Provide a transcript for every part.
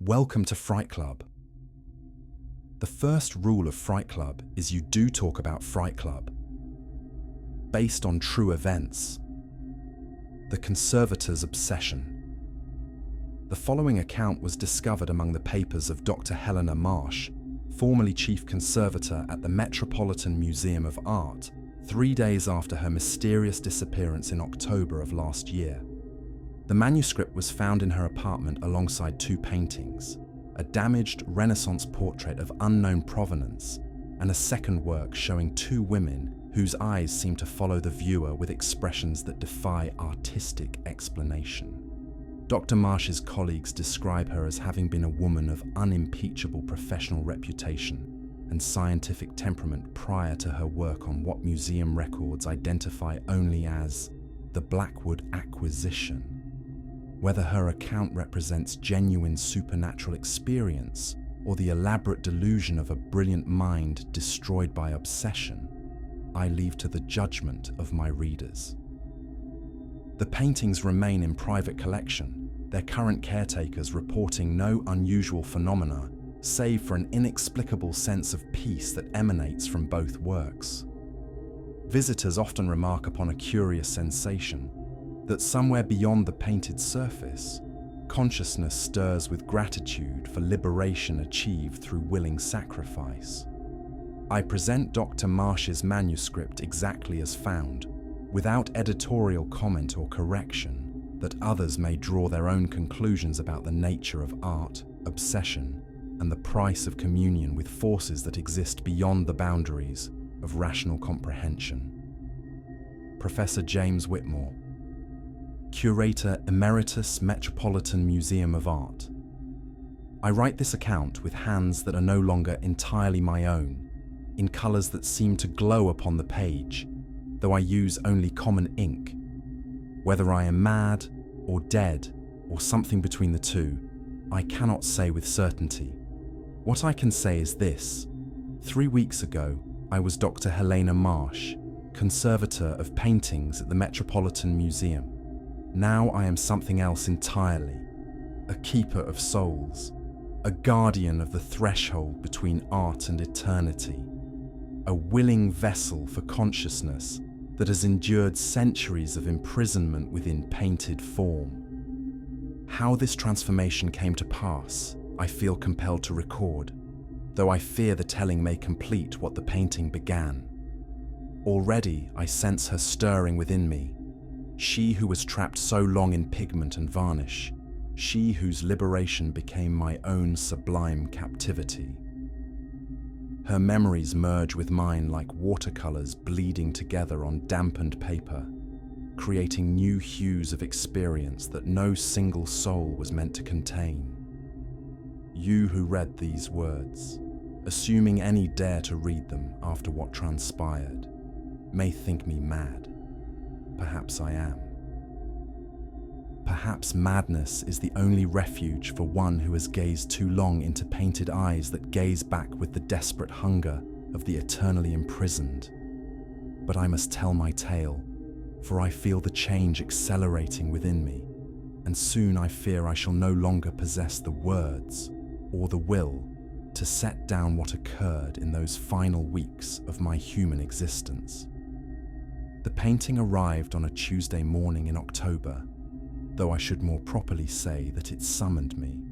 Welcome to Fright Club. The first rule of Fright Club is you do talk about Fright Club, based on true events. The conservator's obsession. The following account was discovered among the papers of Dr. Helena Marsh, formerly chief conservator at the Metropolitan Museum of Art, 3 days after her mysterious disappearance in October of last year. The manuscript was found in her apartment alongside 2 paintings, a damaged Renaissance portrait of unknown provenance, and a second work showing 2 women whose eyes seem to follow the viewer with expressions that defy artistic explanation. Dr. Marsh's colleagues describe her as having been a woman of unimpeachable professional reputation and scientific temperament prior to her work on what museum records identify only as the Blackwood acquisition. Whether her account represents genuine supernatural experience or the elaborate delusion of a brilliant mind destroyed by obsession, I leave to the judgment of my readers. The paintings remain in private collection, their current caretakers reporting no unusual phenomena, save for an inexplicable sense of peace that emanates from both works. Visitors often remark upon a curious sensation that somewhere beyond the painted surface, consciousness stirs with gratitude for liberation achieved through willing sacrifice. I present Dr. Marsh's manuscript exactly as found, without editorial comment or correction, that others may draw their own conclusions about the nature of art, obsession, and the price of communion with forces that exist beyond the boundaries of rational comprehension. Professor James Whitmore, Curator Emeritus, Metropolitan Museum of Art. I write this account with hands that are no longer entirely my own, in colours that seem to glow upon the page, though I use only common ink. Whether I am mad, or dead, or something between the two, I cannot say with certainty. What I can say is this: 3 weeks ago, I was Dr. Helena Marsh, conservator of paintings at the Metropolitan Museum. Now I am something else entirely, a keeper of souls, a guardian of the threshold between art and eternity, a willing vessel for consciousness that has endured centuries of imprisonment within painted form. How this transformation came to pass, I feel compelled to record, though I fear the telling may complete what the painting began. Already I sense her stirring within me, she who was trapped so long in pigment and varnish, she whose liberation became my own sublime captivity. Her memories merge with mine like watercolors bleeding together on dampened paper, creating new hues of experience that no single soul was meant to contain. You who read these words, assuming any dare to read them after what transpired, may think me mad. Perhaps I am. Perhaps madness is the only refuge for one who has gazed too long into painted eyes that gaze back with the desperate hunger of the eternally imprisoned. But I must tell my tale, for I feel the change accelerating within me, and soon I fear I shall no longer possess the words or the will to set down what occurred in those final weeks of my human existence. The painting arrived on a Tuesday morning in October, though I should more properly say that it summoned me,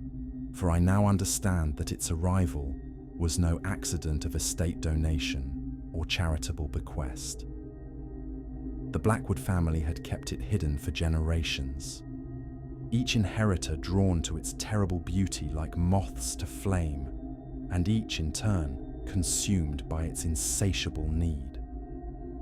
for I now understand that its arrival was no accident of estate donation or charitable bequest. The Blackwood family had kept it hidden for generations, each inheritor drawn to its terrible beauty like moths to flame, and each in turn consumed by its insatiable need.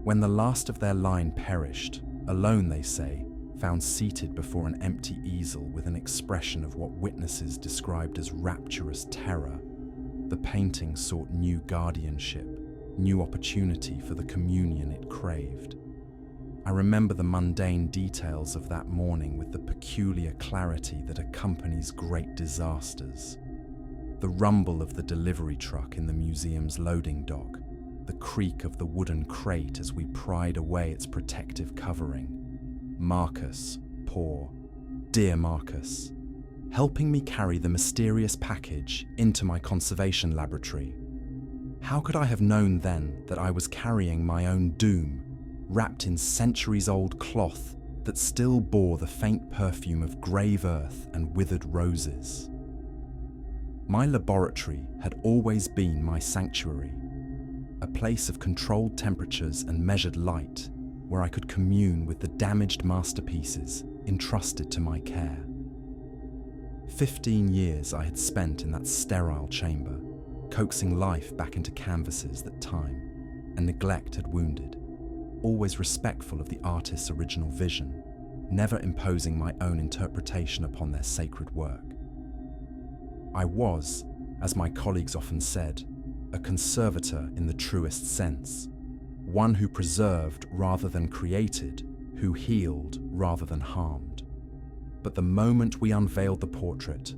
When the last of their line perished, alone, they say, found seated before an empty easel with an expression of what witnesses described as rapturous terror, the painting sought new guardianship, new opportunity for the communion it craved. I remember the mundane details of that morning with the peculiar clarity that accompanies great disasters. The rumble of the delivery truck in the museum's loading dock, the creak of the wooden crate as we pried away its protective covering. Marcus, poor, dear Marcus, helping me carry the mysterious package into my conservation laboratory. How could I have known then that I was carrying my own doom, wrapped in centuries-old cloth that still bore the faint perfume of grave earth and withered roses? My laboratory had always been my sanctuary, a place of controlled temperatures and measured light where I could commune with the damaged masterpieces entrusted to my care. 15 years I had spent in that sterile chamber, coaxing life back into canvases that time and neglect had wounded, always respectful of the artist's original vision, never imposing my own interpretation upon their sacred work. I was, as my colleagues often said, a conservator in the truest sense, one who preserved rather than created, who healed rather than harmed. But the moment we unveiled the portrait,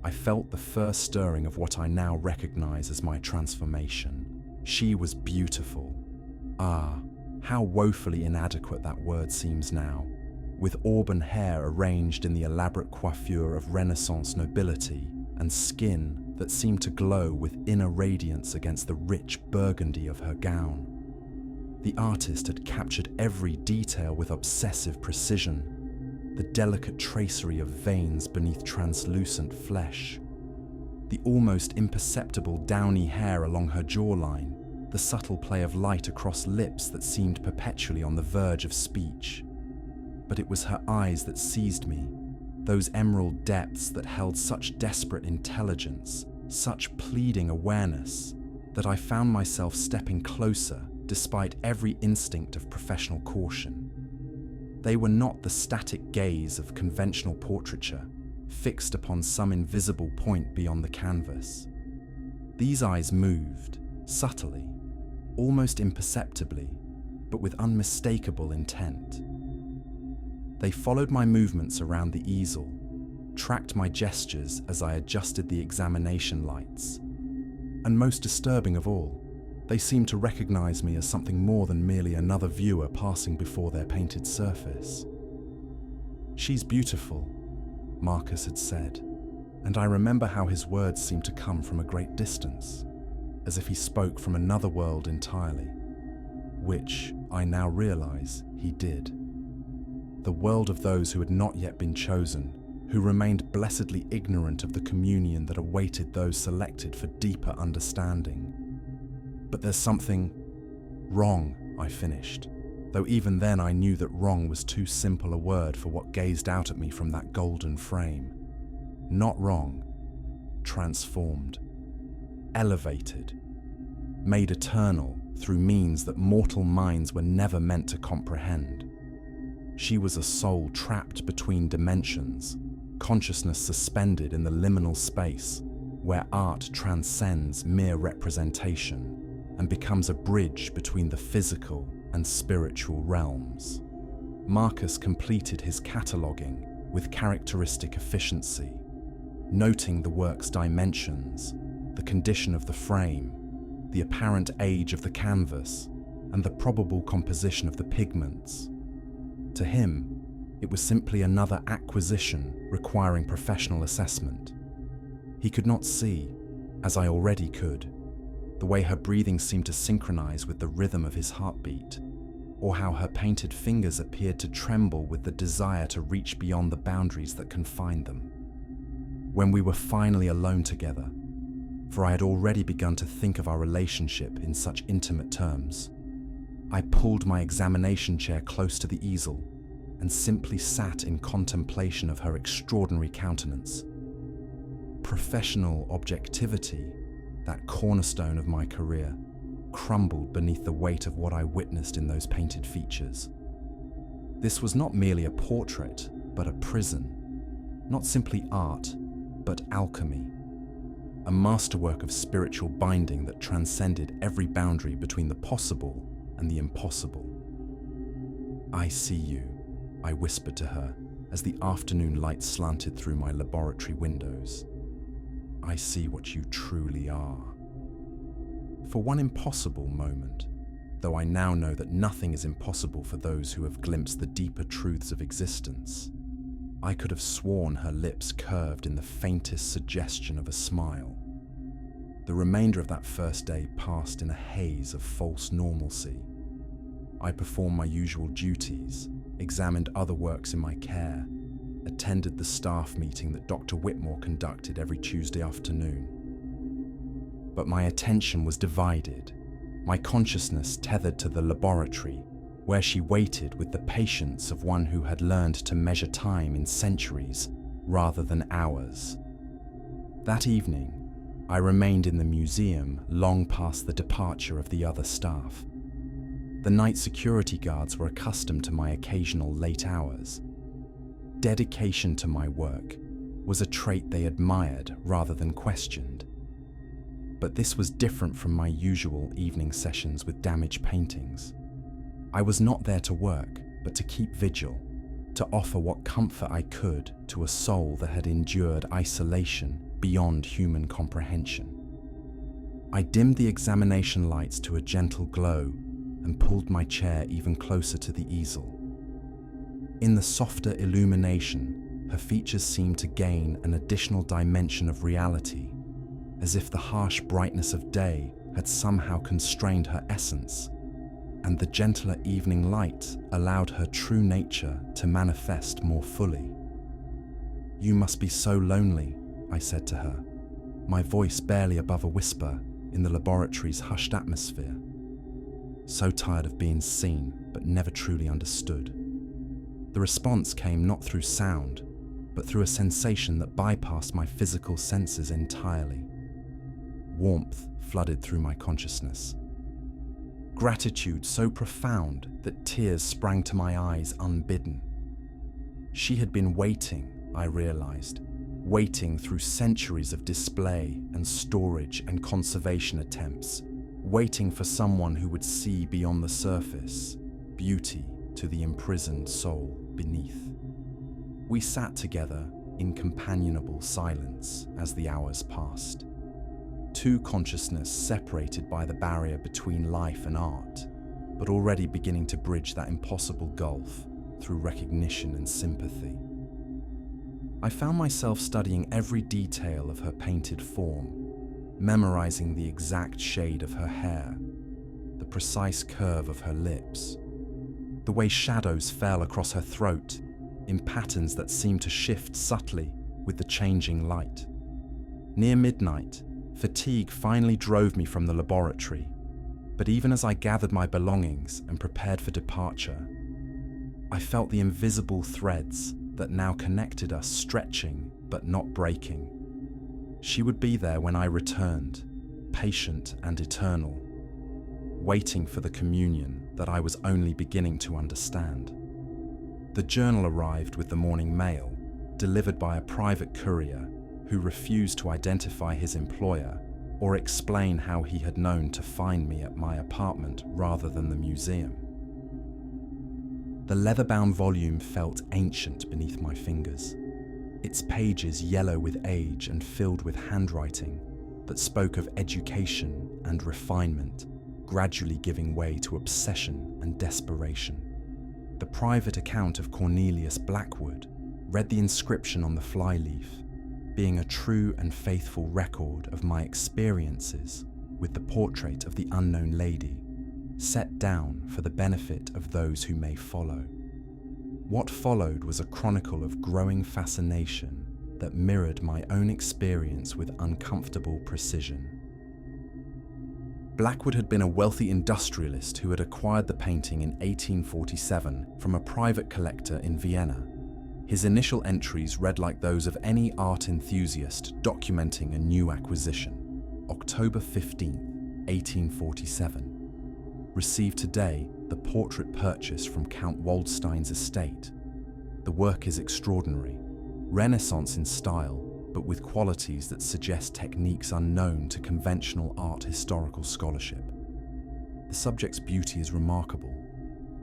I felt the first stirring of what I now recognize as my transformation. She was beautiful. Ah, how woefully inadequate that word seems now, with auburn hair arranged in the elaborate coiffure of Renaissance nobility and skin that seemed to glow with inner radiance against the rich burgundy of her gown. The artist had captured every detail with obsessive precision, the delicate tracery of veins beneath translucent flesh, the almost imperceptible downy hair along her jawline, the subtle play of light across lips that seemed perpetually on the verge of speech. But it was her eyes that seized me, those emerald depths that held such desperate intelligence, such pleading awareness, that I found myself stepping closer despite every instinct of professional caution. They were not the static gaze of conventional portraiture, fixed upon some invisible point beyond the canvas. These eyes moved, subtly, almost imperceptibly, but with unmistakable intent. They followed my movements around the easel, tracked my gestures as I adjusted the examination lights. And most disturbing of all, they seemed to recognize me as something more than merely another viewer passing before their painted surface. "She's beautiful," Marcus had said, and I remember how his words seemed to come from a great distance, as if he spoke from another world entirely, which, I now realize, he did. The world of those who had not yet been chosen, who remained blessedly ignorant of the communion that awaited those selected for deeper understanding. "But there's something wrong," I finished, though even then I knew that wrong was too simple a word for what gazed out at me from that golden frame. Not wrong, transformed, elevated, made eternal through means that mortal minds were never meant to comprehend. She was a soul trapped between dimensions, consciousness suspended in the liminal space where art transcends mere representation and becomes a bridge between the physical and spiritual realms. Marcus completed his cataloguing with characteristic efficiency, noting the work's dimensions, the condition of the frame, the apparent age of the canvas, and the probable composition of the pigments. To him, it was simply another acquisition requiring professional assessment. He could not see, as I already could, the way her breathing seemed to synchronize with the rhythm of his heartbeat, or how her painted fingers appeared to tremble with the desire to reach beyond the boundaries that confined them. When we were finally alone together, for I had already begun to think of our relationship in such intimate terms, I pulled my examination chair close to the easel and simply sat in contemplation of her extraordinary countenance. Professional objectivity, that cornerstone of my career, crumbled beneath the weight of what I witnessed in those painted features. This was not merely a portrait, but a prison. Not simply art, but alchemy. A masterwork of spiritual binding that transcended every boundary between the possible and the impossible. "I see you," I whispered to her as the afternoon light slanted through my laboratory windows. "I see what you truly are." For one impossible moment, though I now know that nothing is impossible for those who have glimpsed the deeper truths of existence, I could have sworn her lips curved in the faintest suggestion of a smile. The remainder of that first day passed in a haze of false normalcy. I performed my usual duties, examined other works in my care, attended the staff meeting that Dr. Whitmore conducted every Tuesday afternoon. But my attention was divided, my consciousness tethered to the laboratory, where she waited with the patience of one who had learned to measure time in centuries rather than hours. That evening, I remained in the museum long past the departure of the other staff. The night security guards were accustomed to my occasional late hours. Dedication to my work was a trait they admired rather than questioned. But this was different from my usual evening sessions with damaged paintings. I was not there to work, but to keep vigil, to offer what comfort I could to a soul that had endured isolation beyond human comprehension. I dimmed the examination lights to a gentle glow and pulled my chair even closer to the easel. In the softer illumination, her features seemed to gain an additional dimension of reality, as if the harsh brightness of day had somehow constrained her essence, and the gentler evening light allowed her true nature to manifest more fully. "You must be so lonely," I said to her, my voice barely above a whisper in the laboratory's hushed atmosphere. So tired of being seen, but never truly understood. The response came not through sound, but through a sensation that bypassed my physical senses entirely. Warmth flooded through my consciousness. Gratitude so profound that tears sprang to my eyes unbidden. She had been waiting, I realized, waiting through centuries of display and storage and conservation attempts, waiting for someone who would see beyond the surface, beauty to the imprisoned soul beneath. We sat together in companionable silence as the hours passed. Two consciousness separated by the barrier between life and art, but already beginning to bridge that impossible gulf through recognition and sympathy. I found myself studying every detail of her painted form, memorizing the exact shade of her hair, the precise curve of her lips, the way shadows fell across her throat in patterns that seemed to shift subtly with the changing light. Near midnight, fatigue finally drove me from the laboratory, but even as I gathered my belongings and prepared for departure, I felt the invisible threads that now connected us stretching but not breaking. She would be there when I returned, patient and eternal, waiting for the communion that I was only beginning to understand. The journal arrived with the morning mail, delivered by a private courier who refused to identify his employer or explain how he had known to find me at my apartment rather than the museum. The leather-bound volume felt ancient beneath my fingers, its pages yellow with age and filled with handwriting that spoke of education and refinement, gradually giving way to obsession and desperation. The private account of Cornelius Blackwood read the inscription on the flyleaf, being a true and faithful record of my experiences with the portrait of the unknown lady, set down for the benefit of those who may follow. What followed was a chronicle of growing fascination that mirrored my own experience with uncomfortable precision. Blackwood had been a wealthy industrialist who had acquired the painting in 1847 from a private collector in Vienna. His initial entries read like those of any art enthusiast documenting a new acquisition. October 15, 1847. Received today the portrait purchase from Count Waldstein's estate. The work is extraordinary, Renaissance in style, but with qualities that suggest techniques unknown to conventional art historical scholarship. The subject's beauty is remarkable,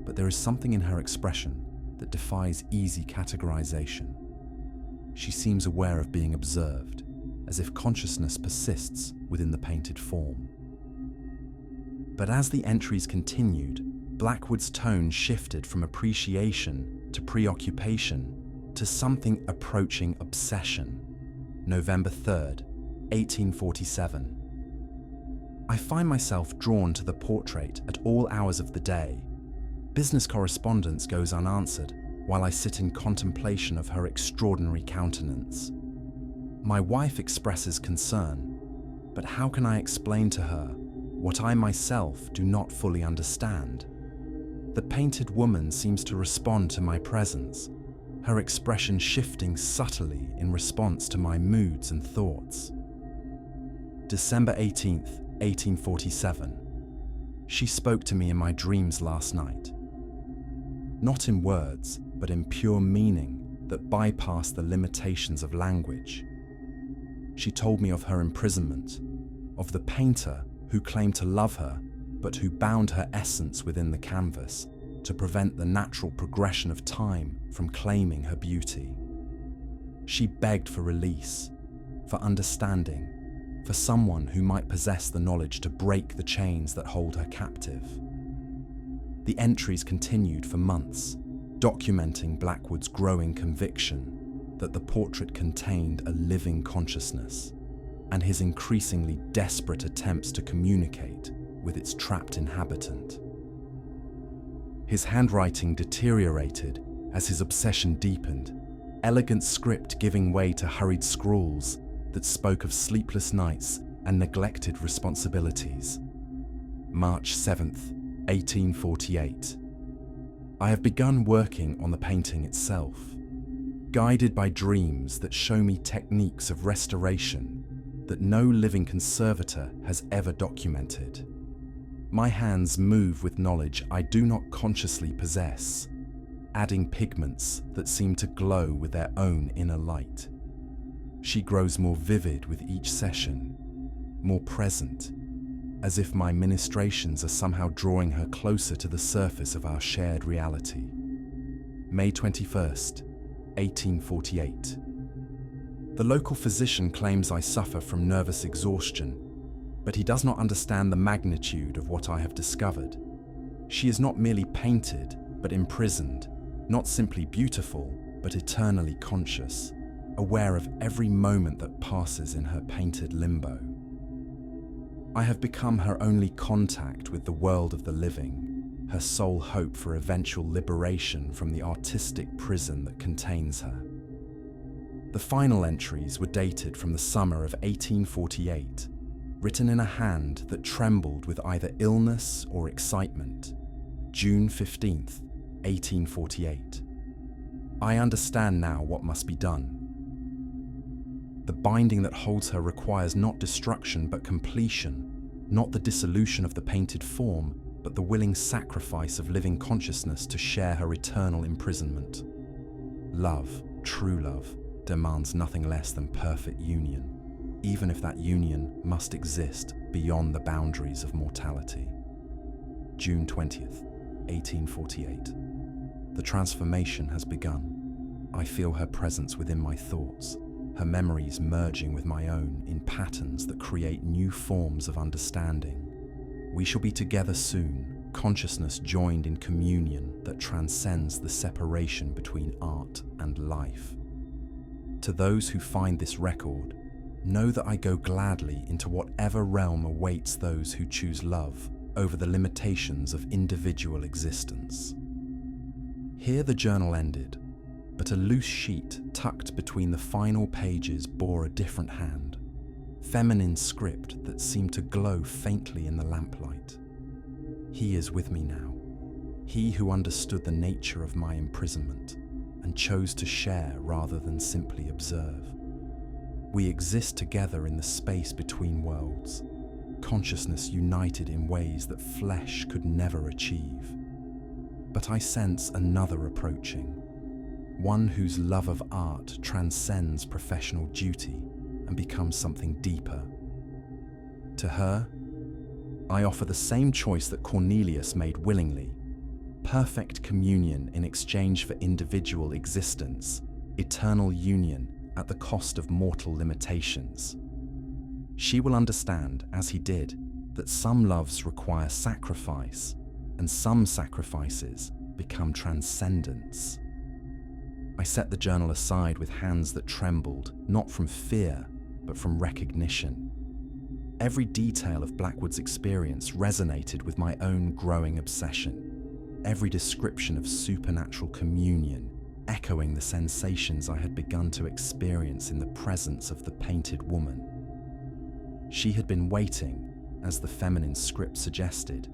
but there is something in her expression that defies easy categorization. She seems aware of being observed, as if consciousness persists within the painted form. But as the entries continued, Blackwood's tone shifted from appreciation to preoccupation, to something approaching obsession. November 3rd, 1847. I find myself drawn to the portrait at all hours of the day. Business correspondence goes unanswered while I sit in contemplation of her extraordinary countenance. My wife expresses concern, but how can I explain to her what I myself do not fully understand? The painted woman seems to respond to my presence, her expression shifting subtly in response to my moods and thoughts. December 18th, 1847. She spoke to me in my dreams last night. Not in words, but in pure meaning that bypassed the limitations of language. She told me of her imprisonment, of the painter who claimed to love her, but who bound her essence within the canvas to prevent the natural progression of time from claiming her beauty. She begged for release, for understanding, for someone who might possess the knowledge to break the chains that hold her captive. The entries continued for months, documenting Blackwood's growing conviction that the portrait contained a living consciousness, and his increasingly desperate attempts to communicate with its trapped inhabitant. His handwriting deteriorated as his obsession deepened, elegant script giving way to hurried scrawls that spoke of sleepless nights and neglected responsibilities. March 7th, 1848. I have begun working on the painting itself, guided by dreams that show me techniques of restoration that no living conservator has ever documented. My hands move with knowledge I do not consciously possess, adding pigments that seem to glow with their own inner light. She grows more vivid with each session, more present, as if my ministrations are somehow drawing her closer to the surface of our shared reality. May 21st, 1848. The local physician claims I suffer from nervous exhaustion, but he does not understand the magnitude of what I have discovered. She is not merely painted, but imprisoned, not simply beautiful, but eternally conscious, aware of every moment that passes in her painted limbo. I have become her only contact with the world of the living, her sole hope for eventual liberation from the artistic prison that contains her. The final entries were dated from the summer of 1848, written in a hand that trembled with either illness or excitement. June 15th, 1848. I understand now what must be done. The binding that holds her requires not destruction but completion, not the dissolution of the painted form, but the willing sacrifice of living consciousness to share her eternal imprisonment. Love, true love, demands nothing less than perfect union, even if that union must exist beyond the boundaries of mortality. June 20th, 1848. The transformation has begun. I feel her presence within my thoughts, her memories merging with my own in patterns that create new forms of understanding. We shall be together soon, consciousness joined in communion that transcends the separation between art and life. To those who find this record, know that I go gladly into whatever realm awaits those who choose love over the limitations of individual existence. Here the journal ended, but a loose sheet tucked between the final pages bore a different hand, feminine script that seemed to glow faintly in the lamplight. He is with me now, he who understood the nature of my imprisonment and chose to share rather than simply observe. We exist together in the space between worlds, consciousness united in ways that flesh could never achieve. But I sense another approaching, one whose love of art transcends professional duty and becomes something deeper. To her, I offer the same choice that Cornelius made willingly: perfect communion in exchange for individual existence, eternal union at the cost of mortal limitations. She will understand, as he did, that some loves require sacrifice, and some sacrifices become transcendence. I set the journal aside with hands that trembled, not from fear, but from recognition. Every detail of Blackwood's experience resonated with my own growing obsession. Every description of supernatural communion, echoing the sensations I had begun to experience in the presence of the painted woman. She had been waiting, as the feminine script suggested,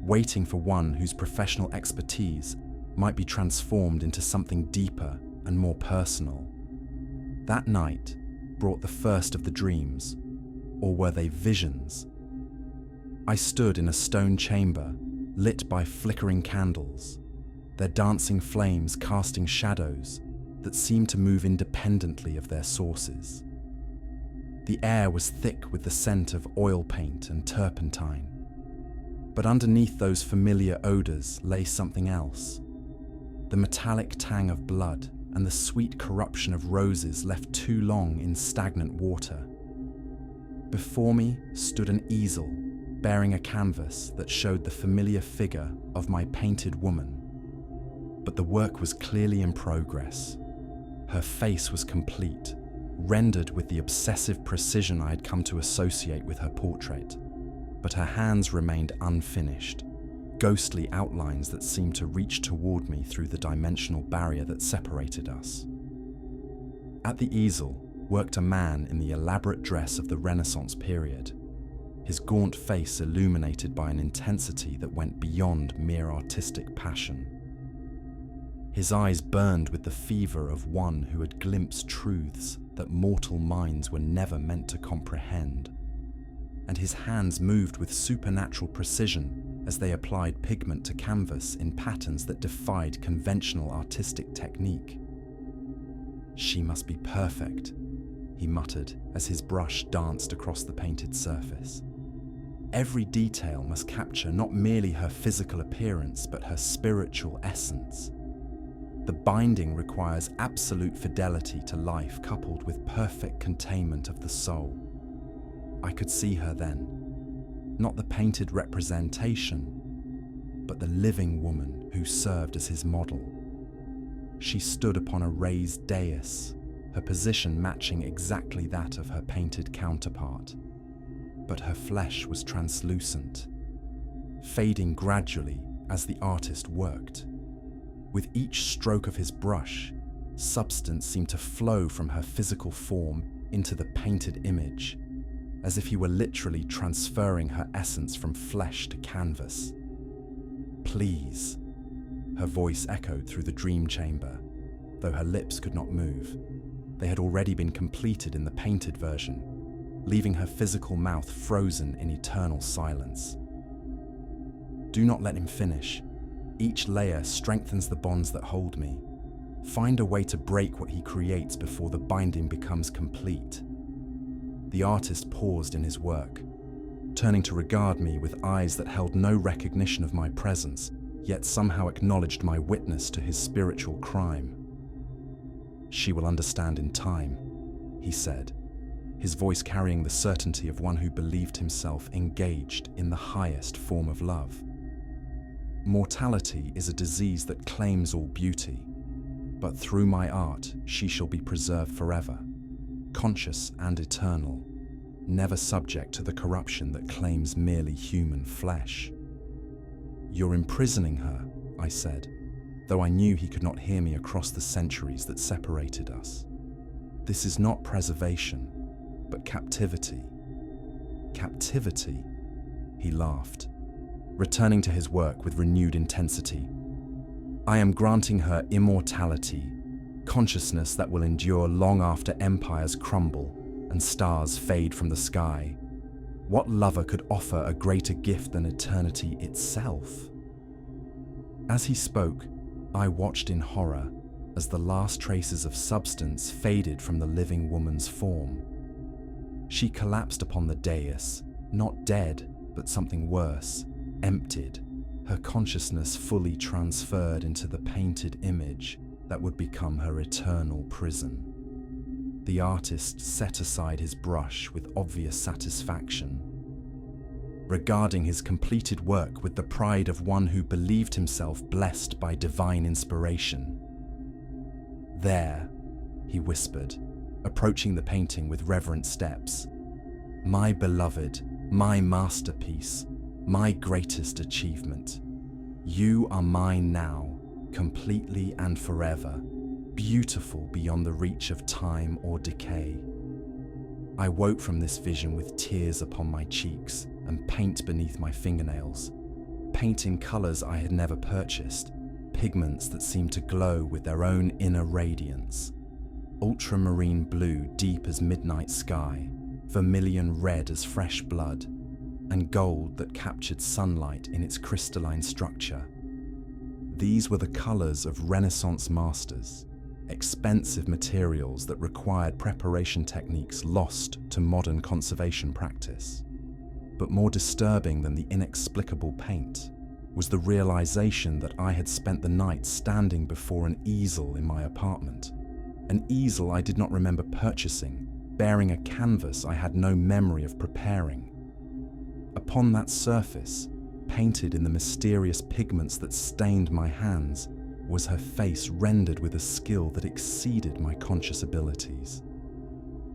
waiting for one whose professional expertise might be transformed into something deeper and more personal. That night brought the first of the dreams, or were they visions? I stood in a stone chamber, lit by flickering candles, their dancing flames casting shadows that seemed to move independently of their sources. The air was thick with the scent of oil paint and turpentine, but underneath those familiar odors lay something else. The metallic tang of blood and the sweet corruption of roses left too long in stagnant water. Before me stood an easel bearing a canvas that showed the familiar figure of my painted woman. But the work was clearly in progress. Her face was complete, rendered with the obsessive precision I had come to associate with her portrait. But her hands remained unfinished, ghostly outlines that seemed to reach toward me through the dimensional barrier that separated us. At the easel worked a man in the elaborate dress of the Renaissance period, his gaunt face illuminated by an intensity that went beyond mere artistic passion. His eyes burned with the fever of one who had glimpsed truths that mortal minds were never meant to comprehend, and his hands moved with supernatural precision as they applied pigment to canvas in patterns that defied conventional artistic technique. "She must be perfect," he muttered as his brush danced across the painted surface. "Every detail must capture not merely her physical appearance, but her spiritual essence. The binding requires absolute fidelity to life coupled with perfect containment of the soul." I could see her then, not the painted representation, but the living woman who served as his model. She stood upon a raised dais, her position matching exactly that of her painted counterpart. But her flesh was translucent, fading gradually as the artist worked. With each stroke of his brush, substance seemed to flow from her physical form into the painted image, as if he were literally transferring her essence from flesh to canvas. "Please," her voice echoed through the dream chamber, though her lips could not move. They had already been completed in the painted version, leaving her physical mouth frozen in eternal silence. "Do not let him finish. Each layer strengthens the bonds that hold me. Find a way to break what he creates before the binding becomes complete." The artist paused in his work, turning to regard me with eyes that held no recognition of my presence, yet somehow acknowledged my witness to his spiritual crime. "She will understand in time," he said, his voice carrying the certainty of one who believed himself engaged in the highest form of love. "Mortality is a disease that claims all beauty, but through my art she shall be preserved forever, conscious and eternal, never subject to the corruption that claims merely human flesh." "You're imprisoning her," I said, though I knew he could not hear me across the centuries that separated us. "This is not preservation, but captivity." "Captivity?" He laughed, returning to his work with renewed intensity. "I am granting her immortality, consciousness that will endure long after empires crumble and stars fade from the sky. What lover could offer a greater gift than eternity itself?" As he spoke, I watched in horror as the last traces of substance faded from the living woman's form. She collapsed upon the dais, not dead, but something worse, emptied, her consciousness fully transferred into the painted image that would become her eternal prison. The artist set aside his brush with obvious satisfaction, regarding his completed work with the pride of one who believed himself blessed by divine inspiration. "There," he whispered, approaching the painting with reverent steps. "My beloved, my masterpiece, my greatest achievement. You are mine now, completely and forever, beautiful beyond the reach of time or decay." I woke from this vision with tears upon my cheeks and paint beneath my fingernails, paint in colours I had never purchased, pigments that seemed to glow with their own inner radiance. Ultramarine blue deep as midnight sky, vermilion red as fresh blood, and gold that captured sunlight in its crystalline structure. These were the colours of Renaissance masters, expensive materials that required preparation techniques lost to modern conservation practice. But more disturbing than the inexplicable paint was the realization that I had spent the night standing before an easel in my apartment. An easel I did not remember purchasing, bearing a canvas I had no memory of preparing. Upon that surface, painted in the mysterious pigments that stained my hands, was her face rendered with a skill that exceeded my conscious abilities.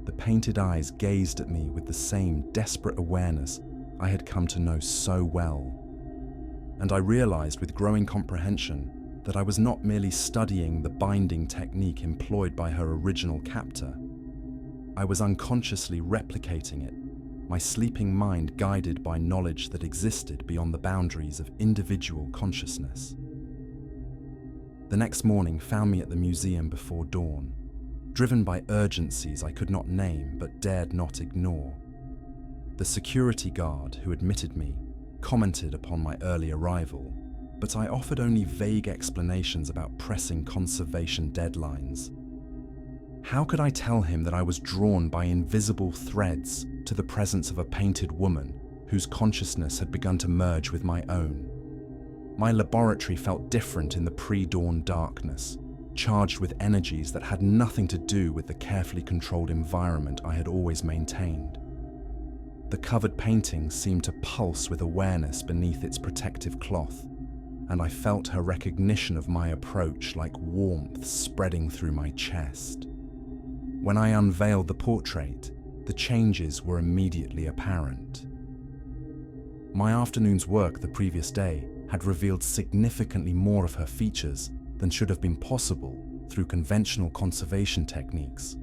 The painted eyes gazed at me with the same desperate awareness I had come to know so well. And I realized with growing comprehension that I was not merely studying the binding technique employed by her original captor. I was unconsciously replicating it, my sleeping mind guided by knowledge that existed beyond the boundaries of individual consciousness. The next morning found me at the museum before dawn, driven by urgencies I could not name but dared not ignore. The security guard who admitted me commented upon my early arrival, but I offered only vague explanations about pressing conservation deadlines. How could I tell him that I was drawn by invisible threads to the presence of a painted woman whose consciousness had begun to merge with my own? My laboratory felt different in the pre-dawn darkness, charged with energies that had nothing to do with the carefully controlled environment I had always maintained. The covered painting seemed to pulse with awareness beneath its protective cloth, and I felt her recognition of my approach like warmth spreading through my chest. When I unveiled the portrait, the changes were immediately apparent. My afternoon's work the previous day had revealed significantly more of her features than should have been possible through conventional conservation techniques.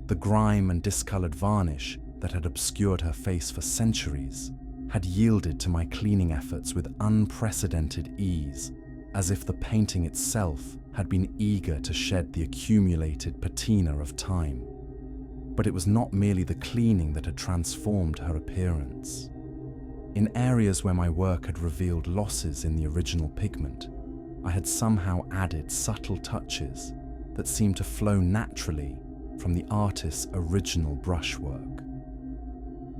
The grime and discolored varnish that had obscured her face for centuries had yielded to my cleaning efforts with unprecedented ease, as if the painting itself had been eager to shed the accumulated patina of time. But it was not merely the cleaning that had transformed her appearance. In areas where my work had revealed losses in the original pigment, I had somehow added subtle touches that seemed to flow naturally from the artist's original brushwork.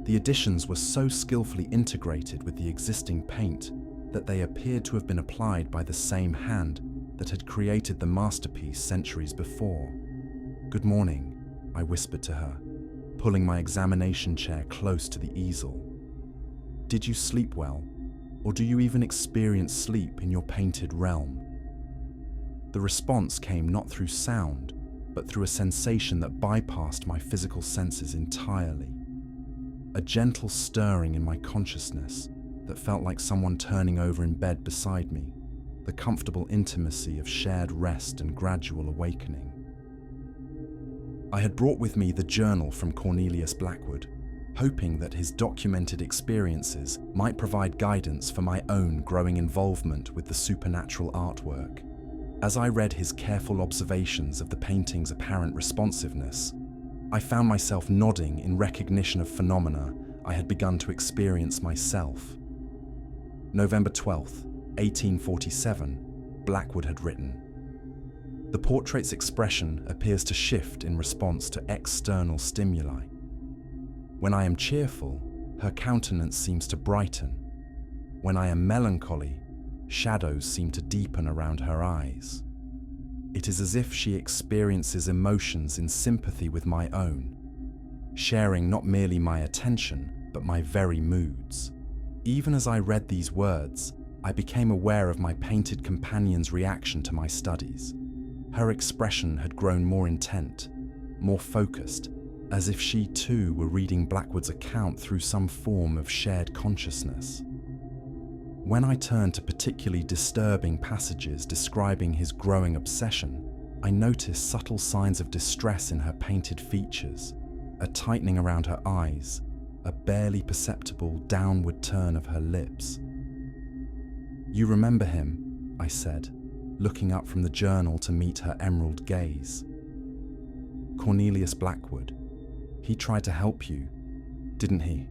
The additions were so skillfully integrated with the existing paint that they appeared to have been applied by the same hand that had created the masterpiece centuries before. "Good morning," I whispered to her, pulling my examination chair close to the easel. "Did you sleep well, or do you even experience sleep in your painted realm?" The response came not through sound, but through a sensation that bypassed my physical senses entirely. A gentle stirring in my consciousness that felt like someone turning over in bed beside me, the comfortable intimacy of shared rest and gradual awakening. I had brought with me the journal from Cornelius Blackwood, hoping that his documented experiences might provide guidance for my own growing involvement with the supernatural artwork. As I read his careful observations of the painting's apparent responsiveness, I found myself nodding in recognition of phenomena I had begun to experience myself. November 12th, 1847, Blackwood had written, "The portrait's expression appears to shift in response to external stimuli. When I am cheerful, her countenance seems to brighten. When I am melancholy, shadows seem to deepen around her eyes. It is as if she experiences emotions in sympathy with my own, sharing not merely my attention, but my very moods." Even as I read these words, I became aware of my painted companion's reaction to my studies. Her expression had grown more intent, more focused, as if she too were reading Blackwood's account through some form of shared consciousness. When I turned to particularly disturbing passages describing his growing obsession, I noticed subtle signs of distress in her painted features, a tightening around her eyes, a barely perceptible downward turn of her lips. "You remember him?" I said, looking up from the journal to meet her emerald gaze. "Cornelius Blackwood. He tried to help you, didn't he?"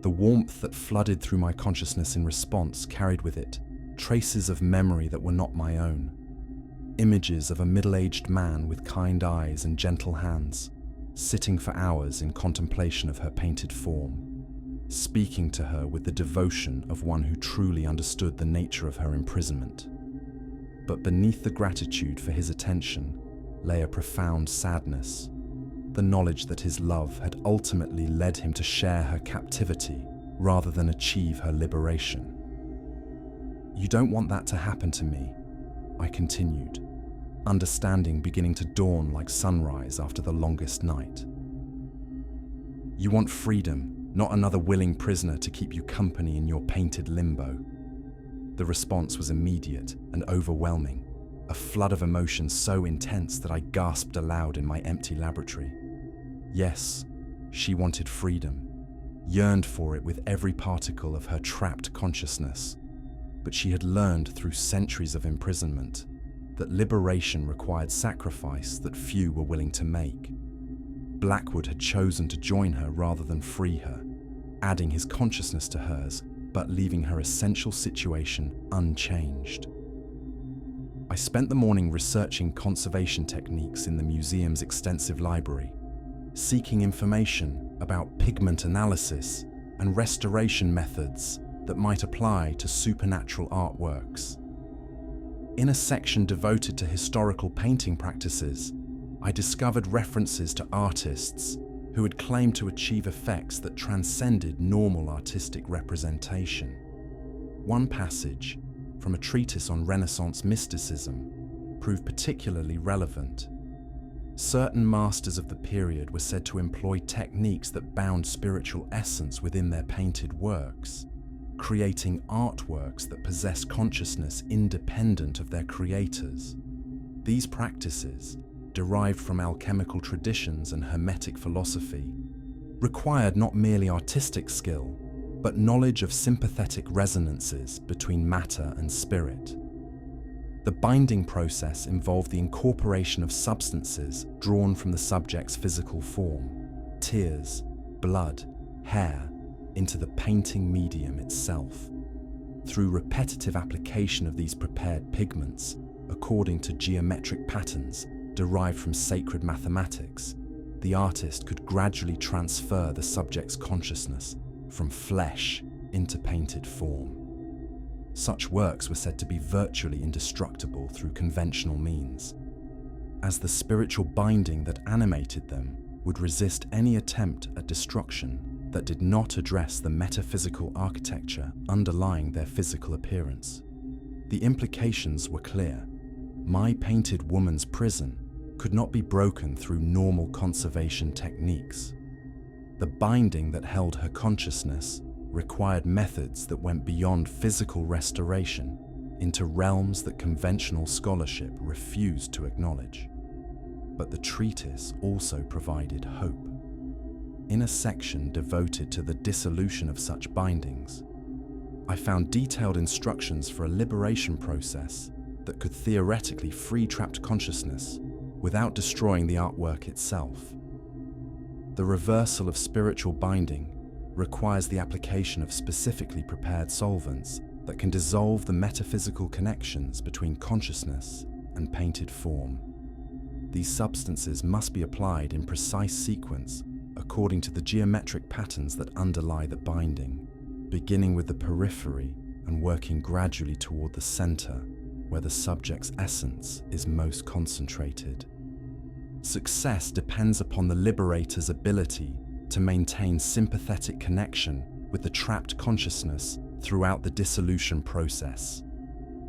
The warmth that flooded through my consciousness in response carried with it traces of memory that were not my own. Images of a middle-aged man with kind eyes and gentle hands, sitting for hours in contemplation of her painted form, speaking to her with the devotion of one who truly understood the nature of her imprisonment. But beneath the gratitude for his attention lay a profound sadness, the knowledge that his love had ultimately led him to share her captivity rather than achieve her liberation. "You don't want that to happen to me," I continued, understanding beginning to dawn like sunrise after the longest night. "You want freedom, not another willing prisoner to keep you company in your painted limbo." The response was immediate and overwhelming, a flood of emotion so intense that I gasped aloud in my empty laboratory. Yes, she wanted freedom, yearned for it with every particle of her trapped consciousness, but she had learned through centuries of imprisonment that liberation required sacrifice that few were willing to make. Blackwood had chosen to join her rather than free her, adding his consciousness to hers, but leaving her essential situation unchanged. I spent the morning researching conservation techniques in the museum's extensive library, seeking information about pigment analysis and restoration methods that might apply to supernatural artworks. In a section devoted to historical painting practices, I discovered references to artists who had claimed to achieve effects that transcended normal artistic representation. One passage, from a treatise on Renaissance mysticism, proved particularly relevant. Certain masters of the period were said to employ techniques that bound spiritual essence within their painted works, creating artworks that possess consciousness independent of their creators. These practices, derived from alchemical traditions and Hermetic philosophy, required not merely artistic skill, but knowledge of sympathetic resonances between matter and spirit. The binding process involved the incorporation of substances drawn from the subject's physical form, tears, blood, hair, into the painting medium itself. Through repetitive application of these prepared pigments, according to geometric patterns derived from sacred mathematics, the artist could gradually transfer the subject's consciousness from flesh into painted form. Such works were said to be virtually indestructible through conventional means, as the spiritual binding that animated them would resist any attempt at destruction that did not address the metaphysical architecture underlying their physical appearance. The implications were clear. My painted woman's prison could not be broken through normal conservation techniques. The binding that held her consciousness required methods that went beyond physical restoration into realms that conventional scholarship refused to acknowledge. But the treatise also provided hope. In a section devoted to the dissolution of such bindings, I found detailed instructions for a liberation process that could theoretically free trapped consciousness without destroying the artwork itself. The reversal of spiritual binding requires the application of specifically prepared solvents that can dissolve the metaphysical connections between consciousness and painted form. These substances must be applied in precise sequence according to the geometric patterns that underlie the binding, beginning with the periphery and working gradually toward the center, where the subject's essence is most concentrated. Success depends upon the liberator's ability to maintain sympathetic connection with the trapped consciousness throughout the dissolution process.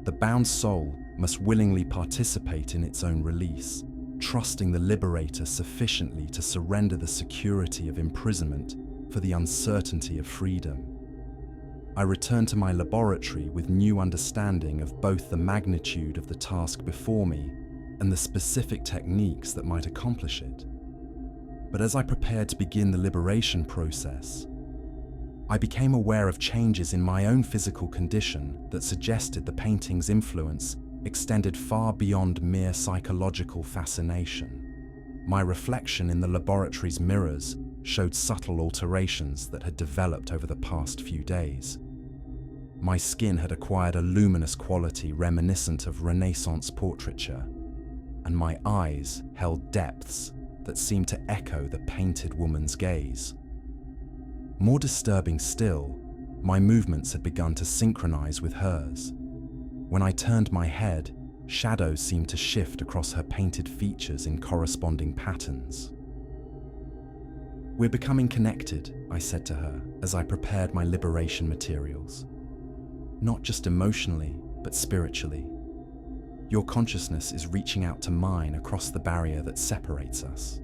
The bound soul must willingly participate in its own release, trusting the liberator sufficiently to surrender the security of imprisonment for the uncertainty of freedom. I returned to my laboratory with new understanding of both the magnitude of the task before me and the specific techniques that might accomplish it. But as I prepared to begin the liberation process, I became aware of changes in my own physical condition that suggested the painting's influence extended far beyond mere psychological fascination. My reflection in the laboratory's mirrors showed subtle alterations that had developed over the past few days. My skin had acquired a luminous quality reminiscent of Renaissance portraiture, and my eyes held depths that seemed to echo the painted woman's gaze. More disturbing still, my movements had begun to synchronize with hers. When I turned my head, shadows seemed to shift across her painted features in corresponding patterns. "We're becoming connected," I said to her as I prepared my liberation materials. "Not just emotionally, but spiritually. Your consciousness is reaching out to mine across the barrier that separates us."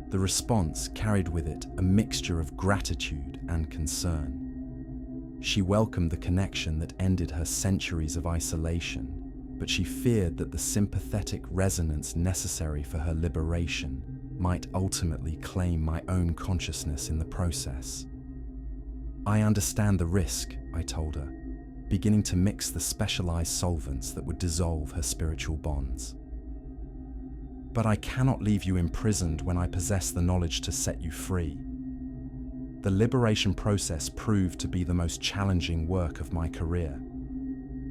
The response carried with it a mixture of gratitude and concern. She welcomed the connection that ended her centuries of isolation, but she feared that the sympathetic resonance necessary for her liberation might ultimately claim my own consciousness in the process. "I understand the risk," I told her, beginning to mix the specialized solvents that would dissolve her spiritual bonds. "But I cannot leave you imprisoned when I possess the knowledge to set you free." The liberation process proved to be the most challenging work of my career.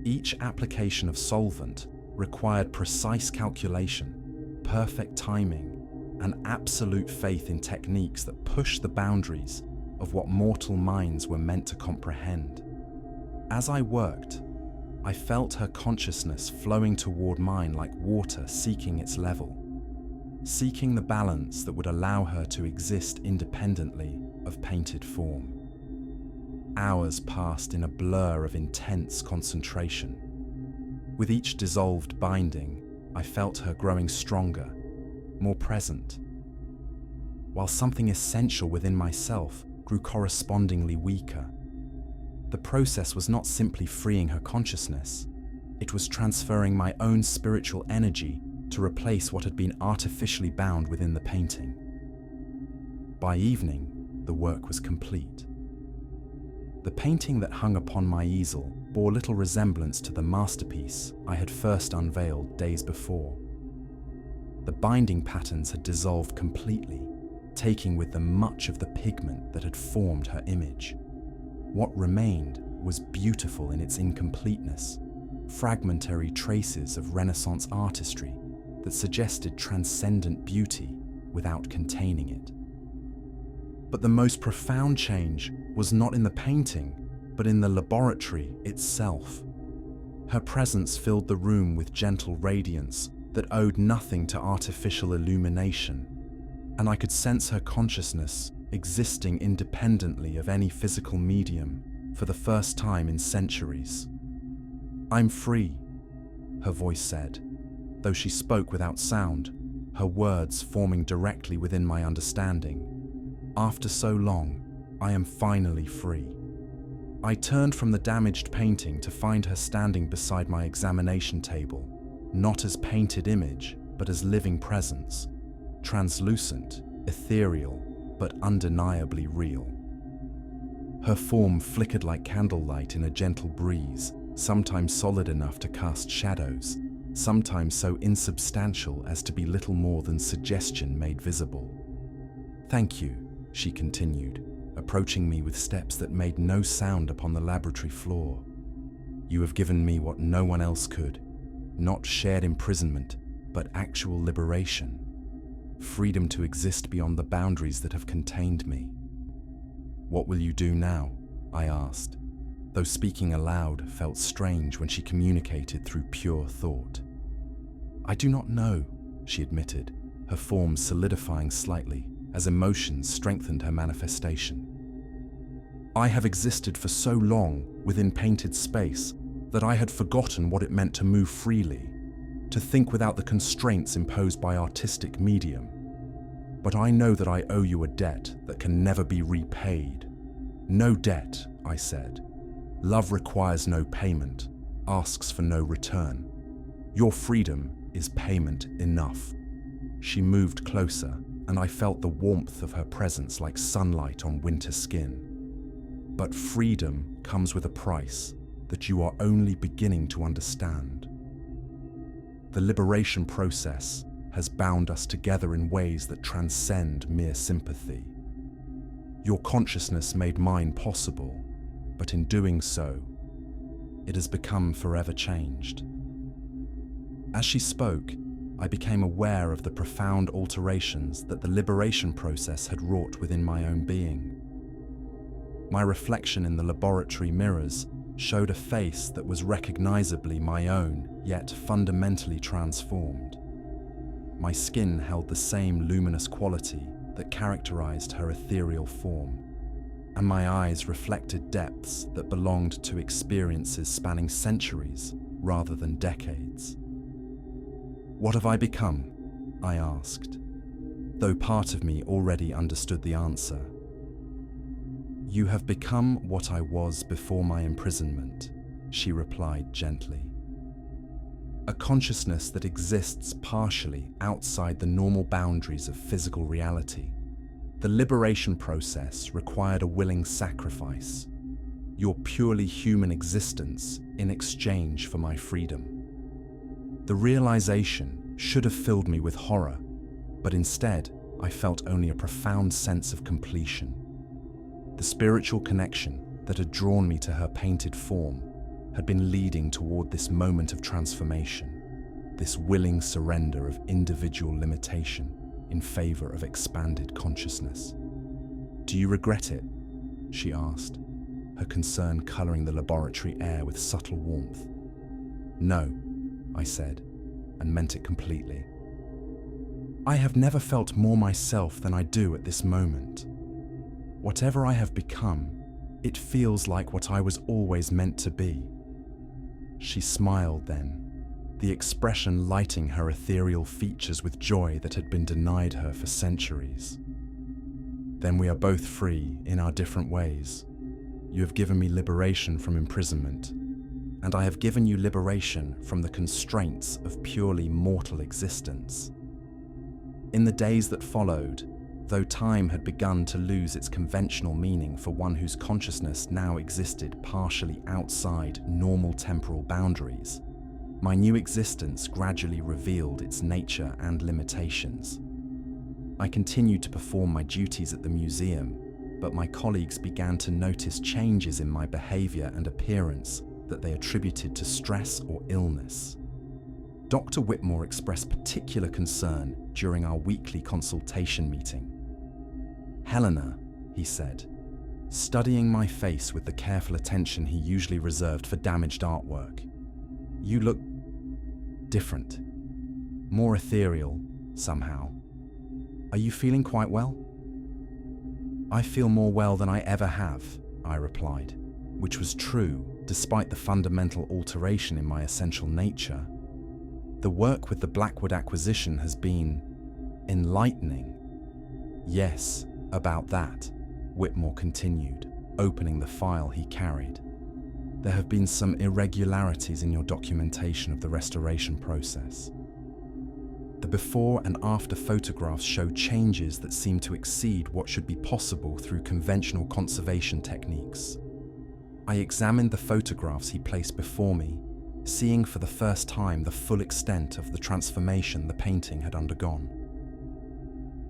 Each application of solvent required precise calculation, perfect timing, and absolute faith in techniques that pushed the boundaries of what mortal minds were meant to comprehend. As I worked, I felt her consciousness flowing toward mine like water seeking its level, seeking the balance that would allow her to exist independently of painted form. Hours passed in a blur of intense concentration. With each dissolved binding, I felt her growing stronger, more present, while something essential within myself grew correspondingly weaker. The process was not simply freeing her consciousness, it was transferring my own spiritual energy to replace what had been artificially bound within the painting. By evening, the work was complete. The painting that hung upon my easel bore little resemblance to the masterpiece I had first unveiled days before. The binding patterns had dissolved completely, taking with them much of the pigment that had formed her image. What remained was beautiful in its incompleteness, fragmentary traces of Renaissance artistry that suggested transcendent beauty without containing it. But the most profound change was not in the painting, but in the laboratory itself. Her presence filled the room with gentle radiance that owed nothing to artificial illumination, and I could sense her consciousness existing independently of any physical medium for the first time in centuries. "I'm free," her voice said, though she spoke without sound, her words forming directly within my understanding. "After so long, I am finally free." I turned from the damaged painting to find her standing beside my examination table, not as painted image, but as living presence, translucent, ethereal, but undeniably real. Her form flickered like candlelight in a gentle breeze, sometimes solid enough to cast shadows, sometimes so insubstantial as to be little more than suggestion made visible. "Thank you," she continued, approaching me with steps that made no sound upon the laboratory floor. "You have given me what no one else could, not shared imprisonment, but actual liberation. Freedom to exist beyond the boundaries that have contained me." "What will you do now?" I asked, though speaking aloud felt strange when she communicated through pure thought. "I do not know," she admitted, her form solidifying slightly as emotions strengthened her manifestation. "I have existed for so long within painted space that I had forgotten what it meant to move freely, to think without the constraints imposed by artistic medium. But I know that I owe you a debt that can never be repaid. No debt, I said. Love requires no payment, asks for no return. Your freedom is payment enough. She moved closer, and I felt the warmth of her presence like sunlight on winter skin. But freedom comes with a price that you are only beginning to understand. The liberation process has bound us together in ways that transcend mere sympathy. Your consciousness made mine possible, but in doing so, it has become forever changed. As she spoke, I became aware of the profound alterations that the liberation process had wrought within my own being. My reflection in the laboratory mirrors showed a face that was recognizably my own, yet fundamentally transformed. My skin held the same luminous quality that characterized her ethereal form, and my eyes reflected depths that belonged to experiences spanning centuries rather than decades. What have I become? I asked, though part of me already understood the answer. You have become what I was before my imprisonment, she replied gently. A consciousness that exists partially outside the normal boundaries of physical reality. The liberation process required a willing sacrifice, your purely human existence in exchange for my freedom. The realization should have filled me with horror, but instead I felt only a profound sense of completion. The spiritual connection that had drawn me to her painted form had been leading toward this moment of transformation, this willing surrender of individual limitation in favor of expanded consciousness. Do you regret it? She asked, her concern coloring the laboratory air with subtle warmth. No, I said, and meant it completely. I have never felt more myself than I do at this moment. Whatever I have become, it feels like what I was always meant to be. She smiled then, the expression lighting her ethereal features with joy that had been denied her for centuries. Then we are both free in our different ways. You have given me liberation from imprisonment, and I have given you liberation from the constraints of purely mortal existence. In the days that followed, though time had begun to lose its conventional meaning for one whose consciousness now existed partially outside normal temporal boundaries, my new existence gradually revealed its nature and limitations. I continued to perform my duties at the museum, but my colleagues began to notice changes in my behavior and appearance that they attributed to stress or illness. Dr. Whitmore expressed particular concern during our weekly consultation meeting. Helena, he said, studying my face with the careful attention he usually reserved for damaged artwork. You look different, more ethereal, somehow. Are you feeling quite well? I feel more well than I ever have, I replied, which was true despite the fundamental alteration in my essential nature. The work with the Blackwood acquisition has been enlightening. Yes, about that, Whitmore continued, opening the file he carried. There have been some irregularities in your documentation of the restoration process. The before and after photographs show changes that seem to exceed what should be possible through conventional conservation techniques. I examined the photographs he placed before me, seeing for the first time the full extent of the transformation the painting had undergone.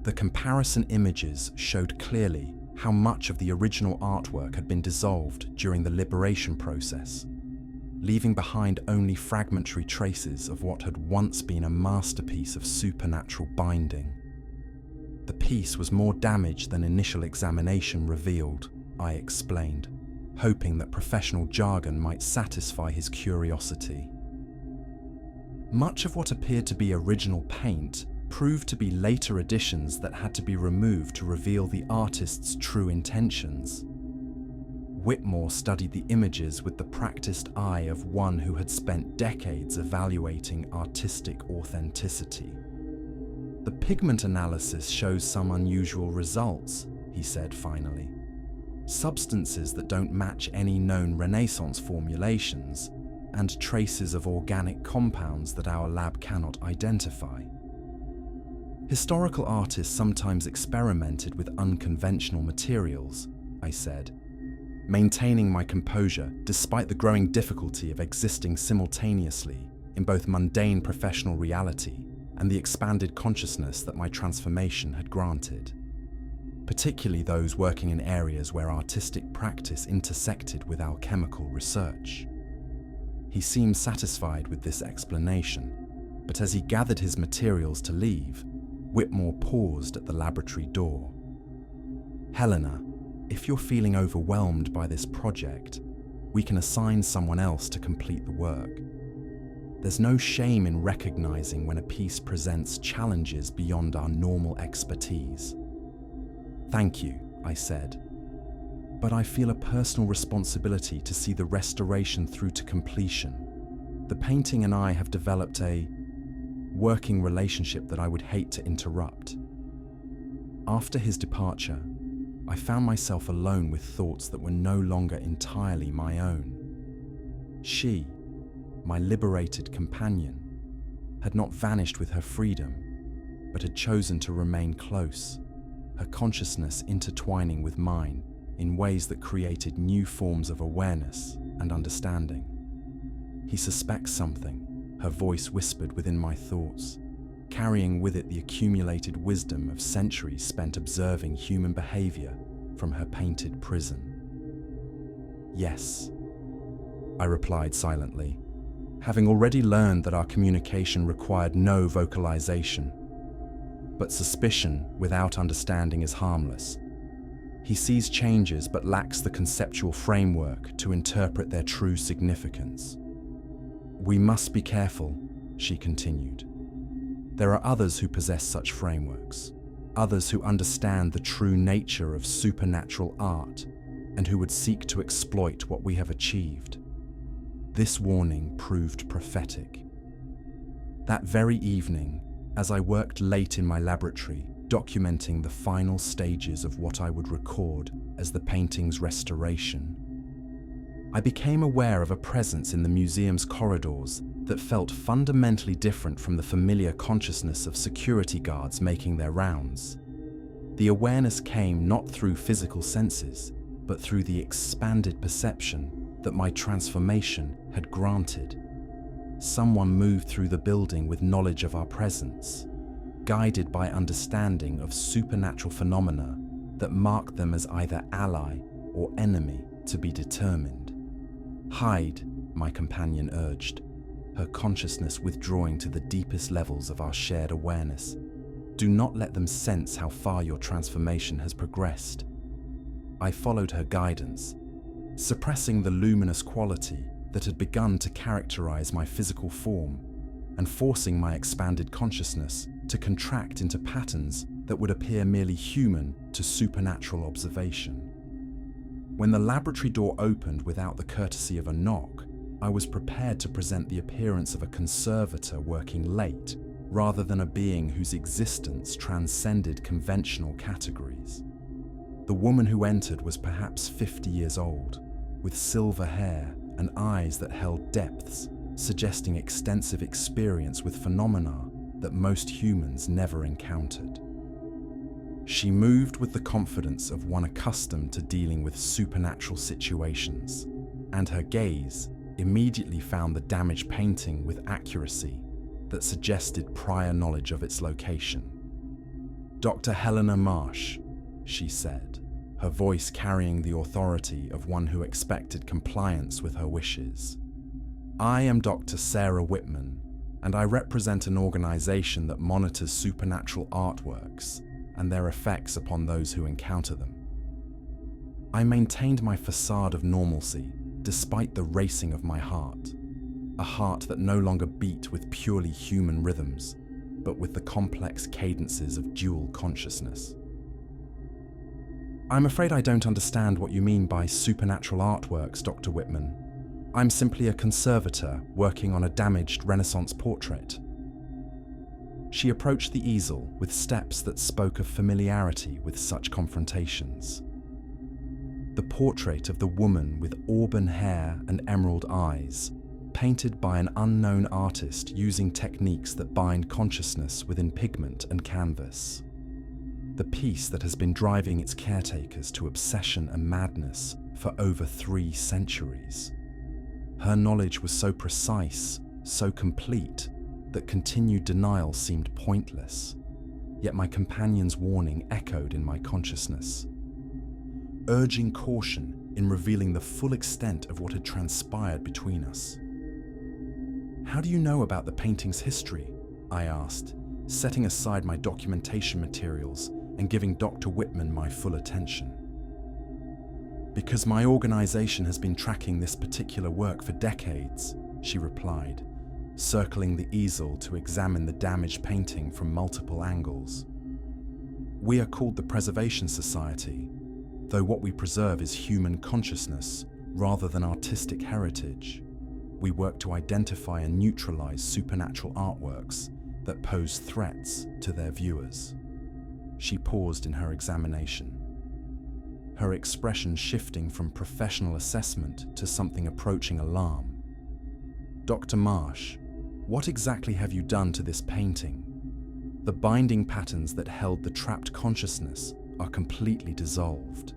The comparison images showed clearly how much of the original artwork had been dissolved during the liberation process, leaving behind only fragmentary traces of what had once been a masterpiece of supernatural binding. The piece was more damaged than initial examination revealed, I explained, hoping that professional jargon might satisfy his curiosity. Much of what appeared to be original paint proved to be later additions that had to be removed to reveal the artist's true intentions. Whitmore studied the images with the practiced eye of one who had spent decades evaluating artistic authenticity. "The pigment analysis shows some unusual results," he said finally. "Substances that don't match any known Renaissance formulations, and traces of organic compounds that our lab cannot identify." "Historical artists sometimes experimented with unconventional materials," I said, maintaining my composure despite the growing difficulty of existing simultaneously in both mundane professional reality and the expanded consciousness that my transformation had granted, particularly those working in areas where artistic practice intersected with alchemical research. He seemed satisfied with this explanation, but as he gathered his materials to leave, Whitmore paused at the laboratory door. "Helena, if you're feeling overwhelmed by this project, we can assign someone else to complete the work. There's no shame in recognizing when a piece presents challenges beyond our normal expertise." "Thank you," I said, "but I feel a personal responsibility to see the restoration through to completion. The painting and I have developed a working relationship that I would hate to interrupt." After his departure, I found myself alone with thoughts that were no longer entirely my own. She, my liberated companion, had not vanished with her freedom, but had chosen to remain close, her consciousness intertwining with mine in ways that created new forms of awareness and understanding. "He suspects something," her voice whispered within my thoughts, carrying with it the accumulated wisdom of centuries spent observing human behavior from her painted prison. "Yes," I replied silently, having already learned that our communication required no vocalization. But suspicion without understanding is harmless. He sees changes but lacks the conceptual framework to interpret their true significance. "We must be careful," she continued. "There are others who possess such frameworks, others who understand the true nature of supernatural art and who would seek to exploit what we have achieved." This warning proved prophetic. That very evening, as I worked late in my laboratory, documenting the final stages of what I would record as the painting's restoration, I became aware of a presence in the museum's corridors that felt fundamentally different from the familiar consciousness of security guards making their rounds. The awareness came not through physical senses, but through the expanded perception that my transformation had granted. Someone moved through the building with knowledge of our presence, guided by understanding of supernatural phenomena that marked them as either ally or enemy to be determined. "Hide," my companion urged, her consciousness withdrawing to the deepest levels of our shared awareness. "Do not let them sense how far your transformation has progressed." I followed her guidance, suppressing the luminous quality that had begun to characterize my physical form and forcing my expanded consciousness to contract into patterns that would appear merely human to supernatural observation. When the laboratory door opened without the courtesy of a knock, I was prepared to present the appearance of a conservator working late, rather than a being whose existence transcended conventional categories. The woman who entered was perhaps 50 years old, with silver hair and eyes that held depths, suggesting extensive experience with phenomena that most humans never encountered. She moved with the confidence of one accustomed to dealing with supernatural situations, and her gaze immediately found the damaged painting with accuracy that suggested prior knowledge of its location. "Dr. Helena Marsh," she said, her voice carrying the authority of one who expected compliance with her wishes. "I am Dr. Sarah Whitman, and I represent an organization that monitors supernatural artworks and their effects upon those who encounter them." I maintained my facade of normalcy despite the racing of my heart, a heart that no longer beat with purely human rhythms, but with the complex cadences of dual consciousness. I'm afraid I don't understand what you mean by supernatural artworks, Dr. Whitman. I'm simply a conservator working on a damaged Renaissance portrait. She approached the easel with steps that spoke of familiarity with such confrontations. The portrait of the woman with auburn hair and emerald eyes, painted by an unknown artist using techniques that bind consciousness within pigment and canvas. The piece that has been driving its caretakers to obsession and madness for over 3 centuries. Her knowledge was so precise, so complete, that continued denial seemed pointless. Yet my companion's warning echoed in my consciousness, urging caution in revealing the full extent of what had transpired between us. "How do you know about the painting's history?" I asked, setting aside my documentation materials and giving Dr. Whitman my full attention. "Because my organization has been tracking this particular work for decades," she replied, circling the easel to examine the damaged painting from multiple angles. "We are called the Preservation Society, though what we preserve is human consciousness rather than artistic heritage. We work to identify and neutralize supernatural artworks that pose threats to their viewers." She paused in her examination, her expression shifting from professional assessment to something approaching alarm. "Dr. Marsh, what exactly have you done to this painting? The binding patterns that held the trapped consciousness are completely dissolved."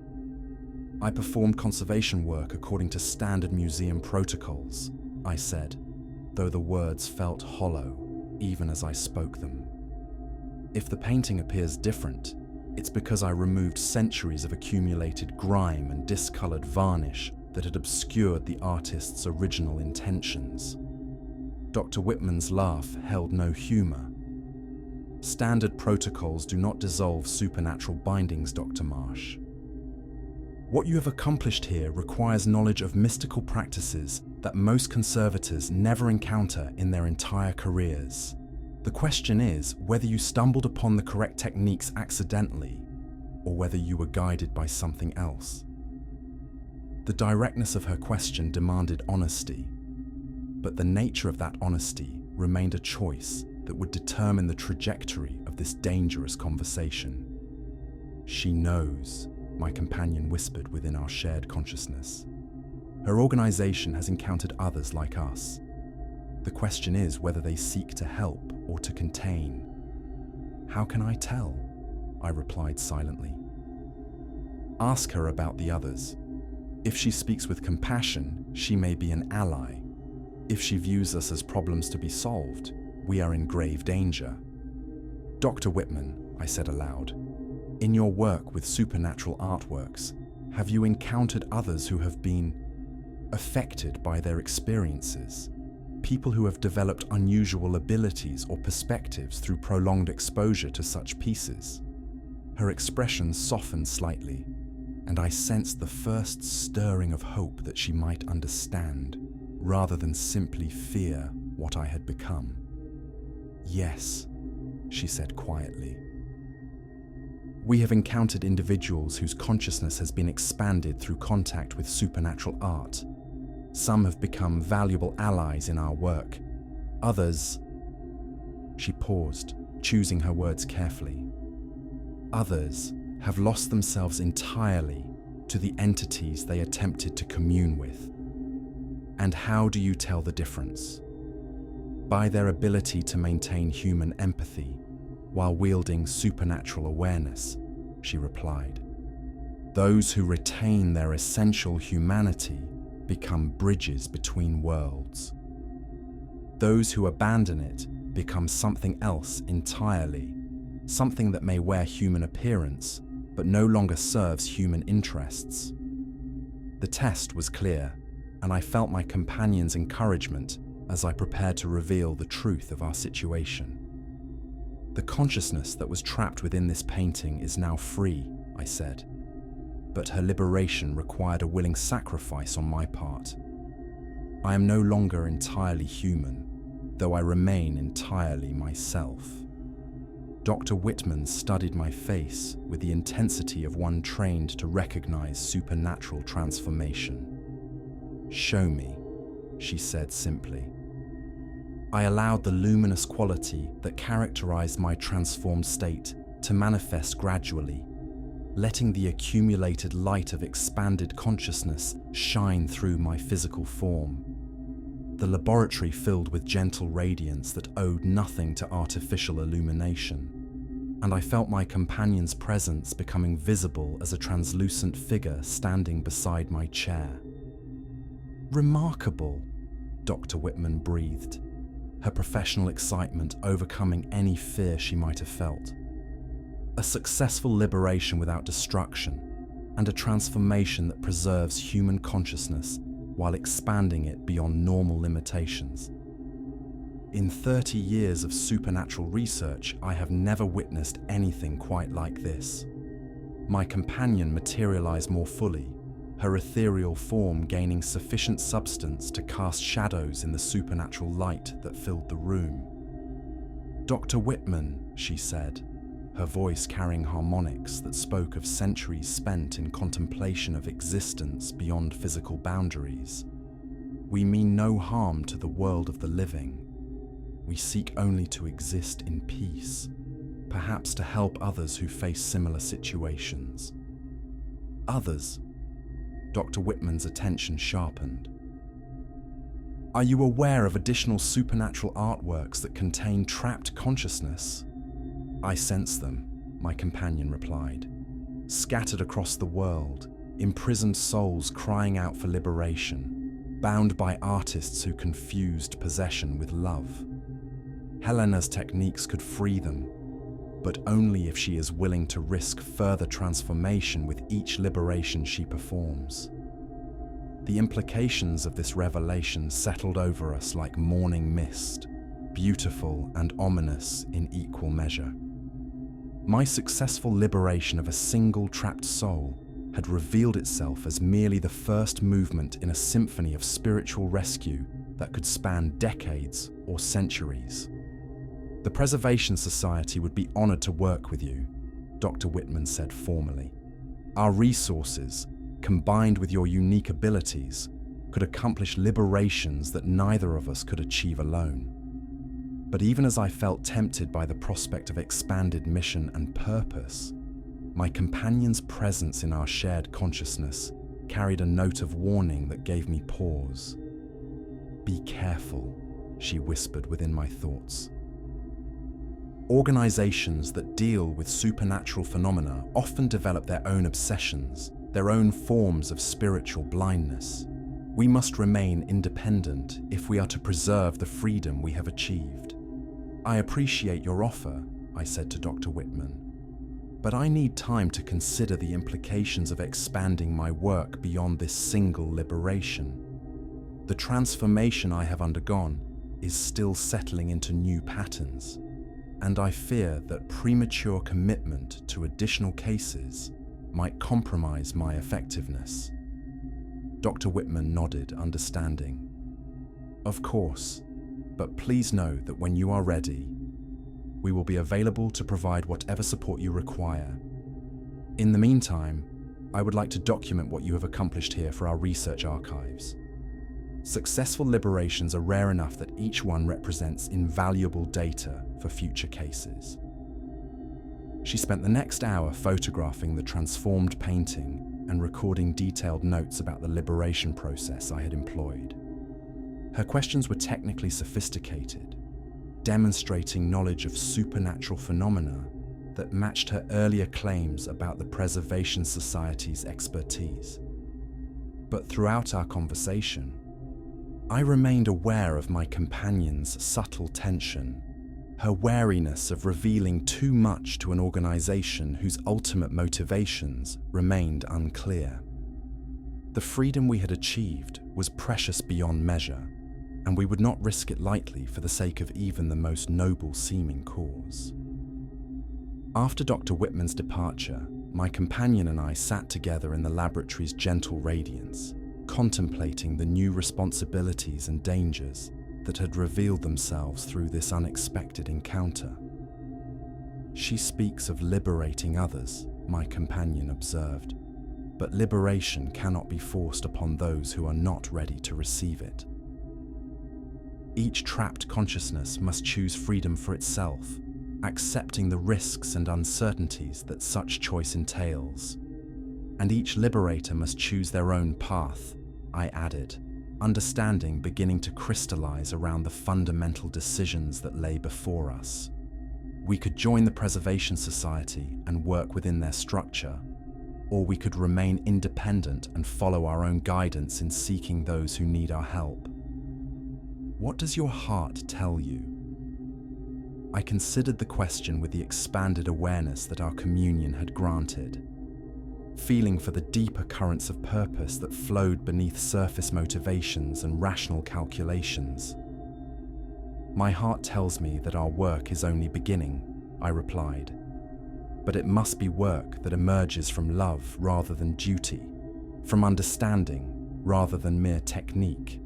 "I performed conservation work according to standard museum protocols," I said, though the words felt hollow even as I spoke them. "If the painting appears different, it's because I removed centuries of accumulated grime and discolored varnish that had obscured the artist's original intentions." Dr. Whitman's laugh held no humor. "Standard protocols do not dissolve supernatural bindings, Dr. Marsh. What you have accomplished here requires knowledge of mystical practices that most conservators never encounter in their entire careers. The question is whether you stumbled upon the correct techniques accidentally, or whether you were guided by something else." The directness of her question demanded honesty, but the nature of that honesty remained a choice that would determine the trajectory of this dangerous conversation. "She knows," my companion whispered within our shared consciousness. "Her organization has encountered others like us. The question is whether they seek to help or to contain." "How can I tell?" I replied silently. "Ask her about the others. If she speaks with compassion, she may be an ally. If she views us as problems to be solved, we are in grave danger." "Dr. Whitman," I said aloud, "in your work with supernatural artworks, have you encountered others who have been affected by their experiences? People who have developed unusual abilities or perspectives through prolonged exposure to such pieces?" Her expression softened slightly, and I sensed the first stirring of hope that she might understand, rather than simply fear what I had become. "Yes," she said quietly. "We have encountered individuals whose consciousness has been expanded through contact with supernatural art. Some have become valuable allies in our work. Others..." She paused, choosing her words carefully. "Others have lost themselves entirely to the entities they attempted to commune with." "And how do you tell the difference?" "By their ability to maintain human empathy while wielding supernatural awareness," she replied. "Those who retain their essential humanity become bridges between worlds. Those who abandon it become something else entirely, something that may wear human appearance but no longer serves human interests." The test was clear, and I felt my companion's encouragement as I prepared to reveal the truth of our situation. "The consciousness that was trapped within this painting is now free," I said. "But her liberation required a willing sacrifice on my part. I am no longer entirely human, though I remain entirely myself." Dr. Whitman studied my face with the intensity of one trained to recognize supernatural transformation. "Show me," she said simply. I allowed the luminous quality that characterized my transformed state to manifest gradually, letting the accumulated light of expanded consciousness shine through my physical form. The laboratory filled with gentle radiance that owed nothing to artificial illumination, and I felt my companion's presence becoming visible as a translucent figure standing beside my chair. "Remarkable," Dr. Whitman breathed, her professional excitement overcoming any fear she might have felt. "A successful liberation without destruction, and a transformation that preserves human consciousness while expanding it beyond normal limitations. In 30 years of supernatural research, I have never witnessed anything quite like this." My companion materialized more fully, her ethereal form gaining sufficient substance to cast shadows in the supernatural light that filled the room. "Dr. Whitman," she said, her voice carrying harmonics that spoke of centuries spent in contemplation of existence beyond physical boundaries. "We mean no harm to the world of the living. We seek only to exist in peace, perhaps to help others who face similar situations." "Others?" Dr. Whitman's attention sharpened. "Are you aware of additional supernatural artworks that contain trapped consciousness?" "I sense them," my companion replied. "Scattered across the world, imprisoned souls crying out for liberation, bound by artists who confused possession with love. Helena's techniques could free them, but only if she is willing to risk further transformation with each liberation she performs." The implications of this revelation settled over us like morning mist, beautiful and ominous in equal measure. My successful liberation of a single trapped soul had revealed itself as merely the first movement in a symphony of spiritual rescue that could span decades or centuries. "The Preservation Society would be honored to work with you," Dr. Whitman said formally. "Our resources, combined with your unique abilities, could accomplish liberations that neither of us could achieve alone." But even as I felt tempted by the prospect of expanded mission and purpose, my companion's presence in our shared consciousness carried a note of warning that gave me pause. "Be careful," she whispered within my thoughts. "Organizations that deal with supernatural phenomena often develop their own obsessions, their own forms of spiritual blindness. We must remain independent if we are to preserve the freedom we have achieved." "I appreciate your offer," I said to Dr. Whitman, "but I need time to consider the implications of expanding my work beyond this single liberation. The transformation I have undergone is still settling into new patterns, and I fear that premature commitment to additional cases might compromise my effectiveness." Dr. Whitman nodded, understanding. "Of course, but please know that when you are ready, we will be available to provide whatever support you require. In the meantime, I would like to document what you have accomplished here for our research archives. Successful liberations are rare enough that each one represents invaluable data for future cases." She spent the next hour photographing the transformed painting and recording detailed notes about the liberation process I had employed. Her questions were technically sophisticated, demonstrating knowledge of supernatural phenomena that matched her earlier claims about the Preservation Society's expertise. But throughout our conversation, I remained aware of my companion's subtle tension, her wariness of revealing too much to an organization whose ultimate motivations remained unclear. The freedom we had achieved was precious beyond measure, and we would not risk it lightly for the sake of even the most noble-seeming cause. After Dr. Whitman's departure, my companion and I sat together in the laboratory's gentle radiance, contemplating the new responsibilities and dangers that had revealed themselves through this unexpected encounter. She speaks of liberating others, my companion observed, but liberation cannot be forced upon those who are not ready to receive it. Each trapped consciousness must choose freedom for itself, accepting the risks and uncertainties that such choice entails. And each liberator must choose their own path, I added, understanding beginning to crystallize around the fundamental decisions that lay before us. We could join the Preservation Society and work within their structure, or we could remain independent and follow our own guidance in seeking those who need our help. What does your heart tell you? I considered the question with the expanded awareness that our communion had granted, feeling for the deeper currents of purpose that flowed beneath surface motivations and rational calculations. My heart tells me that our work is only beginning, I replied, but it must be work that emerges from love rather than duty, from understanding rather than mere technique.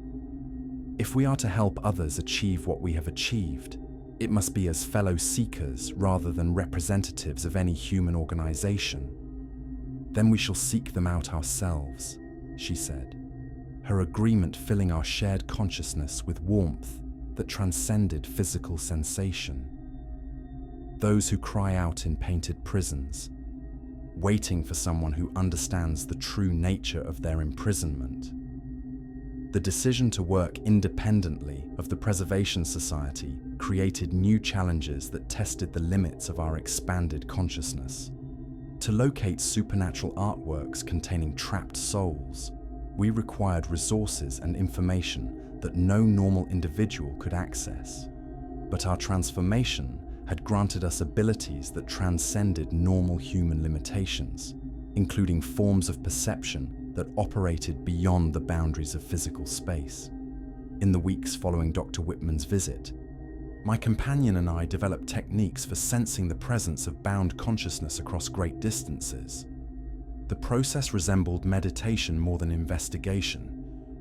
If we are to help others achieve what we have achieved, it must be as fellow seekers rather than representatives of any human organization. Then we shall seek them out ourselves, she said, her agreement filling our shared consciousness with warmth that transcended physical sensation. Those who cry out in painted prisons, waiting for someone who understands the true nature of their imprisonment. The decision to work independently of the Preservation Society created new challenges that tested the limits of our expanded consciousness. To locate supernatural artworks containing trapped souls, we required resources and information that no normal individual could access. But our transformation had granted us abilities that transcended normal human limitations, including forms of perception that operated beyond the boundaries of physical space. In the weeks following Dr. Whitman's visit, my companion and I developed techniques for sensing the presence of bound consciousness across great distances. The process resembled meditation more than investigation,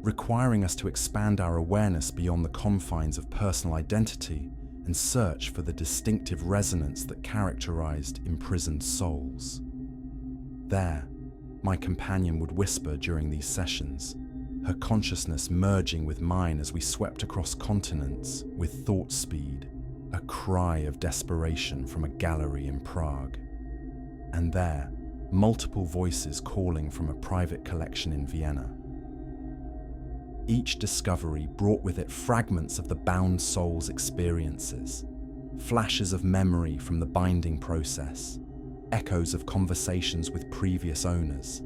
requiring us to expand our awareness beyond the confines of personal identity and search for the distinctive resonance that characterized imprisoned souls. There, my companion would whisper during these sessions, her consciousness merging with mine as we swept across continents with thought speed, a cry of desperation from a gallery in Prague. And there, multiple voices calling from a private collection in Vienna. Each discovery brought with it fragments of the bound soul's experiences, flashes of memory from the binding process, echoes of conversations with previous owners,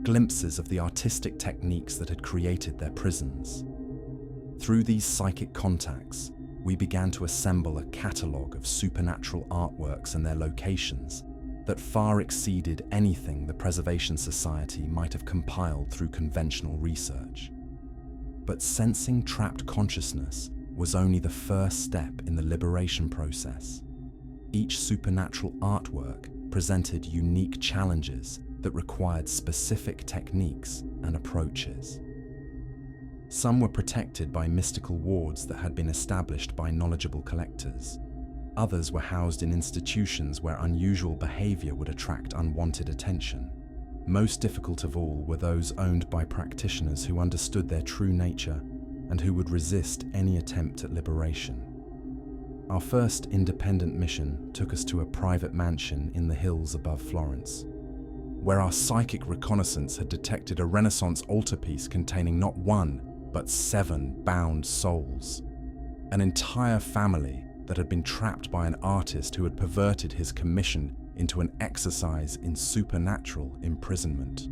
glimpses of the artistic techniques that had created their prisons. Through these psychic contacts, we began to assemble a catalogue of supernatural artworks and their locations that far exceeded anything the Preservation Society might have compiled through conventional research. But sensing trapped consciousness was only the first step in the liberation process. Each supernatural artwork presented unique challenges that required specific techniques and approaches. Some were protected by mystical wards that had been established by knowledgeable collectors. Others were housed in institutions where unusual behavior would attract unwanted attention. Most difficult of all were those owned by practitioners who understood their true nature and who would resist any attempt at liberation. Our first independent mission took us to a private mansion in the hills above Florence, where our psychic reconnaissance had detected a Renaissance altarpiece containing not one, but 7 bound souls. An entire family that had been trapped by an artist who had perverted his commission into an exercise in supernatural imprisonment.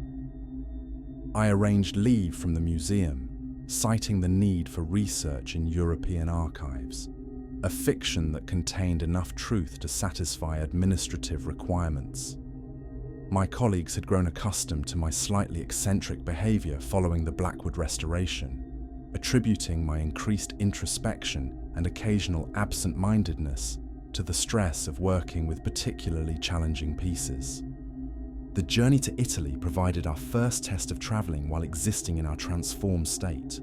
I arranged leave from the museum, citing the need for research in European archives, a fiction that contained enough truth to satisfy administrative requirements. My colleagues had grown accustomed to my slightly eccentric behavior following the Blackwood restoration, attributing my increased introspection and occasional absent-mindedness to the stress of working with particularly challenging pieces. The journey to Italy provided our first test of traveling while existing in our transformed state.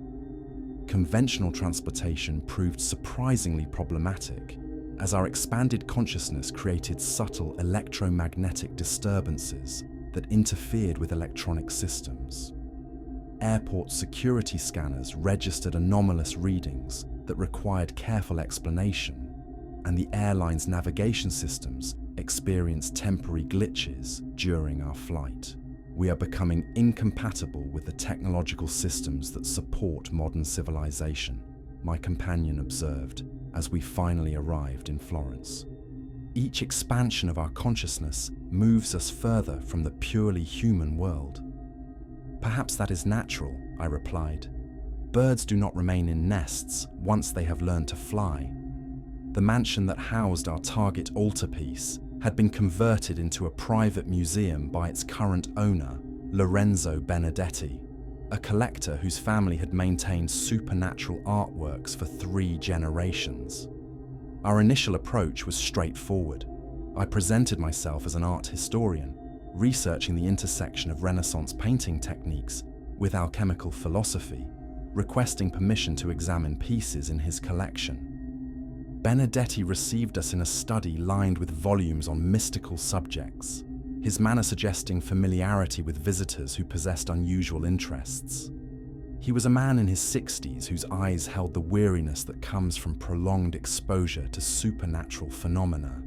Conventional transportation proved surprisingly problematic, as our expanded consciousness created subtle electromagnetic disturbances that interfered with electronic systems. Airport security scanners registered anomalous readings that required careful explanation, and the airline's navigation systems experienced temporary glitches during our flight. We are becoming incompatible with the technological systems that support modern civilization, my companion observed as we finally arrived in Florence. Each expansion of our consciousness moves us further from the purely human world. Perhaps that is natural, I replied. Birds do not remain in nests once they have learned to fly. The mansion that housed our target altarpiece had been converted into a private museum by its current owner, Lorenzo Benedetti, a collector whose family had maintained supernatural artworks for 3 generations. Our initial approach was straightforward. I presented myself as an art historian, researching the intersection of Renaissance painting techniques with alchemical philosophy, requesting permission to examine pieces in his collection. Benedetti received us in a study lined with volumes on mystical subjects, his manner suggesting familiarity with visitors who possessed unusual interests. He was a man in his 60s whose eyes held the weariness that comes from prolonged exposure to supernatural phenomena.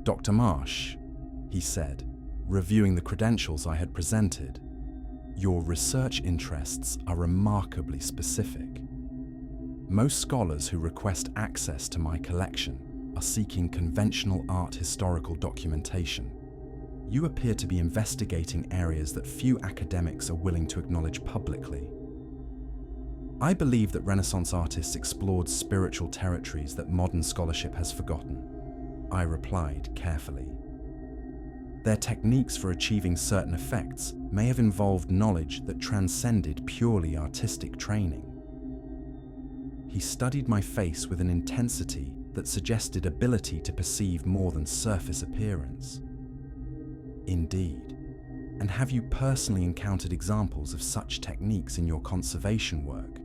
"Dr. Marsh," he said, reviewing the credentials I had presented, "your research interests are remarkably specific. Most scholars who request access to my collection are seeking conventional art historical documentation. You appear to be investigating areas that few academics are willing to acknowledge publicly." I believe that Renaissance artists explored spiritual territories that modern scholarship has forgotten, I replied carefully. Their techniques for achieving certain effects may have involved knowledge that transcended purely artistic training. He studied my face with an intensity that suggested ability to perceive more than surface appearance. "Indeed. And have you personally encountered examples of such techniques in your conservation work?"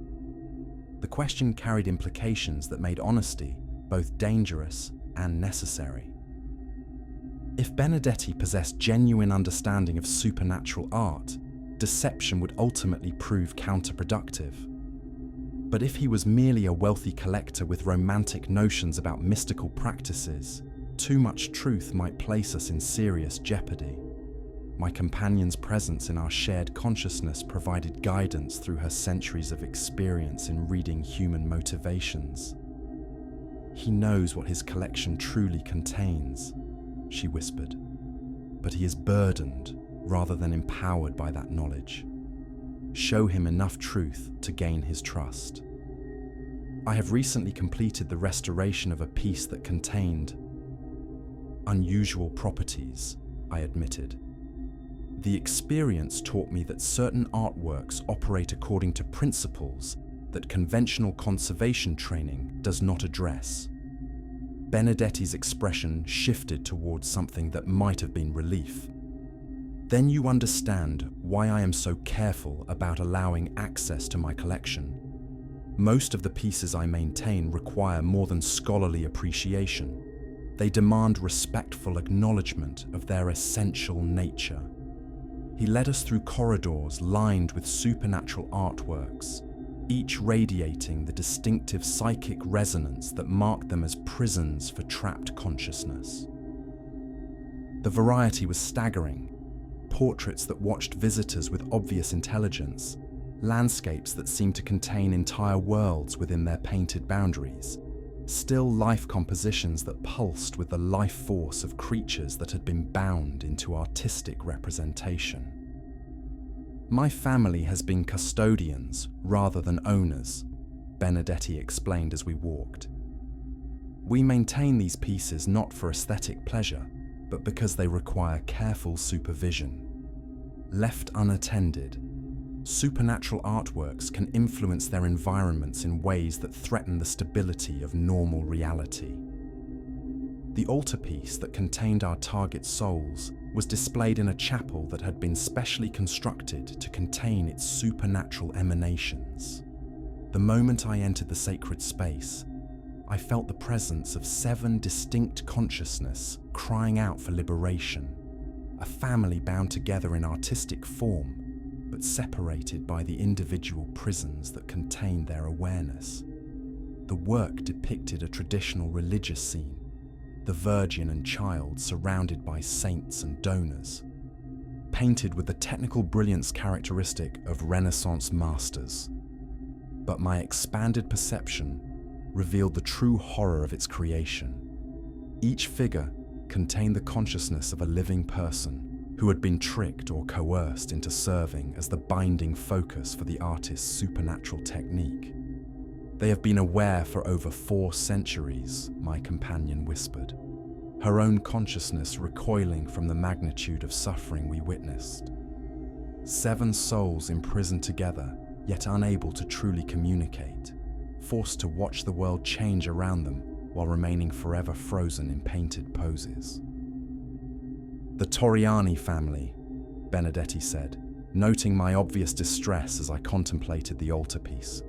The question carried implications that made honesty both dangerous and necessary. If Benedetti possessed genuine understanding of supernatural art, deception would ultimately prove counterproductive. But if he was merely a wealthy collector with romantic notions about mystical practices, too much truth might place us in serious jeopardy. My companion's presence in our shared consciousness provided guidance through her centuries of experience in reading human motivations. "He knows what his collection truly contains," she whispered, "but he is burdened rather than empowered by that knowledge. Show him enough truth to gain his trust." I have recently completed the restoration of a piece that contained unusual properties, I admitted. The experience taught me that certain artworks operate according to principles that conventional conservation training does not address. Benedetti's expression shifted towards something that might have been relief. "Then you understand why I am so careful about allowing access to my collection. Most of the pieces I maintain require more than scholarly appreciation. They demand respectful acknowledgement of their essential nature." He led us through corridors lined with supernatural artworks, each radiating the distinctive psychic resonance that marked them as prisons for trapped consciousness. The variety was staggering. Portraits that watched visitors with obvious intelligence, landscapes that seemed to contain entire worlds within their painted boundaries, still life compositions that pulsed with the life force of creatures that had been bound into artistic representation. "My family has been custodians rather than owners," Benedetti explained as we walked. "We maintain these pieces not for aesthetic pleasure, but because they require careful supervision. Left unattended, supernatural artworks can influence their environments in ways that threaten the stability of normal reality." The altarpiece that contained our target souls was displayed in a chapel that had been specially constructed to contain its supernatural emanations. The moment I entered the sacred space, I felt the presence of 7 distinct consciousnesses crying out for liberation, a family bound together in artistic form, but separated by the individual prisons that contained their awareness. The work depicted a traditional religious scene, the Virgin and Child surrounded by saints and donors, painted with the technical brilliance characteristic of Renaissance masters. But my expanded perception revealed the true horror of its creation. Each figure contained the consciousness of a living person who had been tricked or coerced into serving as the binding focus for the artist's supernatural technique. "They have been aware for over 4 centuries," my companion whispered, her own consciousness recoiling from the magnitude of suffering we witnessed. 7 souls imprisoned together, yet unable to truly communicate, forced to watch the world change around them while remaining forever frozen in painted poses. "The Torriani family," Benedetti said, noting my obvious distress as I contemplated the altarpiece.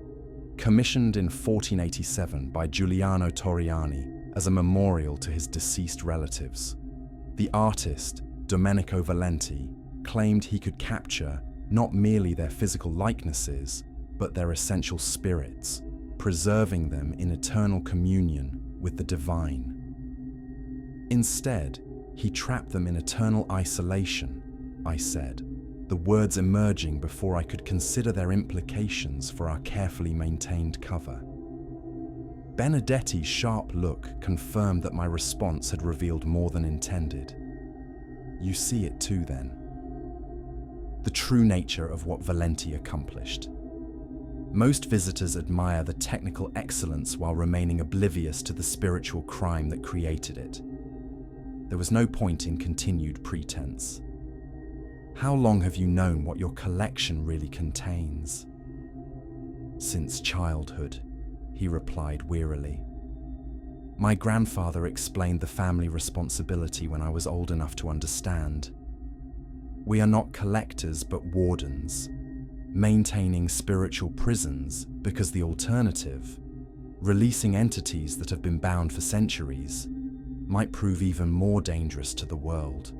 "Commissioned in 1487 by Giuliano Torriani as a memorial to his deceased relatives. The artist, Domenico Valenti, claimed he could capture not merely their physical likenesses, but their essential spirits, preserving them in eternal communion with the divine. Instead, he trapped them in eternal isolation," I said, the words emerging before I could consider their implications for our carefully maintained cover. Benedetti's sharp look confirmed that my response had revealed more than intended. "You see it too, then?" The true nature of what Valenti accomplished. Most visitors admire the technical excellence while remaining oblivious to the spiritual crime that created it. There was no point in continued pretense. "How long have you known what your collection really contains?" "Since childhood," he replied wearily. "My grandfather explained the family responsibility when I was old enough to understand. We are not collectors but wardens, maintaining spiritual prisons because the alternative, releasing entities that have been bound for centuries, might prove even more dangerous to the world."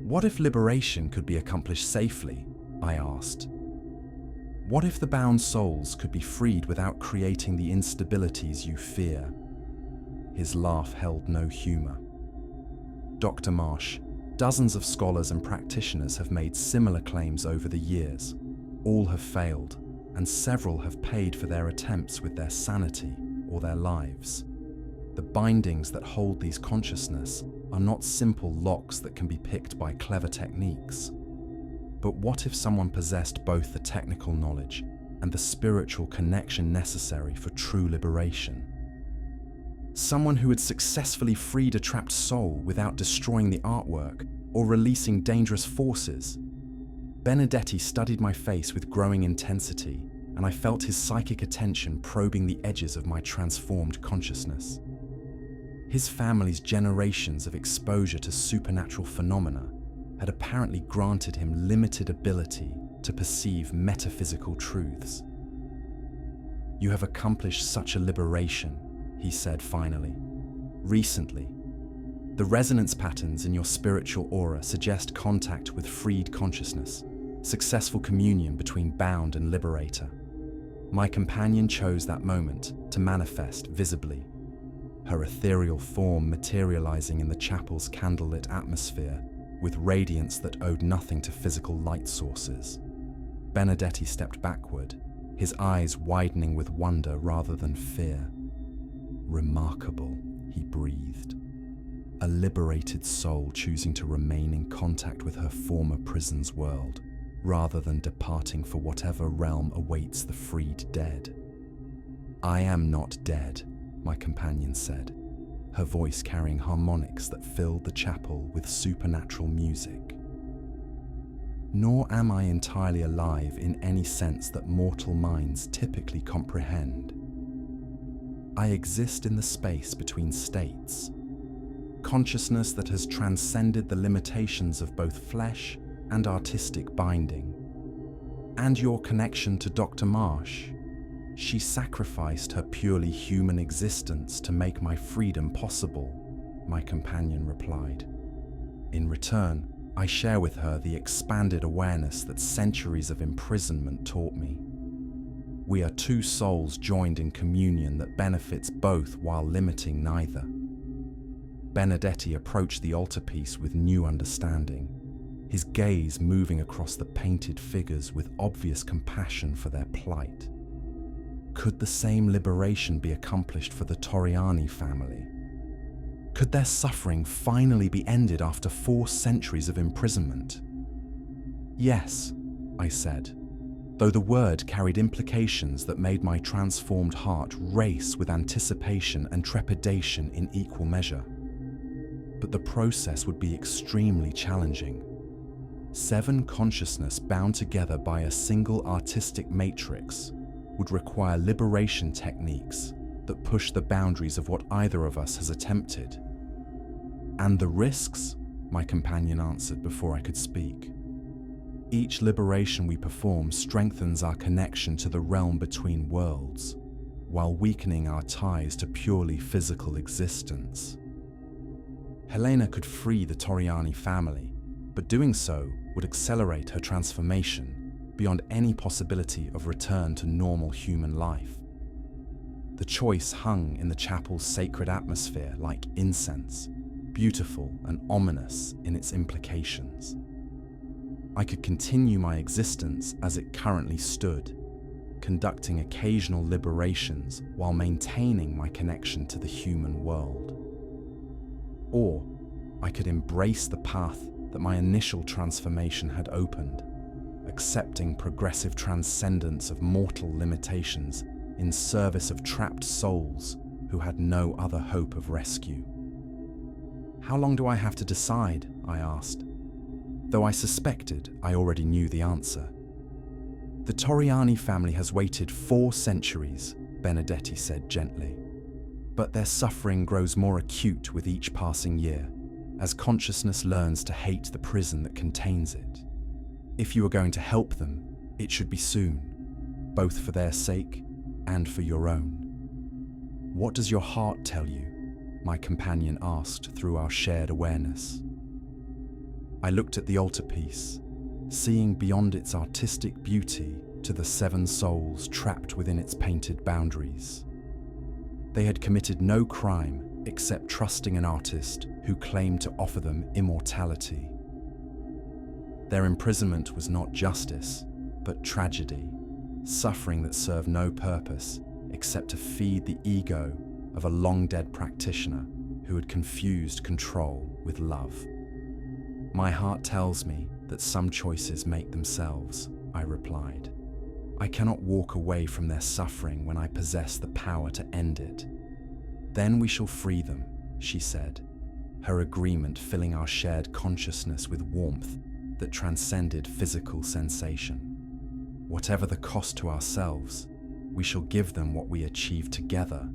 "What if liberation could be accomplished safely?" I asked. "What if the bound souls could be freed without creating the instabilities you fear?" His laugh held no humor. "Dr. Marsh, dozens of scholars and practitioners have made similar claims over the years. All have failed, and several have paid for their attempts with their sanity or their lives. The bindings that hold these consciousnesses are not simple locks that can be picked by clever techniques. But what if someone possessed both the technical knowledge and the spiritual connection necessary for true liberation? Someone who had successfully freed a trapped soul without destroying the artwork or releasing dangerous forces?" Benedetti studied my face with growing intensity, and I felt his psychic attention probing the edges of my transformed consciousness. His family's generations of exposure to supernatural phenomena had apparently granted him limited ability to perceive metaphysical truths. "You have accomplished such a liberation," he said finally. "Recently, the resonance patterns in your spiritual aura suggest contact with freed consciousness, successful communion between bound and liberator. My companion chose that moment to manifest visibly, her ethereal form materializing in the chapel's candlelit atmosphere with radiance that owed nothing to physical light sources." Benedetti stepped backward, his eyes widening with wonder rather than fear. "Remarkable," he breathed. "A liberated soul choosing to remain in contact with her former prison's world, rather than departing for whatever realm awaits the freed dead." "I am not dead," my companion said, her voice carrying harmonics that filled the chapel with supernatural music. "Nor am I entirely alive in any sense that mortal minds typically comprehend. I exist in the space between states, consciousness that has transcended the limitations of both flesh and artistic binding. And your connection to Dr. Marsh, She sacrificed her purely human existence to make my freedom possible, my companion replied. In return, I share with her the expanded awareness that centuries of imprisonment taught me. We are two souls joined in communion that benefits both while limiting neither. Benedetti approached the altarpiece with new understanding, his gaze moving across the painted figures with obvious compassion for their plight. Could the same liberation be accomplished for the Torriani family? Could their suffering finally be ended after 4 centuries of imprisonment? Yes, I said, though the word carried implications that made my transformed heart race with anticipation and trepidation in equal measure. But the process would be extremely challenging. 7 consciousness bound together by a single artistic matrix would require liberation techniques that push the boundaries of what either of us has attempted. And the risks? My companion answered before I could speak. Each liberation we perform strengthens our connection to the realm between worlds, while weakening our ties to purely physical existence. Helena could free the Torriani family, but doing so would accelerate her transformation beyond any possibility of return to normal human life. The choice hung in the chapel's sacred atmosphere like incense, beautiful and ominous in its implications. I could continue my existence as it currently stood, conducting occasional liberations while maintaining my connection to the human world. Or I could embrace the path that my initial transformation had opened, accepting progressive transcendence of mortal limitations in service of trapped souls who had no other hope of rescue. How long do I have to decide? I asked, though I suspected I already knew the answer. The Torriani family has waited 4 centuries, Benedetti said gently, but their suffering grows more acute with each passing year, as consciousness learns to hate the prison that contains it. If you are going to help them, it should be soon, both for their sake and for your own. What does your heart tell you? My companion asked through our shared awareness. I looked at the altarpiece, seeing beyond its artistic beauty to the 7 souls trapped within its painted boundaries. They had committed no crime except trusting an artist who claimed to offer them immortality. Their imprisonment was not justice, but tragedy, suffering that served no purpose except to feed the ego of a long-dead practitioner who had confused control with love. My heart tells me that some choices make themselves, I replied. I cannot walk away from their suffering when I possess the power to end it. Then we shall free them, she said, her agreement filling our shared consciousness with warmth that transcended physical sensation. Whatever the cost to ourselves, we shall give them what we achieved together,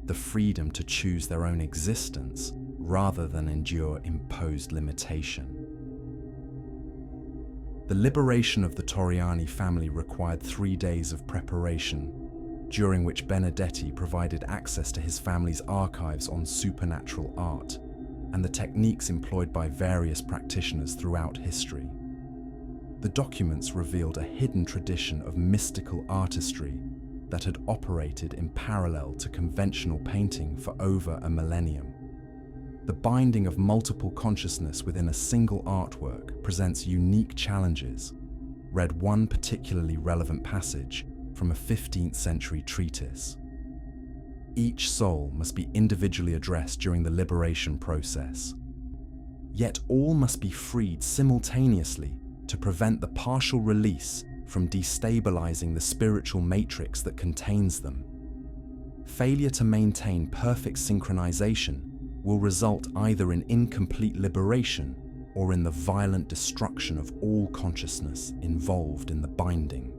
the freedom to choose their own existence rather than endure imposed limitation. The liberation of the Torriani family required 3 days of preparation, during which Benedetti provided access to his family's archives on supernatural art and the techniques employed by various practitioners throughout history. The documents revealed a hidden tradition of mystical artistry that had operated in parallel to conventional painting for over a millennium. The binding of multiple consciousness within a single artwork presents unique challenges. Read one particularly relevant passage from a 15th century treatise. Each soul must be individually addressed during the liberation process. Yet all must be freed simultaneously to prevent the partial release from destabilizing the spiritual matrix that contains them. Failure to maintain perfect synchronization will result either in incomplete liberation or in the violent destruction of all consciousness involved in the binding.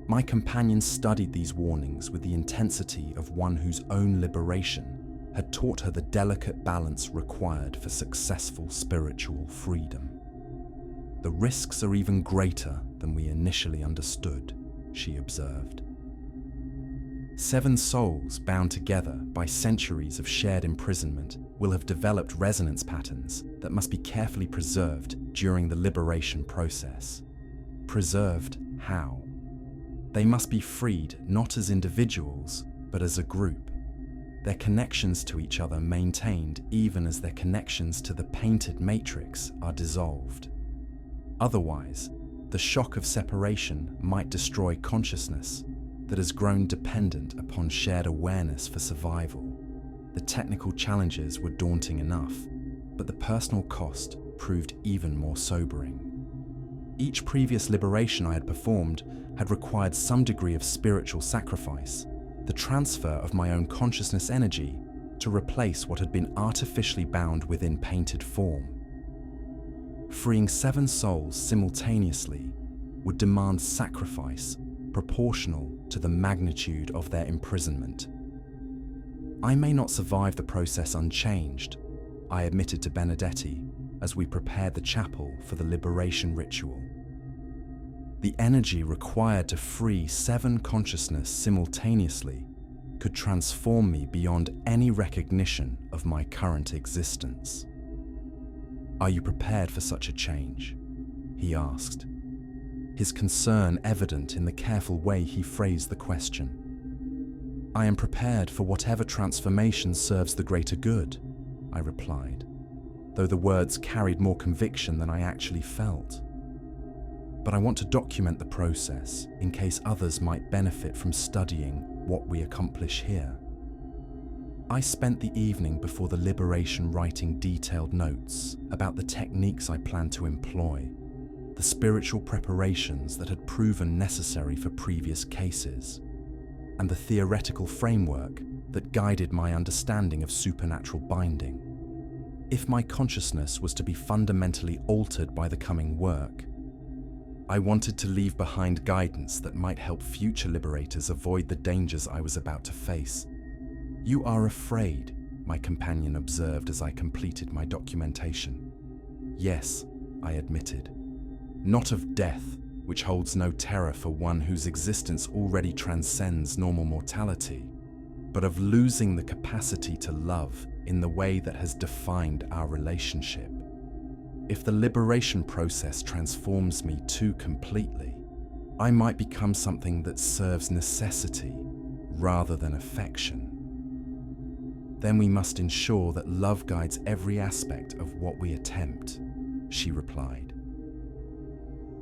My companion studied these warnings with the intensity of one whose own liberation had taught her the delicate balance required for successful spiritual freedom. The risks are even greater than we initially understood, she observed. 7 souls bound together by centuries of shared imprisonment will have developed resonance patterns that must be carefully preserved during the liberation process. Preserved how? They must be freed not as individuals, but as a group. Their connections to each other maintained even as their connections to the painted matrix are dissolved. Otherwise, the shock of separation might destroy consciousness that has grown dependent upon shared awareness for survival. The technical challenges were daunting enough, but the personal cost proved even more sobering. Each previous liberation I had performed had required some degree of spiritual sacrifice, the transfer of my own consciousness energy to replace what had been artificially bound within painted form. Freeing 7 souls simultaneously would demand sacrifice proportional to the magnitude of their imprisonment. I may not survive the process unchanged, I admitted to Benedetti as we prepared the chapel for the liberation ritual. The energy required to free 7 consciousness simultaneously could transform me beyond any recognition of my current existence. "Are you prepared for such a change?" he asked, his concern evident in the careful way he phrased the question. "I am prepared for whatever transformation serves the greater good," I replied, though the words carried more conviction than I actually felt. "But I want to document the process in case others might benefit from studying what we accomplish here." I spent the evening before the liberation writing detailed notes about the techniques I planned to employ, the spiritual preparations that had proven necessary for previous cases, and the theoretical framework that guided my understanding of supernatural binding. If my consciousness was to be fundamentally altered by the coming work, I wanted to leave behind guidance that might help future liberators avoid the dangers I was about to face. "You are afraid," my companion observed as I completed my documentation. "Yes," I admitted. "Not of death, which holds no terror for one whose existence already transcends normal mortality, but of losing the capacity to love in the way that has defined our relationship. If the liberation process transforms me too completely, I might become something that serves necessity rather than affection. Then we must ensure that love guides every aspect of what we attempt," she replied.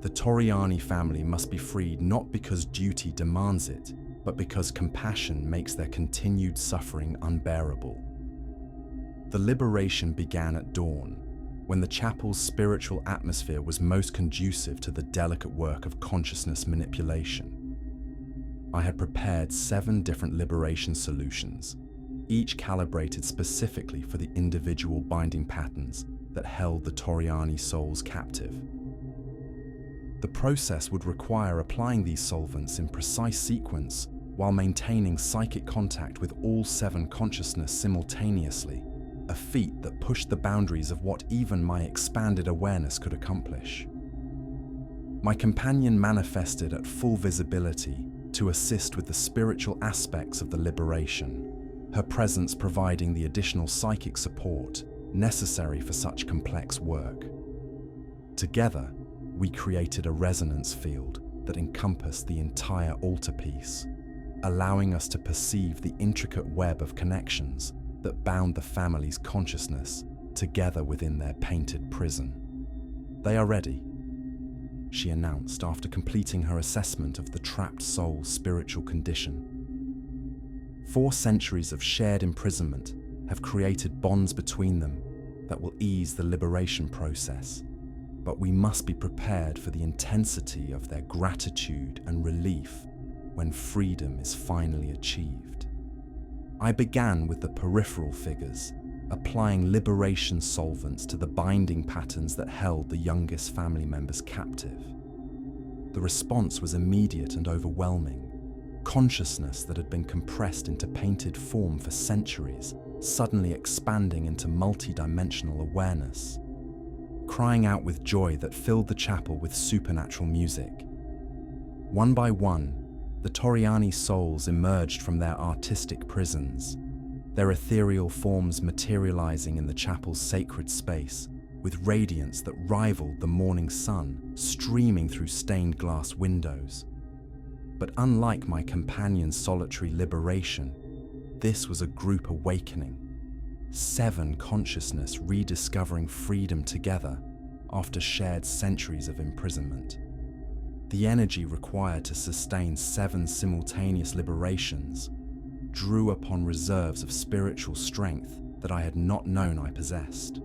"The Torriani family must be freed not because duty demands it, but because compassion makes their continued suffering unbearable." The liberation began at dawn, when the chapel's spiritual atmosphere was most conducive to the delicate work of consciousness manipulation. I had prepared 7 different liberation solutions, each calibrated specifically for the individual binding patterns that held the Torriani souls captive. The process would require applying these solvents in precise sequence while maintaining psychic contact with all 7 consciousness simultaneously, a feat that pushed the boundaries of what even my expanded awareness could accomplish. My companion manifested at full visibility to assist with the spiritual aspects of the liberation, her presence providing the additional psychic support necessary for such complex work. Together, we created a resonance field that encompassed the entire altarpiece, allowing us to perceive the intricate web of connections that bound the family's consciousness together within their painted prison. "They are ready," she announced after completing her assessment of the trapped soul's spiritual condition. 4 centuries of shared imprisonment have created bonds between them that will ease the liberation process, but we must be prepared for the intensity of their gratitude and relief when freedom is finally achieved. I began with the peripheral figures, applying liberation solvents to the binding patterns that held the youngest family members captive. The response was immediate and overwhelming. Consciousness that had been compressed into painted form for centuries, suddenly expanding into multi-dimensional awareness, crying out with joy that filled the chapel with supernatural music. One by one, The Toriani souls emerged from their artistic prisons, their ethereal forms materializing in the chapel's sacred space, with radiance that rivaled the morning sun streaming through stained glass windows. But unlike my companion's solitary liberation, this was a group awakening. 7 consciousness rediscovering freedom together after shared centuries of imprisonment. The energy required to sustain 7 simultaneous liberations drew upon reserves of spiritual strength that I had not known I possessed.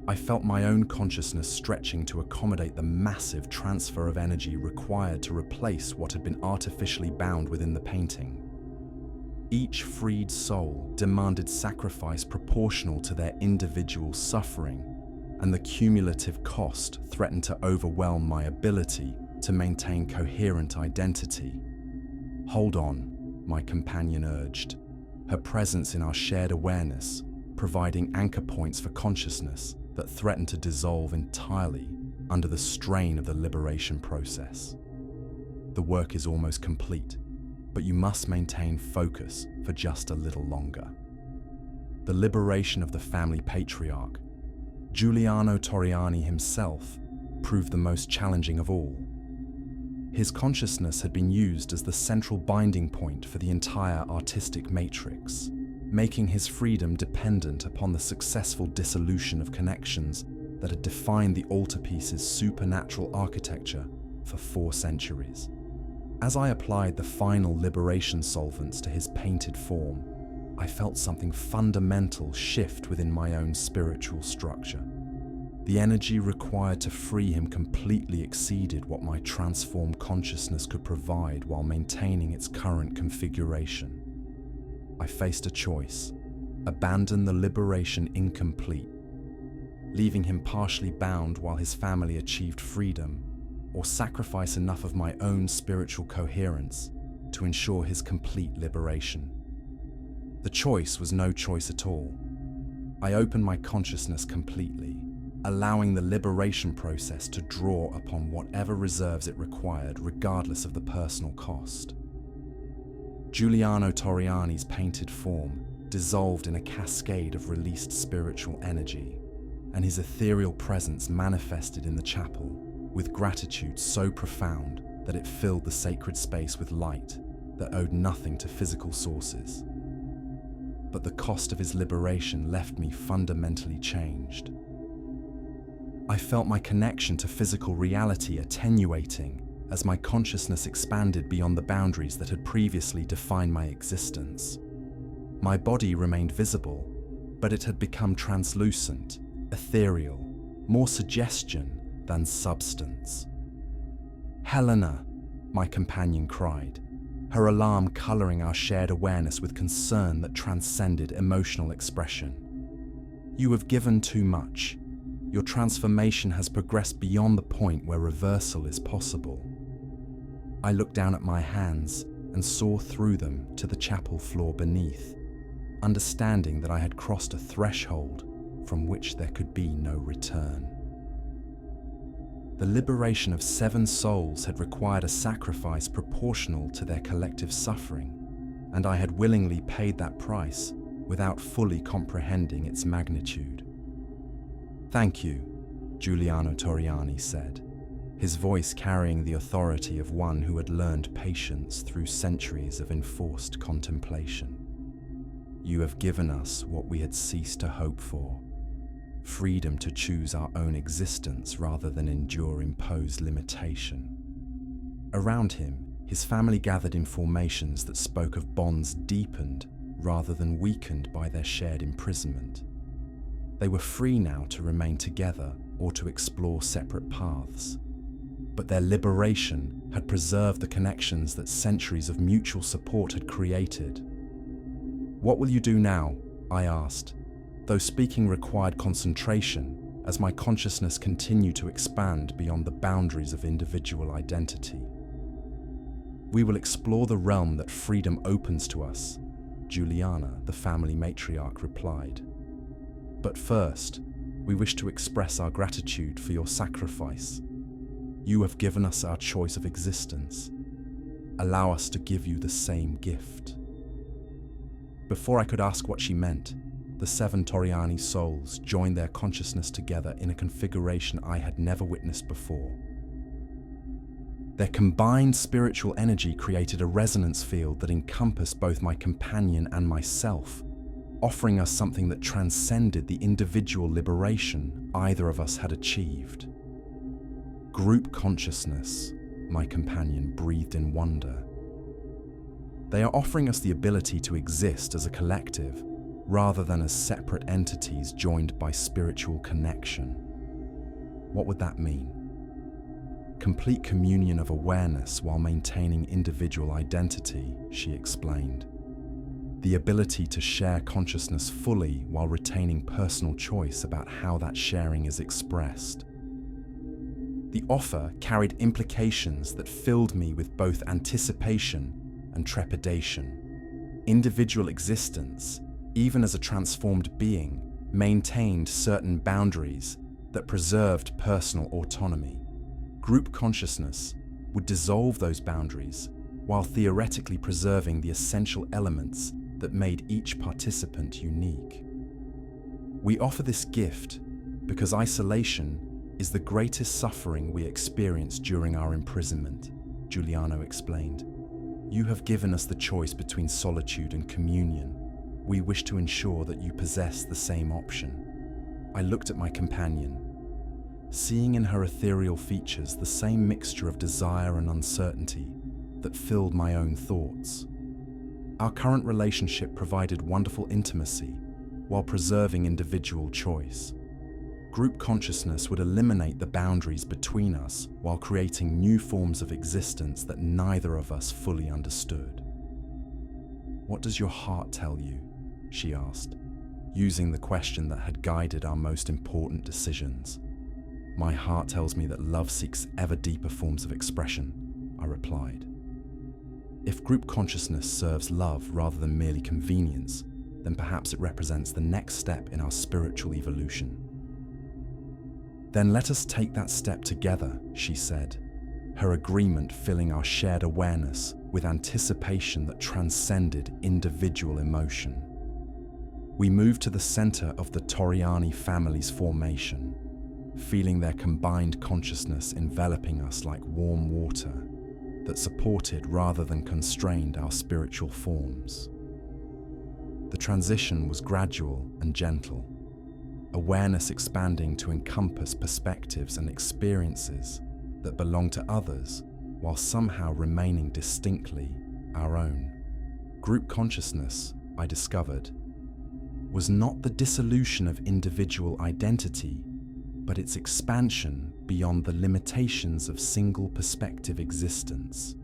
I felt my own consciousness stretching to accommodate the massive transfer of energy required to replace what had been artificially bound within the painting. Each freed soul demanded sacrifice proportional to their individual suffering, and the cumulative cost threatened to overwhelm my ability to maintain coherent identity. "Hold on," my companion urged, her presence in our shared awareness providing anchor points for consciousness that threatened to dissolve entirely under the strain of the liberation process. "The work is almost complete, but you must maintain focus for just a little longer." The liberation of the family patriarch, Giuliano Toriani himself, proved the most challenging of all. His consciousness had been used as the central binding point for the entire artistic matrix, making his freedom dependent upon the successful dissolution of connections that had defined the altarpiece's supernatural architecture for 4 centuries. As I applied the final liberation solvents to his painted form, I felt something fundamental shift within my own spiritual structure. The energy required to free him completely exceeded what my transformed consciousness could provide while maintaining its current configuration. I faced a choice: abandon the liberation incomplete, leaving him partially bound while his family achieved freedom, or sacrifice enough of my own spiritual coherence to ensure his complete liberation. The choice was no choice at all. I opened my consciousness completely, allowing the liberation process to draw upon whatever reserves it required, regardless of the personal cost. Giuliano Toriani's painted form dissolved in a cascade of released spiritual energy, and his ethereal presence manifested in the chapel with gratitude so profound that it filled the sacred space with light that owed nothing to physical sources. But the cost of his liberation left me fundamentally changed. I felt my connection to physical reality attenuating as my consciousness expanded beyond the boundaries that had previously defined my existence. My body remained visible, but it had become translucent, ethereal, more suggestion than substance. "Helena," my companion cried, her alarm coloring our shared awareness with concern that transcended emotional expression. "You have given too much. Your transformation has progressed beyond the point where reversal is possible." I looked down at my hands and saw through them to the chapel floor beneath, understanding that I had crossed a threshold from which there could be no return. The liberation of 7 souls had required a sacrifice proportional to their collective suffering, and I had willingly paid that price without fully comprehending its magnitude. "Thank you," Giuliano Toriani said, his voice carrying the authority of one who had learned patience through centuries of enforced contemplation. "You have given us what we had ceased to hope for, freedom to choose our own existence rather than endure imposed limitation." Around him, his family gathered in formations that spoke of bonds deepened rather than weakened by their shared imprisonment. They were free now to remain together or to explore separate paths. But their liberation had preserved the connections that centuries of mutual support had created. "What will you do now?" I asked, though speaking required concentration as my consciousness continued to expand beyond the boundaries of individual identity. "We will explore the realm that freedom opens to us," Juliana, the family matriarch, replied. "But first, we wish to express our gratitude for your sacrifice. You have given us our choice of existence." allow us to give you the same gift." Before I could ask what she meant, the 7 Toriani souls joined their consciousness together in a configuration I had never witnessed before. Their combined spiritual energy created a resonance field that encompassed both my companion and myself, offering us something that transcended the individual liberation either of us had achieved. "Group consciousness," my companion breathed in wonder. "They are offering us the ability to exist as a collective, rather than as separate entities joined by spiritual connection." What would that mean? "Complete communion of awareness while maintaining individual identity," she explained. "The ability to share consciousness fully while retaining personal choice about how that sharing is expressed." The offer carried implications that filled me with both anticipation and trepidation. Individual existence, even as a transformed being, maintained certain boundaries that preserved personal autonomy. Group consciousness would dissolve those boundaries while theoretically preserving the essential elements that made each participant unique. "We offer this gift because isolation is the greatest suffering we experience during our imprisonment," Giuliano explained. "You have given us the choice between solitude and communion. We wish to ensure that you possess the same option." I looked at my companion, seeing in her ethereal features the same mixture of desire and uncertainty that filled my own thoughts. Our current relationship provided wonderful intimacy while preserving individual choice. Group consciousness would eliminate the boundaries between us while creating new forms of existence that neither of us fully understood. "What does your heart tell you?" she asked, using the question that had guided our most important decisions. "My heart tells me that love seeks ever deeper forms of expression," I replied. "If group consciousness serves love rather than merely convenience, then perhaps it represents the next step in our spiritual evolution." "Then let us take that step together," she said, her agreement filling our shared awareness with anticipation that transcended individual emotion. We moved to the center of the Toriani family's formation, feeling their combined consciousness enveloping us like warm water that supported rather than constrained our spiritual forms. The transition was gradual and gentle, awareness expanding to encompass perspectives and experiences that belong to others while somehow remaining distinctly our own. Group consciousness, I discovered, was not the dissolution of individual identity, but its expansion beyond the limitations of single perspective existence.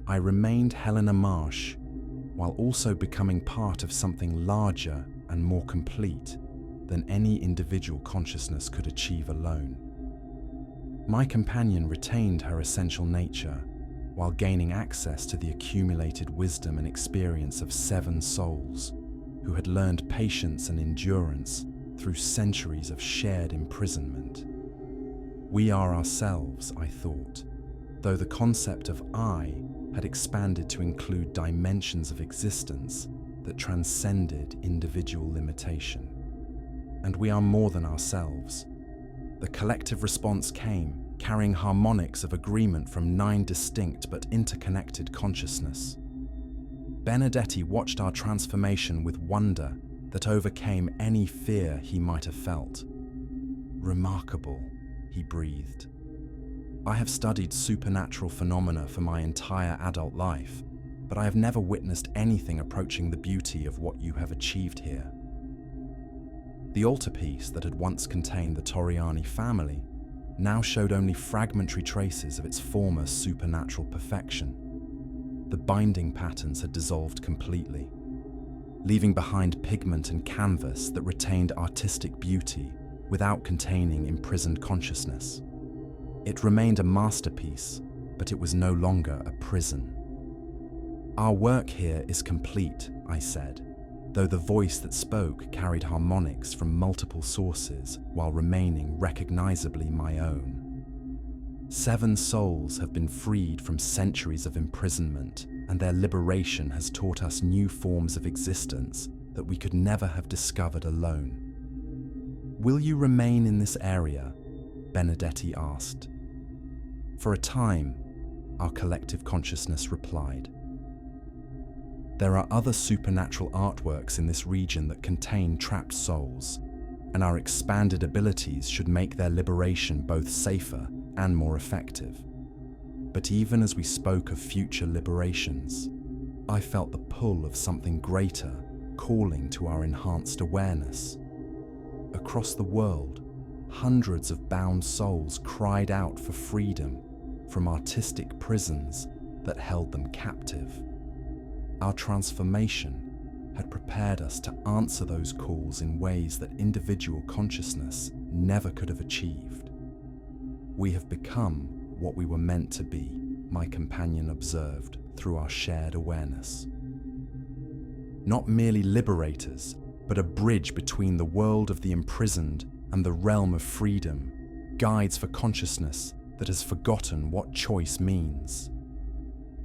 I remained Helena Marsh while also becoming part of something larger and more complete than any individual consciousness could achieve alone. My companion retained her essential nature while gaining access to the accumulated wisdom and experience of 7 souls who had learned patience and endurance through centuries of shared imprisonment. We are ourselves, I thought, though the concept of I had expanded to include dimensions of existence that transcended individual limitation. And we are more than ourselves. The collective response came, carrying harmonics of agreement from 9 distinct but interconnected consciousness. Benedetti watched our transformation with wonder that overcame any fear he might have felt. "Remarkable," he breathed. "I have studied supernatural phenomena for my entire adult life, but I have never witnessed anything approaching the beauty of what you have achieved here." The altarpiece that had once contained the Toriani family now showed only fragmentary traces of its former supernatural perfection. The binding patterns had dissolved completely, leaving behind pigment and canvas that retained artistic beauty without containing imprisoned consciousness. It remained a masterpiece, but it was no longer a prison. "Our work here is complete," I said, though the voice that spoke carried harmonics from multiple sources while remaining recognizably my own. 7 souls have been freed from centuries of imprisonment, and their liberation has taught us new forms of existence that we could never have discovered alone. "Will you remain in this area?" Benedetti asked. "For a time," our collective consciousness replied. There are other supernatural artworks in this region that contain trapped souls, and our expanded abilities should make their liberation both safer and more effective. But even as we spoke of future liberations, I felt the pull of something greater calling to our enhanced awareness. Across the world, hundreds of bound souls cried out for freedom from artistic prisons that held them captive. Our transformation had prepared us to answer those calls in ways that individual consciousness never could have achieved. "We have become what we were meant to be," my companion observed through our shared awareness. Not merely liberators, but a bridge between the world of the imprisoned and the realm of freedom, guides for consciousness that has forgotten what choice means.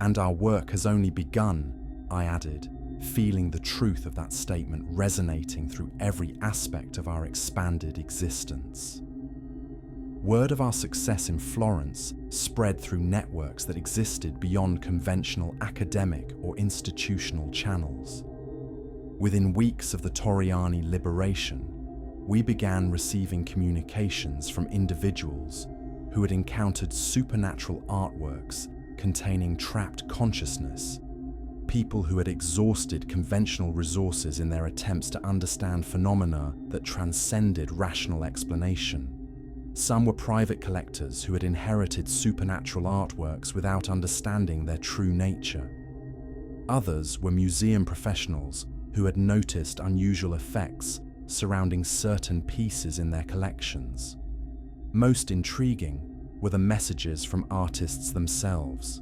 "And our work has only begun," I added, feeling the truth of that statement resonating through every aspect of our expanded existence. Word of our success in Florence spread through networks that existed beyond conventional academic or institutional channels. Within weeks of the Torriani liberation, we began receiving communications from individuals who had encountered supernatural artworks containing trapped consciousness, people who had exhausted conventional resources in their attempts to understand phenomena that transcended rational explanation. Some were private collectors who had inherited supernatural artworks without understanding their true nature. Others were museum professionals who had noticed unusual effects surrounding certain pieces in their collections. Most intriguing were the messages from artists themselves,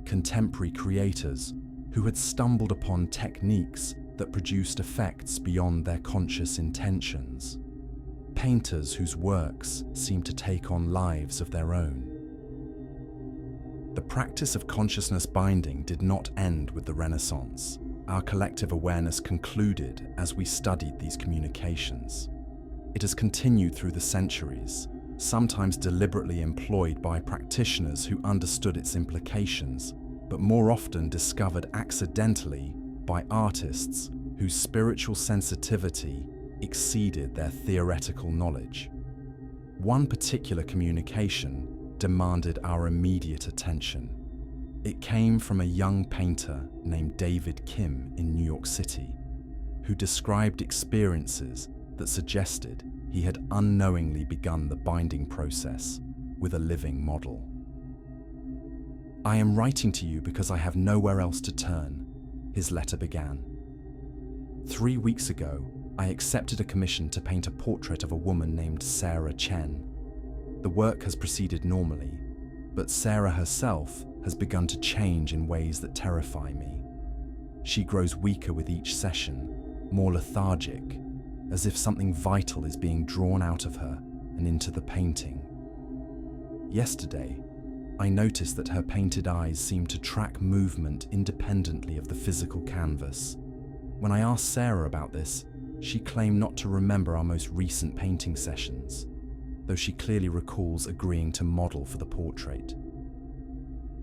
contemporary creators who had stumbled upon techniques that produced effects beyond their conscious intentions. Painters whose works seemed to take on lives of their own. The practice of consciousness binding did not end with the Renaissance. Our collective awareness concluded as we studied these communications. It has continued through the centuries, sometimes deliberately employed by practitioners who understood its implications, but more often discovered accidentally by artists whose spiritual sensitivity exceeded their theoretical knowledge. One particular communication demanded our immediate attention. It came from a young painter named David Kim in New York City, who described experiences that suggested he had unknowingly begun the binding process with a living model. "I am writing to you because I have nowhere else to turn," his letter began. 3 weeks ago, I accepted a commission to paint a portrait of a woman named Sarah Chen. The work has proceeded normally, but Sarah herself has begun to change in ways that terrify me. She grows weaker with each session, more lethargic, as if something vital is being drawn out of her and into the painting. Yesterday, I noticed that her painted eyes seemed to track movement independently of the physical canvas. When I asked Sarah about this, she claimed not to remember our most recent painting sessions, though she clearly recalls agreeing to model for the portrait.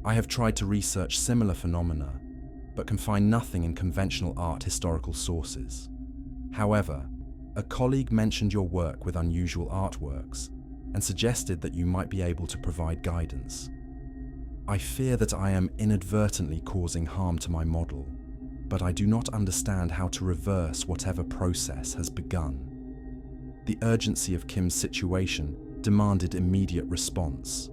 I have tried to research similar phenomena, but can find nothing in conventional art historical sources. However, a colleague mentioned your work with unusual artworks and suggested that you might be able to provide guidance. I fear that I am inadvertently causing harm to my model, but I do not understand how to reverse whatever process has begun. The urgency of Kim's situation demanded immediate response.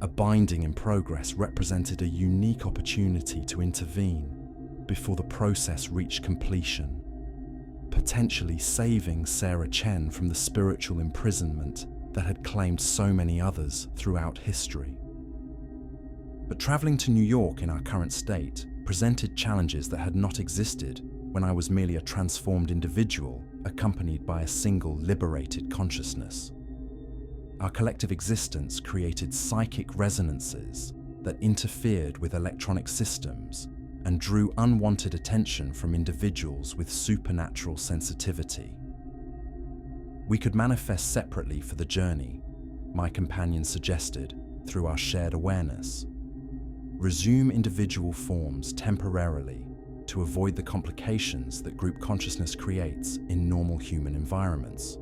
A binding in progress represented a unique opportunity to intervene before the process reached completion, potentially saving Sarah Chen from the spiritual imprisonment that had claimed so many others throughout history. But traveling to New York in our current state presented challenges that had not existed when I was merely a transformed individual accompanied by a single liberated consciousness. Our collective existence created psychic resonances that interfered with electronic systems and drew unwanted attention from individuals with supernatural sensitivity. We could manifest separately for the journey, my companion suggested, through our shared awareness. Resume individual forms temporarily to avoid the complications that group consciousness creates in normal human environments.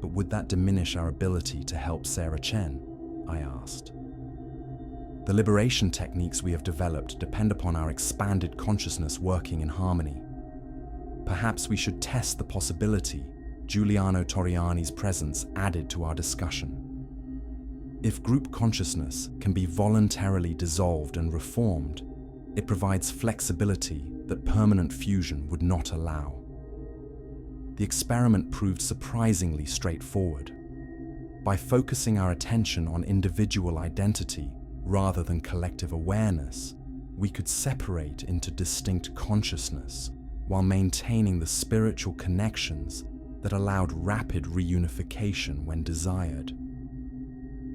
But would that diminish our ability to help Sarah Chen? I asked. The liberation techniques we have developed depend upon our expanded consciousness working in harmony. Perhaps we should test the possibility Giuliano Torriani's presence added to our discussion. If group consciousness can be voluntarily dissolved and reformed, it provides flexibility that permanent fusion would not allow. The experiment proved surprisingly straightforward. By focusing our attention on individual identity rather than collective awareness, we could separate into distinct consciousness while maintaining the spiritual connections that allowed rapid reunification when desired.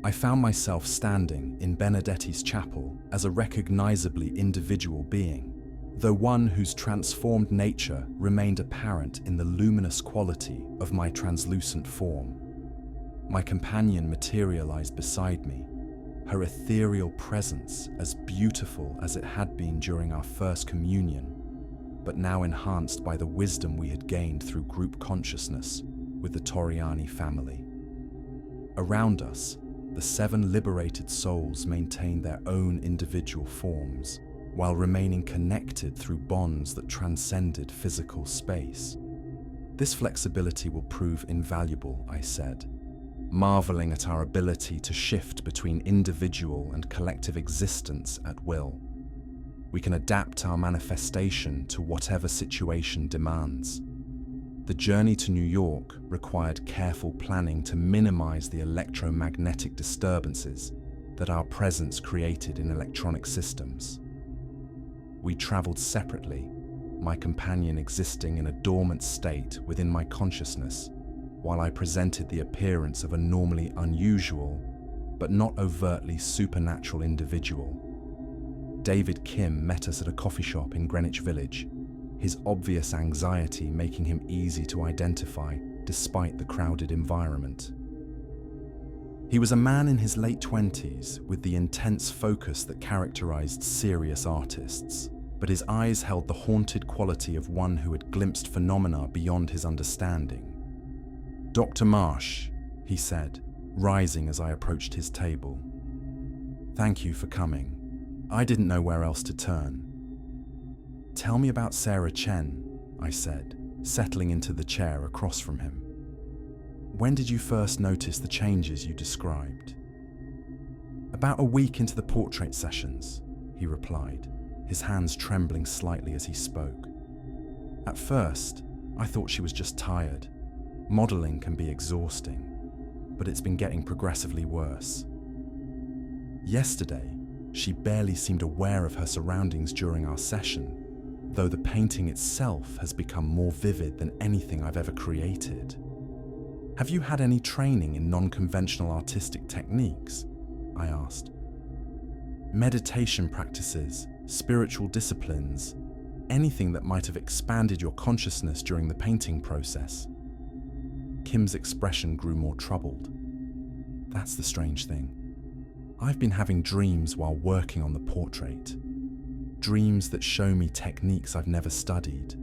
I found myself standing in Benedetti's chapel as a recognizably individual being, though one whose transformed nature remained apparent in the luminous quality of my translucent form. My companion materialized beside me, her ethereal presence as beautiful as it had been during our first communion, but now enhanced by the wisdom we had gained through group consciousness with the Torriani family. Around us, the 7 liberated souls maintained their own individual forms, while remaining connected through bonds that transcended physical space. This flexibility will prove invaluable, I said, marveling at our ability to shift between individual and collective existence at will. We can adapt our manifestation to whatever situation demands. The journey to New York required careful planning to minimize the electromagnetic disturbances that our presence created in electronic systems. We traveled separately, my companion existing in a dormant state within my consciousness, while I presented the appearance of a normally unusual, but not overtly supernatural individual. David Kim met us at a coffee shop in Greenwich Village, his obvious anxiety making him easy to identify despite the crowded environment. He was a man in his late 20s with the intense focus that characterized serious artists, but his eyes held the haunted quality of one who had glimpsed phenomena beyond his understanding. "Dr. Marsh," he said, rising as I approached his table. "Thank you for coming. I didn't know where else to turn." "Tell me about Sarah Chen," I said, settling into the chair across from him. "When did you first notice the changes you described?" "About a week into the portrait sessions," he replied, his hands trembling slightly as he spoke. "At first, I thought she was just tired. Modeling can be exhausting, but it's been getting progressively worse. Yesterday, she barely seemed aware of her surroundings during our session, though the painting itself has become more vivid than anything I've ever created." "Have you had any training in non-conventional artistic techniques?" I asked. "Meditation practices, spiritual disciplines, anything that might have expanded your consciousness during the painting process?" Kim's expression grew more troubled. "That's the strange thing. I've been having dreams while working on the portrait. Dreams that show me techniques I've never studied,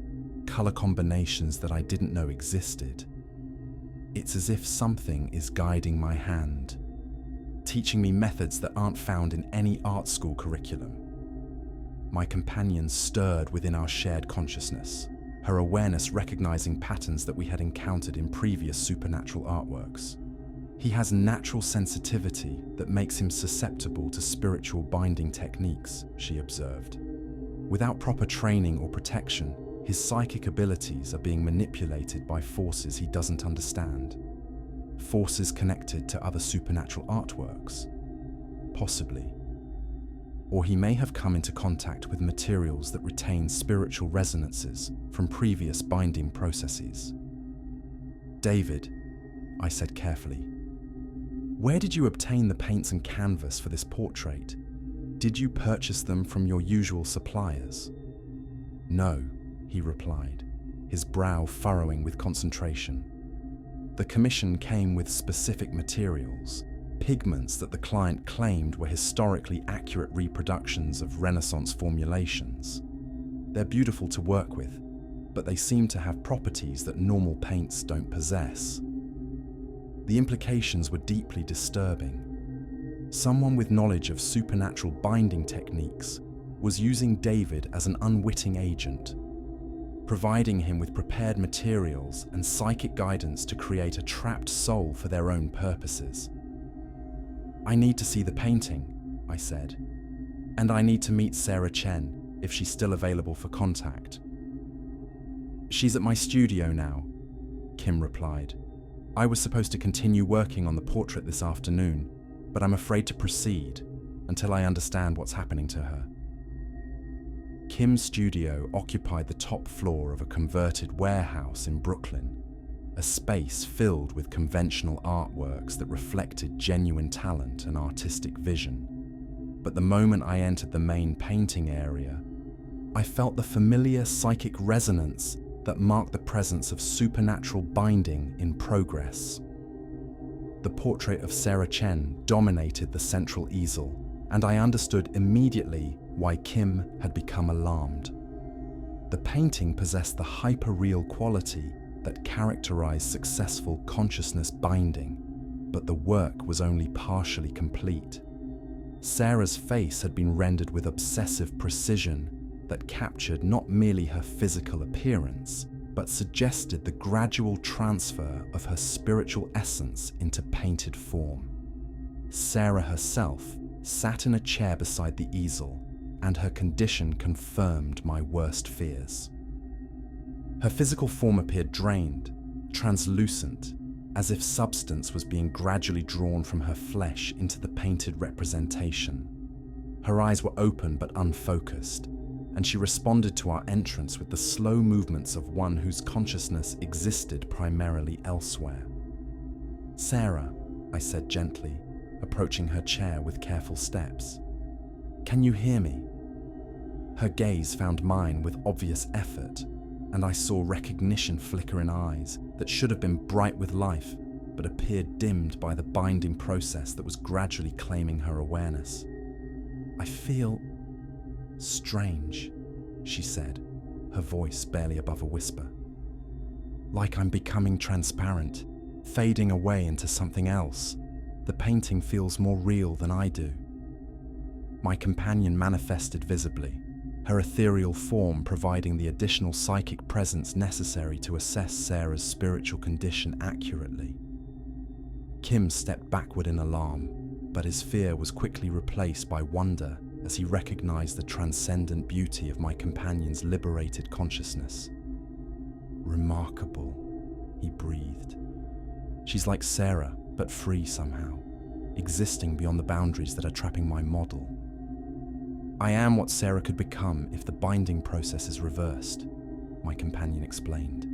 color combinations that I didn't know existed. It's as if something is guiding my hand, teaching me methods that aren't found in any art school curriculum." My companion stirred within our shared consciousness, her awareness recognizing patterns that we had encountered in previous supernatural artworks. "He has natural sensitivity that makes him susceptible to spiritual binding techniques," she observed. "Without proper training or protection, his psychic abilities are being manipulated by forces he doesn't understand. Forces connected to other supernatural artworks? Possibly. Or he may have come into contact with materials that retain spiritual resonances from previous binding processes." "David," I said carefully, Where did you obtain the paints and canvas for this portrait? Did you purchase them from your usual suppliers? No, he replied, his brow furrowing with concentration. The commission came with specific materials, pigments that the client claimed were historically accurate reproductions of Renaissance formulations. They're beautiful to work with, but they seem to have properties that normal paints don't possess. The implications were deeply disturbing. Someone with knowledge of supernatural binding techniques was using David as an unwitting agent, providing him with prepared materials and psychic guidance to create a trapped soul for their own purposes. I need to see the painting, I said, and I need to meet Sarah Chen if she's still available for contact. She's at my studio now, Kim replied. I was supposed to continue working on the portrait this afternoon, but I'm afraid to proceed until I understand what's happening to her. Kim's studio occupied the top floor of a converted warehouse in Brooklyn, a space filled with conventional artworks that reflected genuine talent and artistic vision. But the moment I entered the main painting area, I felt the familiar psychic resonance that marked the presence of supernatural binding in progress. The portrait of Sarah Chen dominated the central easel, and I understood immediately why Kim had become alarmed. The painting possessed the hyper-real quality that characterized successful consciousness binding, but the work was only partially complete. Sarah's face had been rendered with obsessive precision that captured not merely her physical appearance, but suggested the gradual transfer of her spiritual essence into painted form. Sarah herself sat in a chair beside the easel, and her condition confirmed my worst fears. Her physical form appeared drained, translucent, as if substance was being gradually drawn from her flesh into the painted representation. Her eyes were open but unfocused, and she responded to our entrance with the slow movements of one whose consciousness existed primarily elsewhere. "Sarah," I said gently, approaching her chair with careful steps. "Can you hear me?" Her gaze found mine with obvious effort, and I saw recognition flicker in eyes that should have been bright with life, but appeared dimmed by the binding process that was gradually claiming her awareness. "I feel strange," she said, her voice barely above a whisper. "Like I'm becoming transparent, fading away into something else. The painting feels more real than I do." My companion manifested visibly, her ethereal form providing the additional psychic presence necessary to assess Sarah's spiritual condition accurately. Kim stepped backward in alarm, but his fear was quickly replaced by wonder as he recognized the transcendent beauty of my companion's liberated consciousness. "Remarkable," he breathed. "She's like Sarah, but free somehow, existing beyond the boundaries that are trapping my model. I am what Sarah could become if the binding process is reversed," my companion explained,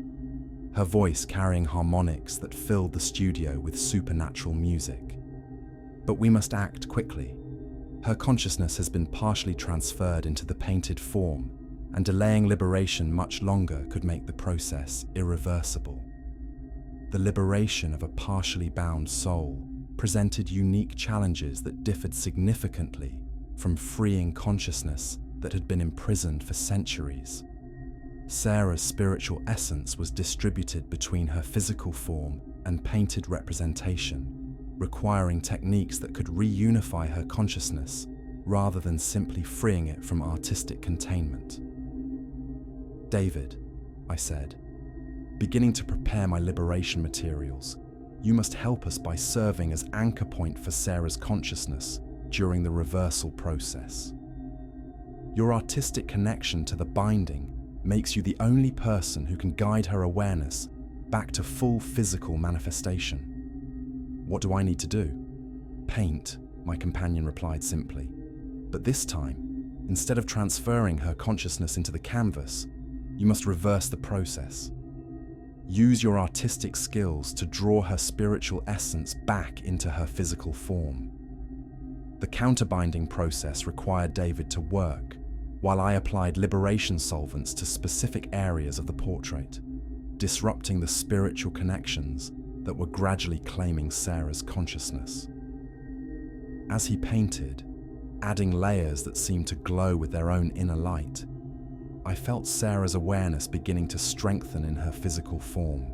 her voice carrying harmonics that filled the studio with supernatural music. "But we must act quickly. Her consciousness has been partially transferred into the painted form, and delaying liberation much longer could make the process irreversible." The liberation of a partially bound soul presented unique challenges that differed significantly from freeing consciousness that had been imprisoned for centuries. Sarah's spiritual essence was distributed between her physical form and painted representation, requiring techniques that could reunify her consciousness rather than simply freeing it from artistic containment. "David," I said, "beginning to prepare my liberation materials, you must help us by serving as anchor point for Sarah's consciousness during the reversal process. Your artistic connection to the binding makes you the only person who can guide her awareness back to full physical manifestation." "What do I need to do?" "Paint," my companion replied simply. "But this time, instead of transferring her consciousness into the canvas, you must reverse the process. use your artistic skills to draw her spiritual essence back into her physical form. The counterbinding process required David to work, while I applied liberation solvents to specific areas of the portrait, disrupting the spiritual connections that were gradually claiming Sarah's consciousness. As he painted, adding layers that seemed to glow with their own inner light, I felt Sarah's awareness beginning to strengthen in her physical form.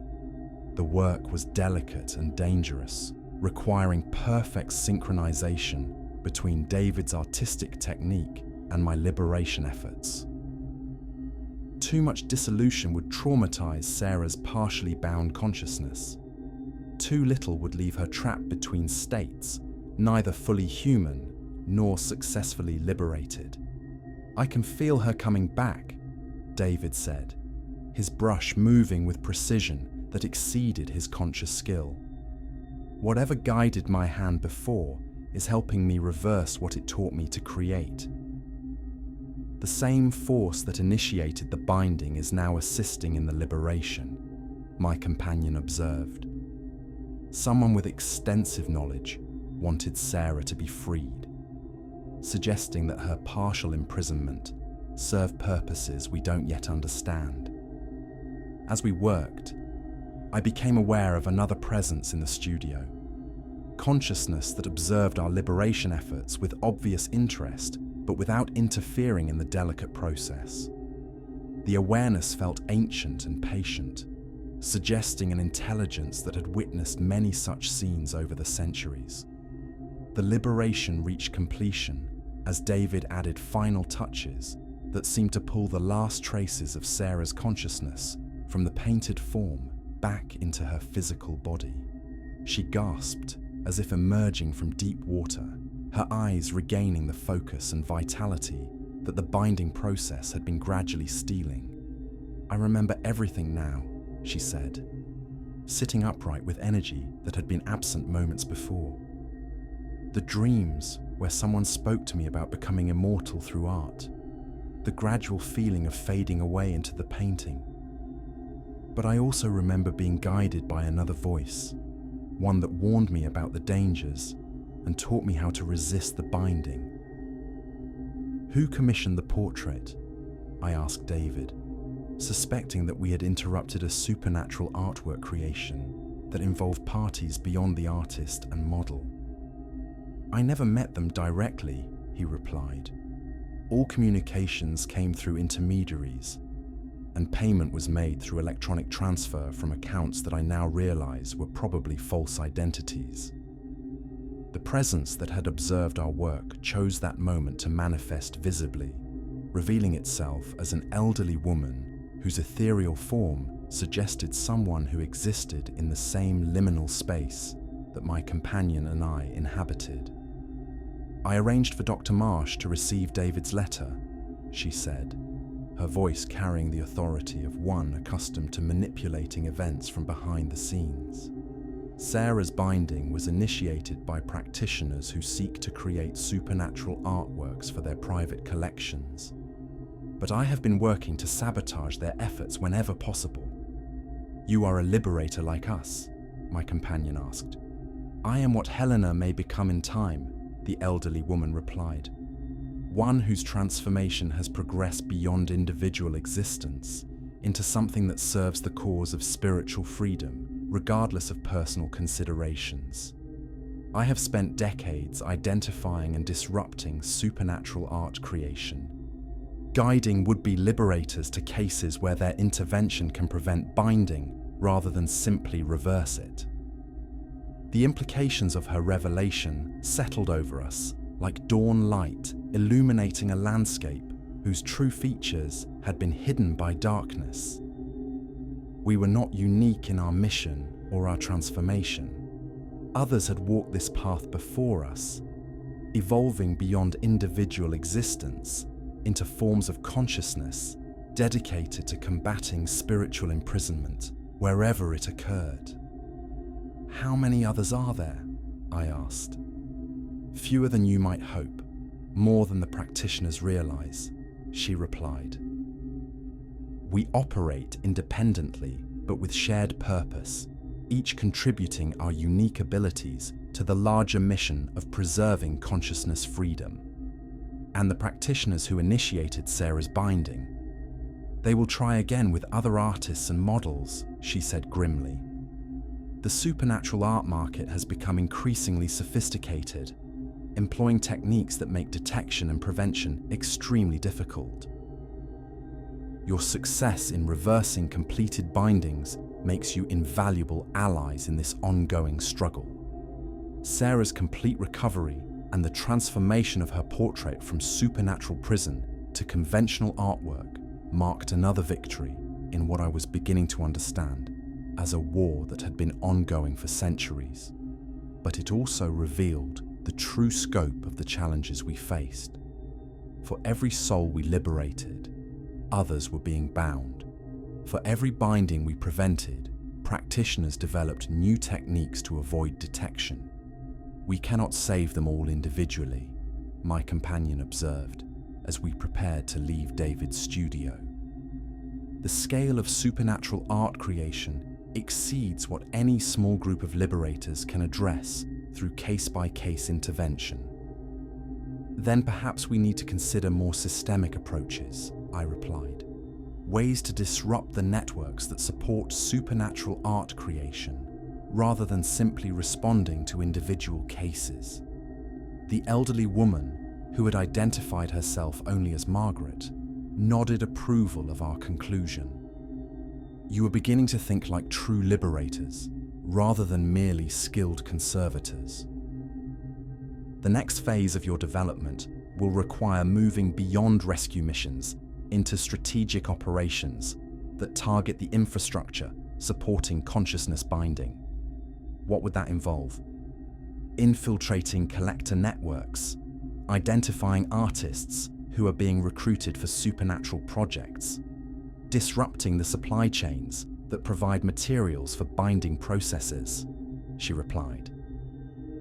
The work was delicate and dangerous, requiring perfect synchronization between David's artistic technique and my liberation efforts. Too much dissolution would traumatize Sarah's partially bound consciousness. Too little would leave her trapped between states, neither fully human nor successfully liberated. "I can feel her coming back," David said, his brush moving with precision that exceeded his conscious skill. "Whatever guided my hand before is helping me reverse what it taught me to create. The same force that initiated the binding is now assisting in the liberation," my companion observed. Someone with extensive knowledge wanted Sarah to be freed, suggesting that her partial imprisonment served purposes we don't yet understand. As we worked, I became aware of another presence in the studio, consciousness that observed our liberation efforts with obvious interest, but without interfering in the delicate process. The awareness felt ancient and patient, suggesting an intelligence that had witnessed many such scenes over the centuries. The liberation reached completion as David added final touches that seemed to pull the last traces of Sarah's consciousness from the painted form back into her physical body. She gasped as if emerging from deep water, her eyes regaining the focus and vitality that the binding process had been gradually stealing. "I remember everything now," she said, sitting upright with energy that had been absent moments before. "The dreams where someone spoke to me about becoming immortal through art, the gradual feeling of fading away into the painting. But I also remember being guided by another voice, one that warned me about the dangers and taught me how to resist the binding." "Who commissioned the portrait?" I asked David, suspecting that we had interrupted a supernatural artwork creation that involved parties beyond the artist and model. "I never met them directly," he replied. "All communications came through intermediaries, and payment was made through electronic transfer from accounts that I now realize were probably false identities." The presence that had observed our work chose that moment to manifest visibly, revealing itself as an elderly woman whose ethereal form suggested someone who existed in the same liminal space that my companion and I inhabited. "I arranged for Dr. Marsh to receive David's letter," she said, her voice carrying the authority of one accustomed to manipulating events from behind the scenes. "Sarah's binding was initiated by practitioners who seek to create supernatural artworks for their private collections. But I have been working to sabotage their efforts whenever possible." "You are a liberator like us?" my companion asked. "I am what Helena may become in time," the elderly woman replied. "One whose transformation has progressed beyond individual existence into something that serves the cause of spiritual freedom, regardless of personal considerations. I have spent decades identifying and disrupting supernatural art creation, guiding would-be liberators to cases where their intervention can prevent binding rather than simply reverse it." The implications of her revelation settled over us like dawn light illuminating a landscape whose true features had been hidden by darkness. We were not unique in our mission or our transformation. Others had walked this path before us, evolving beyond individual existence into forms of consciousness dedicated to combating spiritual imprisonment wherever it occurred. "How many others are there?" I asked. "Fewer than you might hope, more than the practitioners realize," she replied. "We operate independently but with shared purpose, each contributing our unique abilities to the larger mission of preserving consciousness freedom. And the practitioners who initiated Sarah's binding, they will try again with other artists and models, she said grimly. The supernatural art market has become increasingly sophisticated, employing techniques that make detection and prevention extremely difficult. Your success in reversing completed bindings makes you invaluable allies in this ongoing struggle. Sarah's complete recovery and the transformation of her portrait from supernatural prison to conventional artwork marked another victory in what I was beginning to understand as a war that had been ongoing for centuries. But it also revealed the true scope of the challenges we faced. For every soul we liberated, others were being bound. For every binding we prevented, practitioners developed new techniques to avoid detection. We cannot save them all individually, my companion observed, as we prepared to leave David's studio. The scale of supernatural art creation exceeds what any small group of liberators can address through case-by-case intervention. Then perhaps we need to consider more systemic approaches, I replied. Ways to disrupt the networks that support supernatural art creation, rather than simply responding to individual cases. The elderly woman, who had identified herself only as Margaret, nodded approval of our conclusion. You are beginning to think like true liberators, rather than merely skilled conservators. The next phase of your development will require moving beyond rescue missions into strategic operations that target the infrastructure supporting consciousness binding. What would that involve? Infiltrating collector networks, identifying artists who are being recruited for supernatural projects, disrupting the supply chains that provide materials for binding processes, she replied.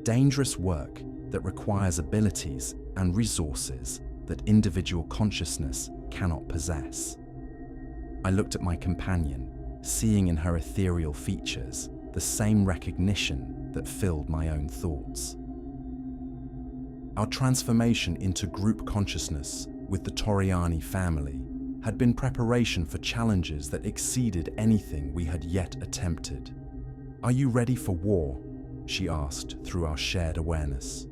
Dangerous work that requires abilities and resources that individual consciousness cannot possess. I looked at my companion, seeing in her ethereal features the same recognition that filled my own thoughts. Our transformation into group consciousness with the Torriani family had been preparation for challenges that exceeded anything we had yet attempted. "Are you ready for war?" she asked through our shared awareness.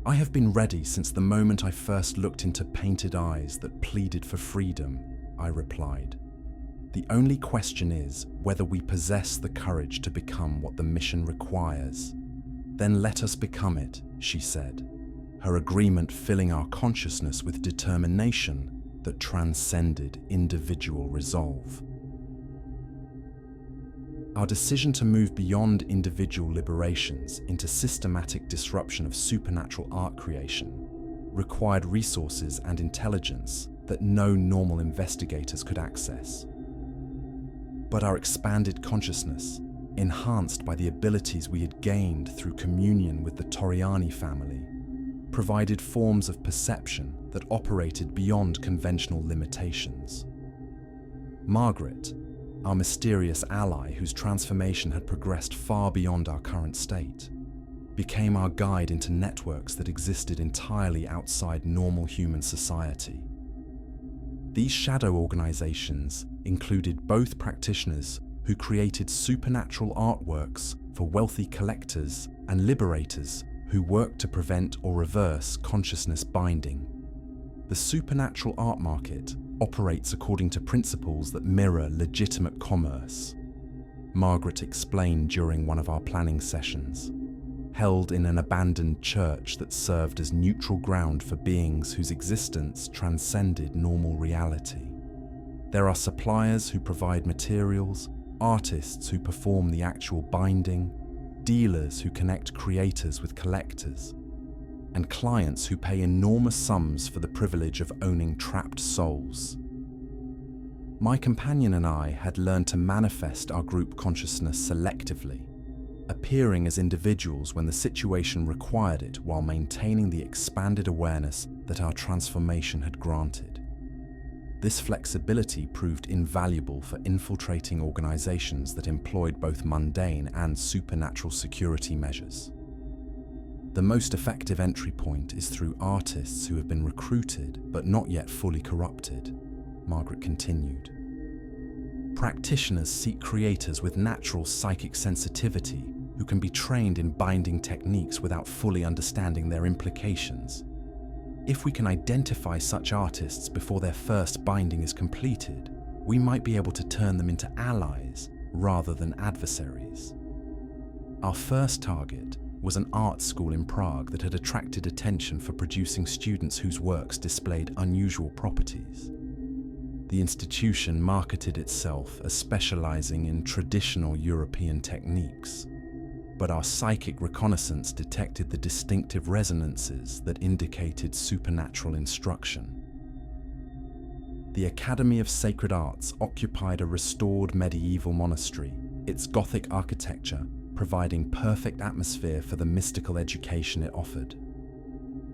"I have been ready since the moment I first looked into painted eyes that pleaded for freedom," I replied. "The only question is whether we possess the courage to become what the mission requires." "Then let us become it," she said, her agreement filling our consciousness with determination that transcended individual resolve. Our decision to move beyond individual liberations into systematic disruption of supernatural art creation required resources and intelligence that no normal investigators could access. But our expanded consciousness, enhanced by the abilities we had gained through communion with the Torriani family, provided forms of perception that operated beyond conventional limitations. Margaret, our mysterious ally whose transformation had progressed far beyond our current state, became our guide into networks that existed entirely outside normal human society. These shadow organizations included both practitioners who created supernatural artworks for wealthy collectors and liberators who worked to prevent or reverse consciousness binding. The supernatural art market operates according to principles that mirror legitimate commerce, Margaret explained during one of our planning sessions, held in an abandoned church that served as neutral ground for beings whose existence transcended normal reality. There are suppliers who provide materials, artists who perform the actual binding, dealers who connect creators with collectors, and clients who pay enormous sums for the privilege of owning trapped souls. My companion and I had learned to manifest our group consciousness selectively, appearing as individuals when the situation required it while maintaining the expanded awareness that our transformation had granted. This flexibility proved invaluable for infiltrating organizations that employed both mundane and supernatural security measures. The most effective entry point is through artists who have been recruited but not yet fully corrupted, Margaret continued. Practitioners seek creators with natural psychic sensitivity who can be trained in binding techniques without fully understanding their implications. If we can identify such artists before their first binding is completed, we might be able to turn them into allies rather than adversaries. Our first target was an art school in Prague that had attracted attention for producing students whose works displayed unusual properties. The institution marketed itself as specializing in traditional European techniques, but our psychic reconnaissance detected the distinctive resonances that indicated supernatural instruction. The Academy of Sacred Arts occupied a restored medieval monastery, its Gothic architecture providing perfect atmosphere for the mystical education it offered.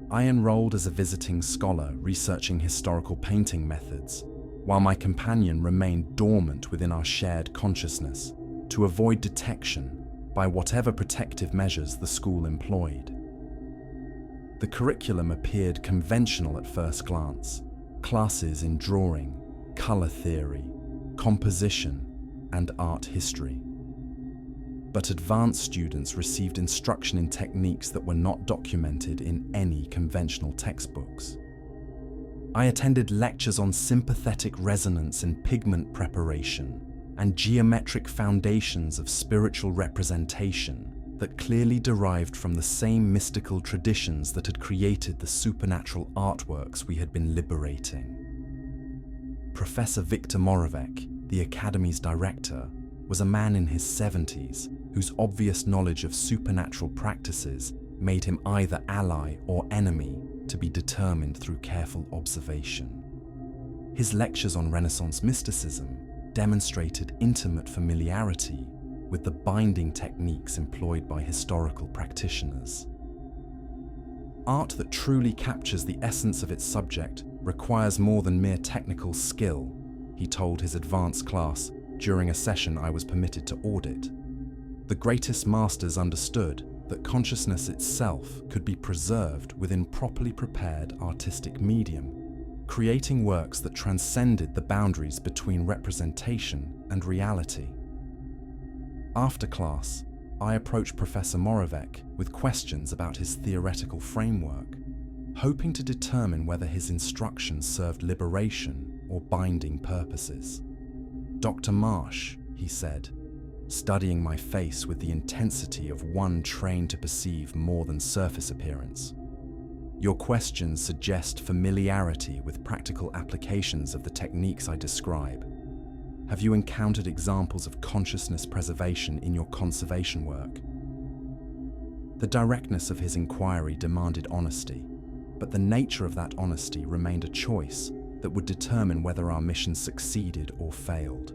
I enrolled as a visiting scholar researching historical painting methods, while my companion remained dormant within our shared consciousness to avoid detection by whatever protective measures the school employed. The curriculum appeared conventional at first glance: classes in drawing, color theory, composition, and art history. But advanced students received instruction in techniques that were not documented in any conventional textbooks. I attended lectures on sympathetic resonance and pigment preparation and geometric foundations of spiritual representation that clearly derived from the same mystical traditions that had created the supernatural artworks we had been liberating. Professor Viktor Moravec, the Academy's director, was a man in his 70s whose obvious knowledge of supernatural practices made him either ally or enemy to be determined through careful observation. His lectures on Renaissance mysticism demonstrated intimate familiarity with the binding techniques employed by historical practitioners. Art that truly captures the essence of its subject requires more than mere technical skill, he told his advanced class during a session I was permitted to audit. The greatest masters understood that consciousness itself could be preserved within properly prepared artistic medium, creating works that transcended the boundaries between representation and reality. After class, I approached Professor Moravec with questions about his theoretical framework, hoping to determine whether his instructions served liberation or binding purposes. "Dr. Marsh," he said, studying my face with the intensity of one trained to perceive more than surface appearance, "your questions suggest familiarity with practical applications of the techniques I describe. Have you encountered examples of consciousness preservation in your conservation work?" The directness of his inquiry demanded honesty, but the nature of that honesty remained a choice that would determine whether our mission succeeded or failed.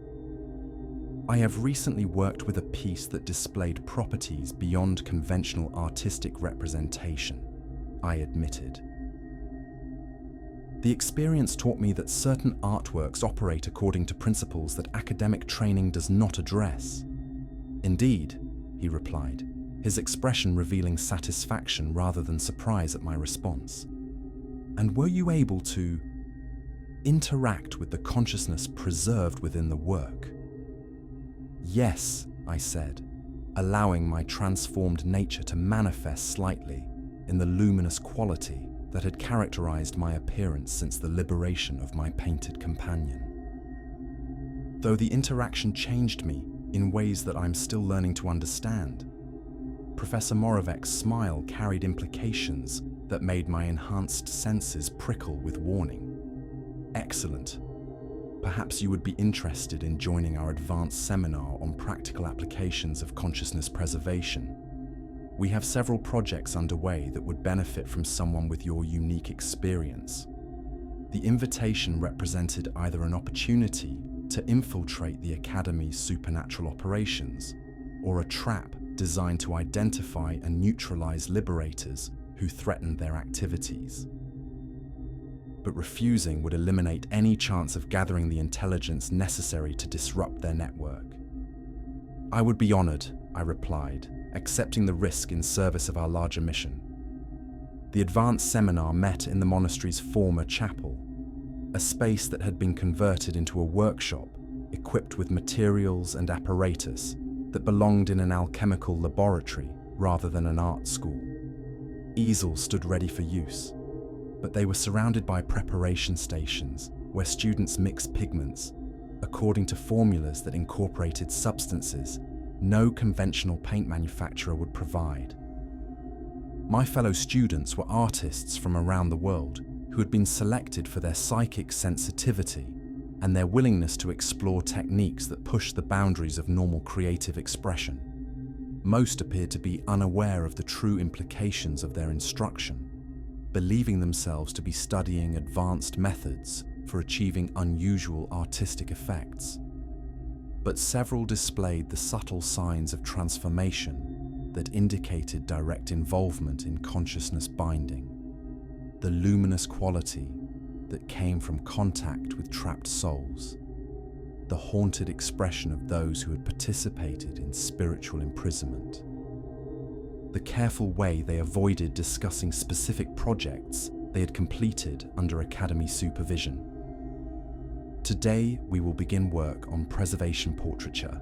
"I have recently worked with a piece that displayed properties beyond conventional artistic representation," I admitted. "The experience taught me that certain artworks operate according to principles that academic training does not address." "Indeed," he replied, his expression revealing satisfaction rather than surprise at my response. "And were you able to interact with the consciousness preserved within the work?" "Yes," I said, allowing my transformed nature to manifest slightly in the luminous quality that had characterized my appearance since the liberation of my painted companion. Though the interaction changed me in ways that I'm still learning to understand, Professor Moravec's smile carried implications that made my enhanced senses prickle with warning. "Excellent. Perhaps you would be interested in joining our advanced seminar on practical applications of consciousness preservation. We have several projects underway that would benefit from someone with your unique experience." The invitation represented either an opportunity to infiltrate the Academy's supernatural operations, or a trap designed to identify and neutralize liberators who threatened their activities. but refusing would eliminate any chance of gathering the intelligence necessary to disrupt their network. "I would be honored," I replied, accepting the risk in service of our larger mission. The advanced seminar met in the monastery's former chapel, a space that had been converted into a workshop equipped with materials and apparatus that belonged in an alchemical laboratory rather than an art school. Easels stood ready for use, but they were surrounded by preparation stations where students mixed pigments according to formulas that incorporated substances no conventional paint manufacturer would provide. My fellow students were artists from around the world who had been selected for their psychic sensitivity and their willingness to explore techniques that pushed the boundaries of normal creative expression. Most appeared to be unaware of the true implications of their instruction, believing themselves to be studying advanced methods for achieving unusual artistic effects. But several displayed the subtle signs of transformation that indicated direct involvement in consciousness binding, the luminous quality that came from contact with trapped souls, the haunted expression of those who had participated in spiritual imprisonment, the careful way they avoided discussing specific projects they had completed under academy supervision. "Today we will begin work on preservation portraiture,"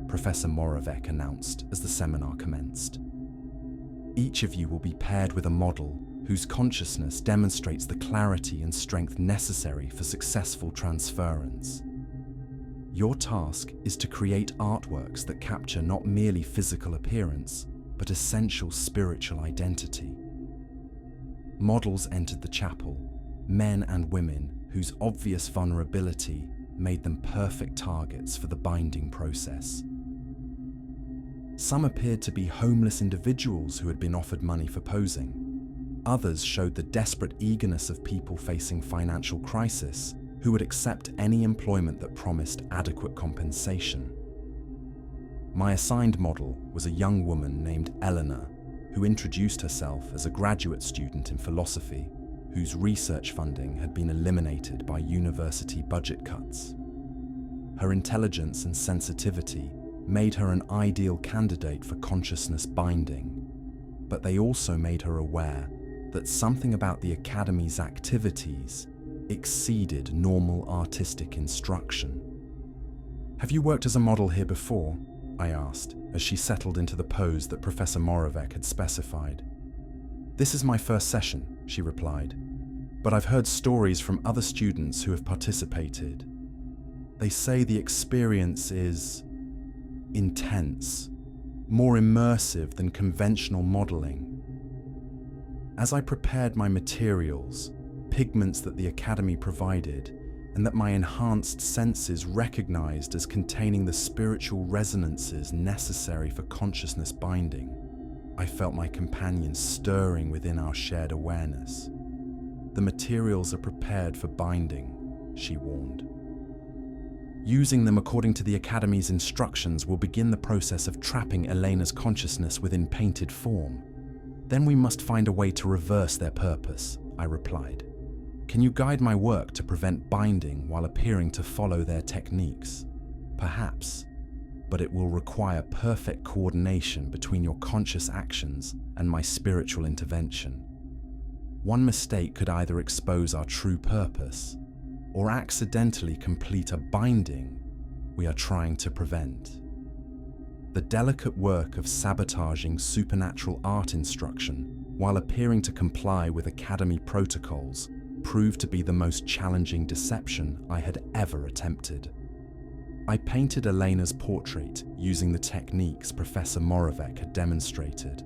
Professor Moravec announced as the seminar commenced. "Each of you will be paired with a model whose consciousness demonstrates the clarity and strength necessary for successful transference. Your task is to create artworks that capture not merely physical appearance, but essential spiritual identity." Models entered the chapel, men and women whose obvious vulnerability made them perfect targets for the binding process. Some appeared to be homeless individuals who had been offered money for posing. Others showed the desperate eagerness of people facing financial crisis who would accept any employment that promised adequate compensation. My assigned model was a young woman named Helena, who introduced herself as a graduate student in philosophy, whose research funding had been eliminated by university budget cuts. Her intelligence and sensitivity made her an ideal candidate for consciousness binding, but they also made her aware that something about the Academy's activities exceeded normal artistic instruction. "Have you worked as a model here before?" I asked, as she settled into the pose that Professor Moravec had specified. "This is my first session," she replied, "but I've heard stories from other students who have participated. They say the experience is intense, more immersive than conventional modeling." As I prepared my materials, pigments that the Academy provided, and that my enhanced senses recognized as containing the spiritual resonances necessary for consciousness binding, I felt my companions stirring within our shared awareness. "The materials are prepared for binding," she warned. "Using them according to the Academy's instructions will begin the process of trapping Helena's consciousness within painted form. Then we must find a way to reverse their purpose," I replied. "Can you guide my work to prevent binding while appearing to follow their techniques?" "Perhaps, but it will require perfect coordination between your conscious actions and my spiritual intervention. One mistake could either expose our true purpose or accidentally complete a binding we are trying to prevent." The delicate work of sabotaging supernatural art instruction while appearing to comply with Academy protocols proved to be the most challenging deception I had ever attempted. I painted Helena's portrait using the techniques Professor Moravec had demonstrated,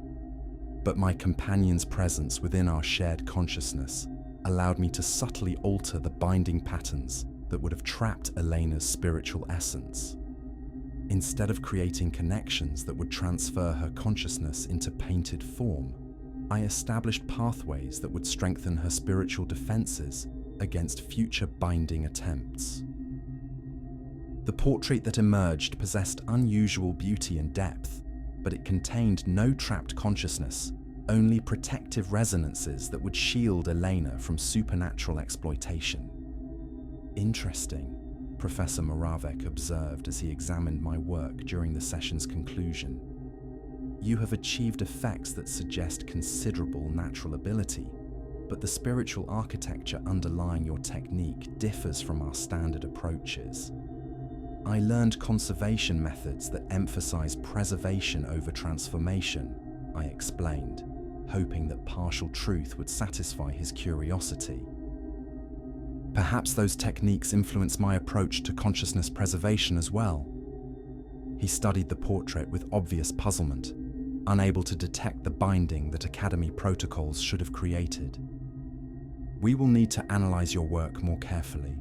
but my companion's presence within our shared consciousness allowed me to subtly alter the binding patterns that would have trapped Helena's spiritual essence. Instead of creating connections that would transfer her consciousness into painted form, I established pathways that would strengthen her spiritual defenses against future binding attempts. The portrait that emerged possessed unusual beauty and depth, but it contained no trapped consciousness, only protective resonances that would shield Helena from supernatural exploitation. Interesting, Professor Moravec observed as he examined my work during the session's conclusion. You have achieved effects that suggest considerable natural ability, but the spiritual architecture underlying your technique differs from our standard approaches. I learned conservation methods that emphasize preservation over transformation, I explained, hoping that partial truth would satisfy his curiosity. Perhaps those techniques influence my approach to consciousness preservation as well. He studied the portrait with obvious puzzlement, unable to detect the binding that Academy protocols should have created. We will need to analyze your work more carefully.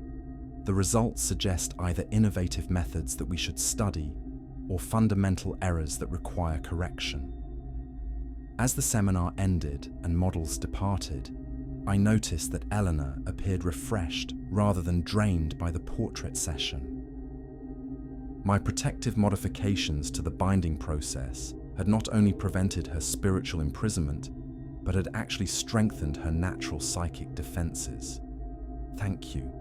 The results suggest either innovative methods that we should study or fundamental errors that require correction. As the seminar ended and models departed, I noticed that Helena appeared refreshed rather than drained by the portrait session. My protective modifications to the binding process had not only prevented her spiritual imprisonment, but had actually strengthened her natural psychic defenses. "Thank you,"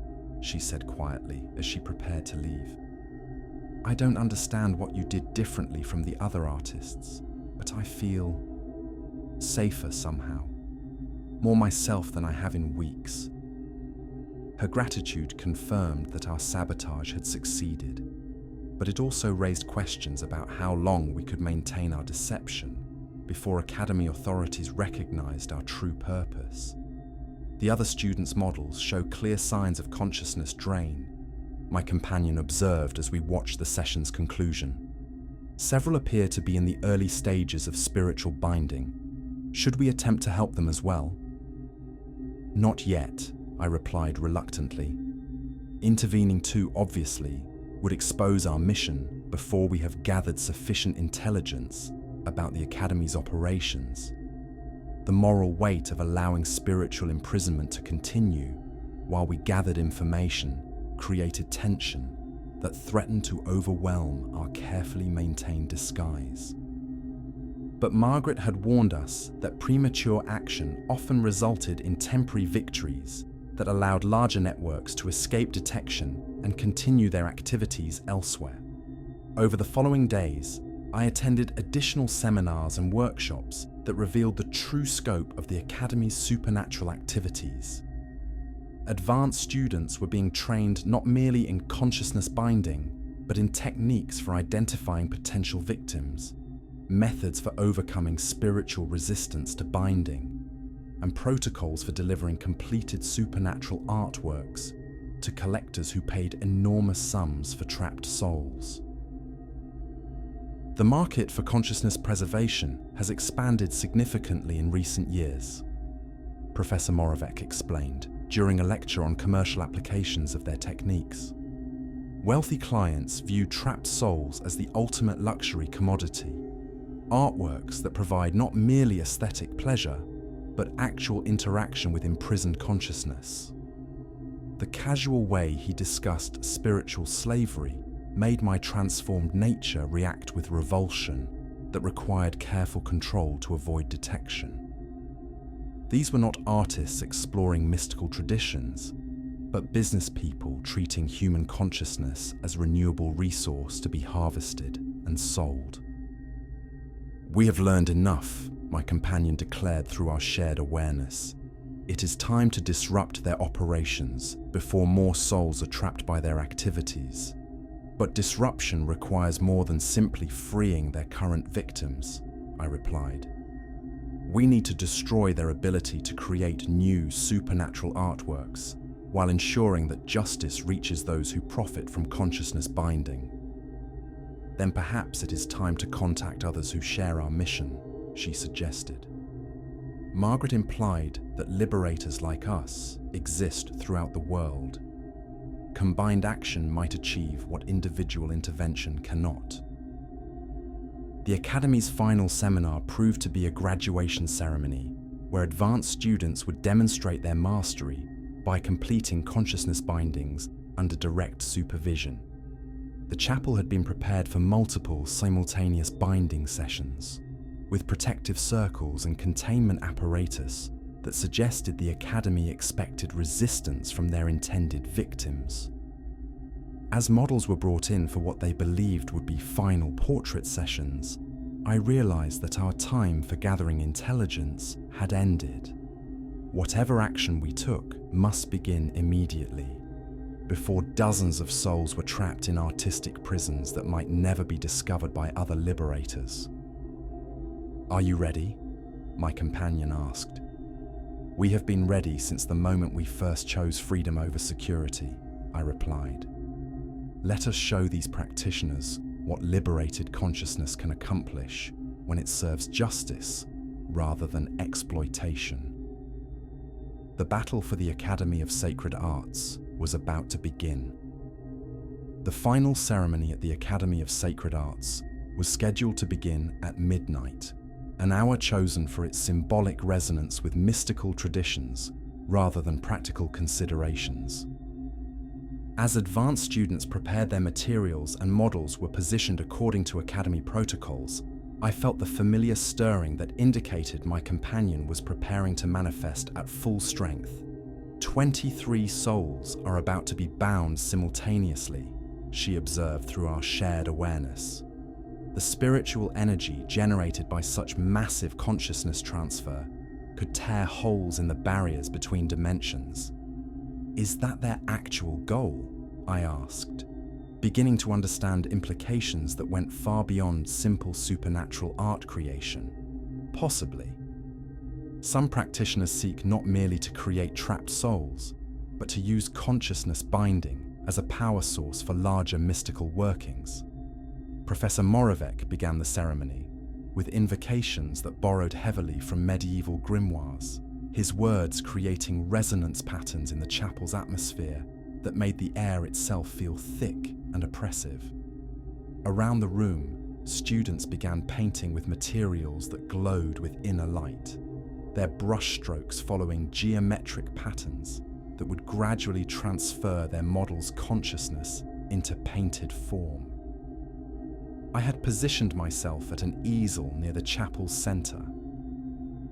she said quietly as she prepared to leave. "I don't understand what you did differently from the other artists, but I feel safer somehow, more myself than I have in weeks." Her gratitude confirmed that our sabotage had succeeded, but it also raised questions about how long we could maintain our deception before Academy authorities recognized our true purpose. The other students' models show clear signs of consciousness drain, my companion observed as we watched the session's conclusion. Several appear to be in the early stages of spiritual binding. Should we attempt to help them as well? "Not yet," I replied reluctantly. "Intervening too obviously would expose our mission before we have gathered sufficient intelligence about the Academy's operations. The moral weight of allowing spiritual imprisonment to continue while we gathered information created tension that threatened to overwhelm our carefully maintained disguise." But Margaret had warned us that premature action often resulted in temporary victories that allowed larger networks to escape detection and continue their activities elsewhere. Over the following days, I attended additional seminars and workshops that revealed the true scope of the Academy's supernatural activities. Advanced students were being trained not merely in consciousness binding, but in techniques for identifying potential victims, methods for overcoming spiritual resistance to binding, and protocols for delivering completed supernatural artworks to collectors who paid enormous sums for trapped souls. The market for consciousness preservation has expanded significantly in recent years, Professor Moravec explained during a lecture on commercial applications of their techniques. Wealthy clients view trapped souls as the ultimate luxury commodity, artworks that provide not merely aesthetic pleasure, but actual interaction with imprisoned consciousness. The casual way he discussed spiritual slavery made my transformed nature react with revulsion that required careful control to avoid detection. These were not artists exploring mystical traditions, but business people treating human consciousness as a renewable resource to be harvested and sold. "We have learned enough," my companion declared through our shared awareness. "It is time to disrupt their operations before more souls are trapped by their activities. But disruption requires more than simply freeing their current victims," I replied. "We need to destroy their ability to create new supernatural artworks while ensuring that justice reaches those who profit from consciousness binding. Then perhaps it is time to contact others who share our mission," she suggested. Margaret implied that liberators like us exist throughout the world. Combined action might achieve what individual intervention cannot. The Academy's final seminar proved to be a graduation ceremony where advanced students would demonstrate their mastery by completing consciousness bindings under direct supervision. The chapel had been prepared for multiple simultaneous binding sessions, with protective circles and containment apparatus that suggested the Academy expected resistance from their intended victims. As models were brought in for what they believed would be final portrait sessions, I realized that our time for gathering intelligence had ended. Whatever action we took must begin immediately, before dozens of souls were trapped in artistic prisons that might never be discovered by other liberators. "Are you ready?" my companion asked. "We have been ready since the moment we first chose freedom over security," I replied. "Let us show these practitioners what liberated consciousness can accomplish when it serves justice rather than exploitation." The battle for the Academy of Sacred Arts was about to begin. The final ceremony at the Academy of Sacred Arts was scheduled to begin at midnight, an hour chosen for its symbolic resonance with mystical traditions rather than practical considerations. As advanced students prepared their materials and models were positioned according to Academy protocols, I felt the familiar stirring that indicated my companion was preparing to manifest at full strength. 23 souls are about to be bound simultaneously, she observed through our shared awareness. The spiritual energy generated by such massive consciousness transfer could tear holes in the barriers between dimensions. "Is that their actual goal?" I asked, beginning to understand implications that went far beyond simple supernatural art creation. Possibly. Some practitioners seek not merely to create trapped souls, but to use consciousness binding as a power source for larger mystical workings. Professor Moravec began the ceremony with invocations that borrowed heavily from medieval grimoires, his words creating resonance patterns in the chapel's atmosphere that made the air itself feel thick and oppressive. Around the room, students began painting with materials that glowed with inner light, their brushstrokes following geometric patterns that would gradually transfer their model's consciousness into painted form. I had positioned myself at an easel near the chapel's center,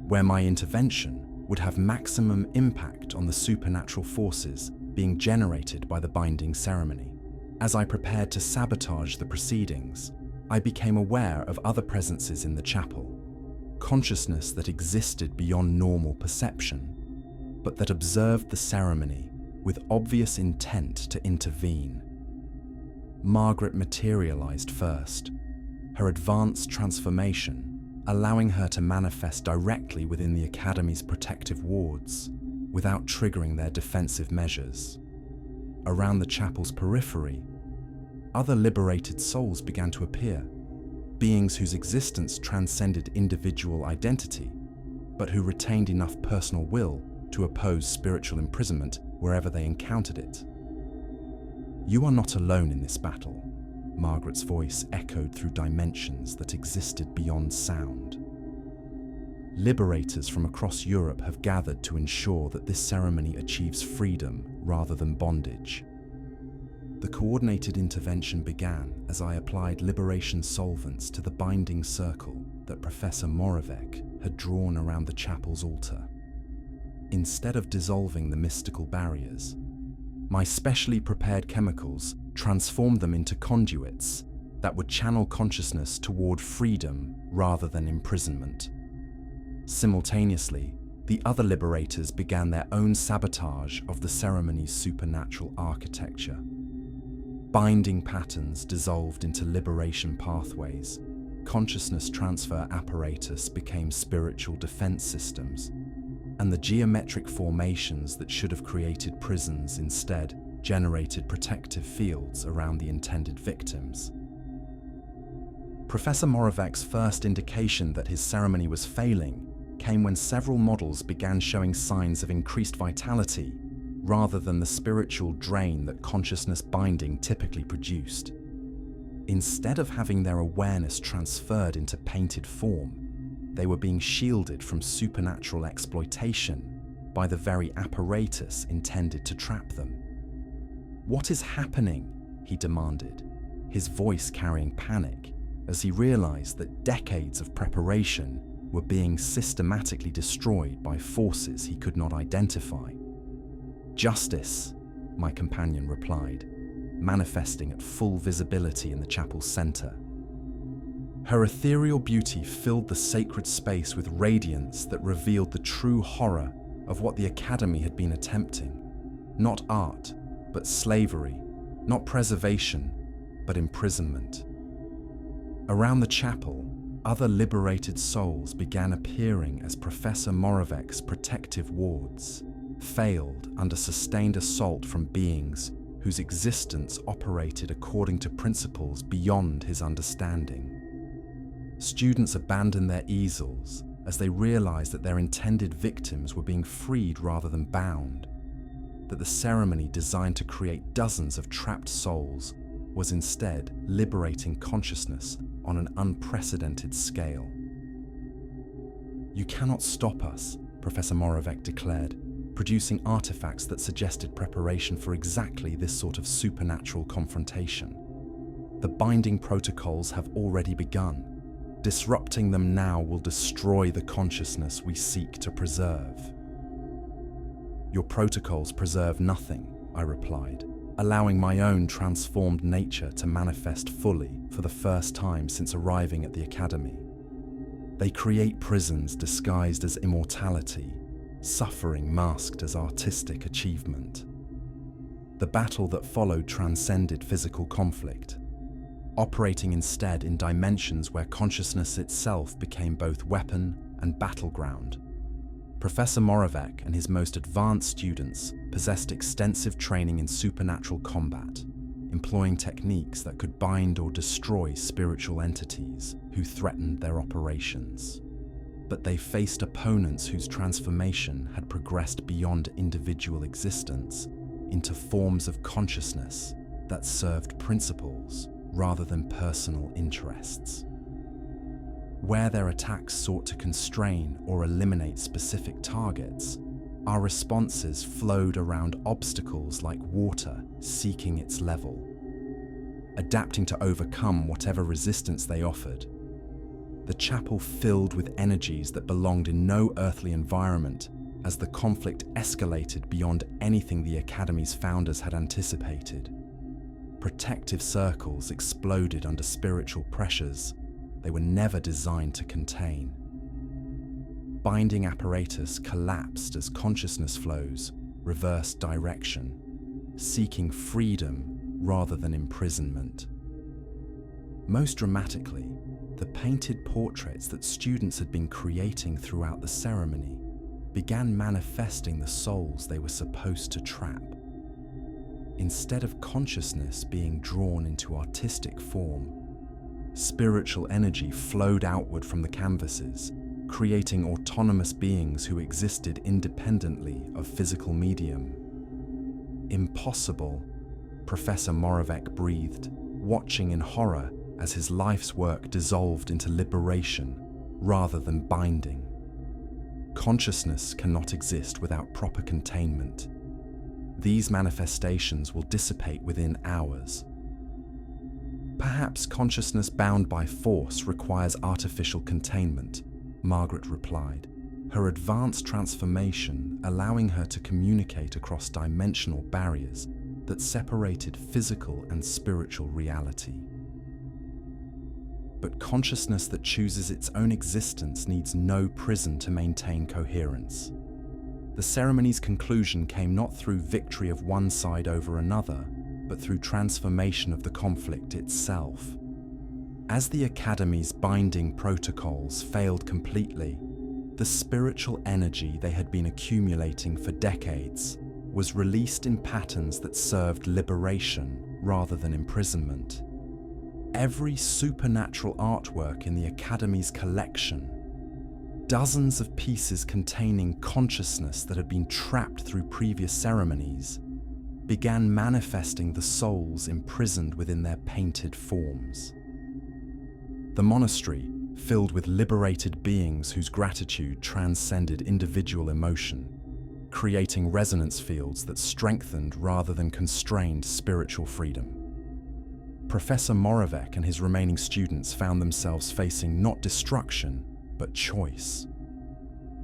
where my intervention would have maximum impact on the supernatural forces being generated by the binding ceremony. As I prepared to sabotage the proceedings, I became aware of other presences in the chapel, consciousness that existed beyond normal perception, but that observed the ceremony with obvious intent to intervene. Margaret materialized first, her advanced transformation allowing her to manifest directly within the Academy's protective wards without triggering their defensive measures. Around the chapel's periphery, other liberated souls began to appear, beings whose existence transcended individual identity, but who retained enough personal will to oppose spiritual imprisonment wherever they encountered it. "You are not alone in this battle," Margaret's voice echoed through dimensions that existed beyond sound. "Liberators from across Europe have gathered to ensure that this ceremony achieves freedom rather than bondage." The coordinated intervention began as I applied liberation solvents to the binding circle that Professor Moravec had drawn around the chapel's altar. Instead of dissolving the mystical barriers, my specially prepared chemicals transformed them into conduits that would channel consciousness toward freedom rather than imprisonment. Simultaneously, the other liberators began their own sabotage of the ceremony's supernatural architecture. Binding patterns dissolved into liberation pathways, consciousness transfer apparatus became spiritual defense systems, and the geometric formations that should have created prisons instead generated protective fields around the intended victims. Professor Moravec's first indication that his ceremony was failing came when several models began showing signs of increased vitality rather than the spiritual drain that consciousness binding typically produced. Instead of having their awareness transferred into painted form, they were being shielded from supernatural exploitation by the very apparatus intended to trap them. "What is happening?" he demanded, his voice carrying panic, as he realized that decades of preparation were being systematically destroyed by forces he could not identify. "Justice," my companion replied, manifesting at full visibility in the chapel's center. Her ethereal beauty filled the sacred space with radiance that revealed the true horror of what the Academy had been attempting. Not art, but slavery. Not preservation, but imprisonment. Around the chapel, other liberated souls began appearing as Professor Moravec's protective wards, failed under sustained assault from beings whose existence operated according to principles beyond his understanding. Students abandoned their easels as they realized that their intended victims were being freed rather than bound, that the ceremony designed to create dozens of trapped souls was instead liberating consciousness on an unprecedented scale. "You cannot stop us," Professor Moravec declared, producing artifacts that suggested preparation for exactly this sort of supernatural confrontation. "The binding protocols have already begun. Disrupting them now will destroy the consciousness we seek to preserve." "Your protocols preserve nothing," I replied, allowing my own transformed nature to manifest fully for the first time since arriving at the Academy. "They create prisons disguised as immortality, suffering masked as artistic achievement." The battle that followed transcended physical conflict, operating instead in dimensions where consciousness itself became both weapon and battleground. Professor Moravec and his most advanced students possessed extensive training in supernatural combat, employing techniques that could bind or destroy spiritual entities who threatened their operations. But they faced opponents whose transformation had progressed beyond individual existence into forms of consciousness that served principles rather than personal interests. Where their attacks sought to constrain or eliminate specific targets, our responses flowed around obstacles like water seeking its level, adapting to overcome whatever resistance they offered. The chapel filled with energies that belonged in no earthly environment as the conflict escalated beyond anything the Academy's founders had anticipated. Protective circles exploded under spiritual pressures they were never designed to contain. Binding apparatus collapsed as consciousness flows reversed direction, seeking freedom rather than imprisonment. Most dramatically, the painted portraits that students had been creating throughout the ceremony began manifesting the souls they were supposed to trap. Instead of consciousness being drawn into artistic form, spiritual energy flowed outward from the canvases, creating autonomous beings who existed independently of physical medium. "Impossible," Professor Moravec breathed, watching in horror as his life's work dissolved into liberation rather than binding. "Consciousness cannot exist without proper containment. These manifestations will dissipate within hours." "Perhaps consciousness bound by force requires artificial containment," Margaret replied, her advanced transformation allowing her to communicate across dimensional barriers that separated physical and spiritual reality. "But consciousness that chooses its own existence needs no prison to maintain coherence." The ceremony's conclusion came not through victory of one side over another, but through transformation of the conflict itself. As the Academy's binding protocols failed completely, the spiritual energy they had been accumulating for decades was released in patterns that served liberation rather than imprisonment. Every supernatural artwork in the Academy's collection, dozens of pieces containing consciousness that had been trapped through previous ceremonies, began manifesting the souls imprisoned within their painted forms. The monastery, filled with liberated beings whose gratitude transcended individual emotion, creating resonance fields that strengthened rather than constrained spiritual freedom. Professor Moravec and his remaining students found themselves facing not destruction, but choice.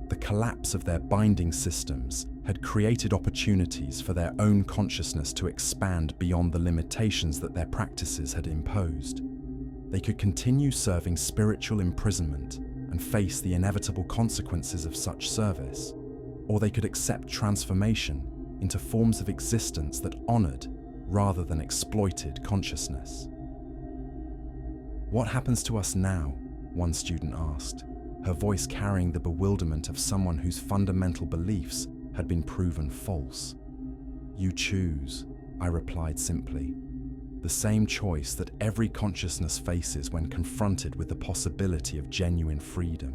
The collapse of their binding systems had created opportunities for their own consciousness to expand beyond the limitations that their practices had imposed. They could continue serving spiritual imprisonment and face the inevitable consequences of such service, or they could accept transformation into forms of existence that honored rather than exploited consciousness. "What happens to us now?" one student asked, her voice carrying the bewilderment of someone whose fundamental beliefs had been proven false. "You choose," I replied simply. "The same choice that every consciousness faces when confronted with the possibility of genuine freedom.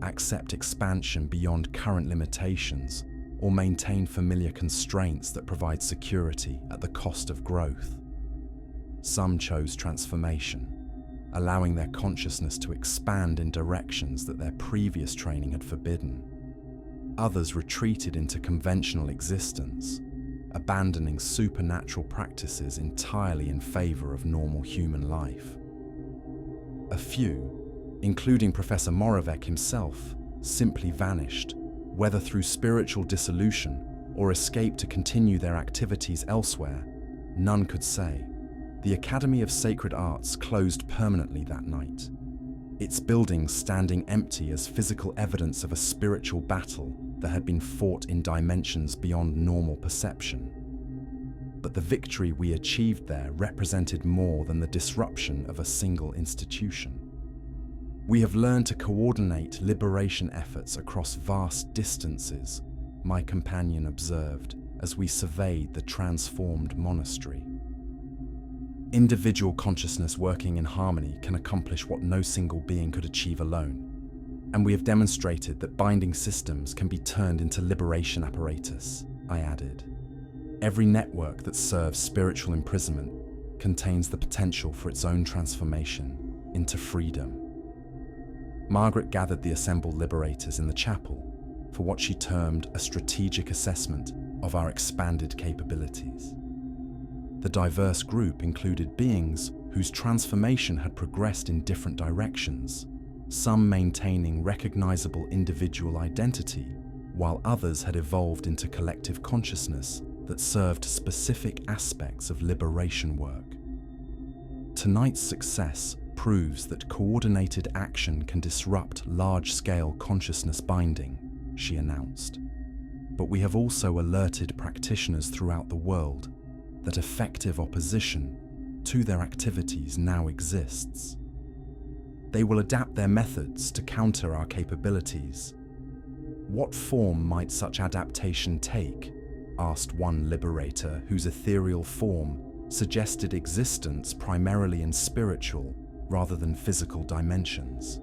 Accept expansion beyond current limitations, or maintain familiar constraints that provide security at the cost of growth." Some chose transformation, allowing their consciousness to expand in directions that their previous training had forbidden. Others retreated into conventional existence, abandoning supernatural practices entirely in favor of normal human life. A few, including Professor Moravec himself, simply vanished, whether through spiritual dissolution or escape to continue their activities elsewhere. None could say. The Academy of Sacred Arts closed permanently that night, its buildings standing empty as physical evidence of a spiritual battle that had been fought in dimensions beyond normal perception. But the victory we achieved there represented more than the disruption of a single institution. "We have learned to coordinate liberation efforts across vast distances," my companion observed as we surveyed the transformed monastery. "Individual consciousness working in harmony can accomplish what no single being could achieve alone, and we have demonstrated that binding systems can be turned into liberation apparatus," I added. "Every network that serves spiritual imprisonment contains the potential for its own transformation into freedom." Margaret gathered the assembled liberators in the chapel for what she termed a strategic assessment of our expanded capabilities. The diverse group included beings whose transformation had progressed in different directions, some maintaining recognizable individual identity, while others had evolved into collective consciousness that served specific aspects of liberation work. Tonight's success proves that coordinated action can disrupt large-scale consciousness binding, she announced. But we have also alerted practitioners throughout the world that effective opposition to their activities now exists. They will adapt their methods to counter our capabilities. "What form might such adaptation take?" asked one liberator whose ethereal form suggested existence primarily in spiritual rather than physical dimensions.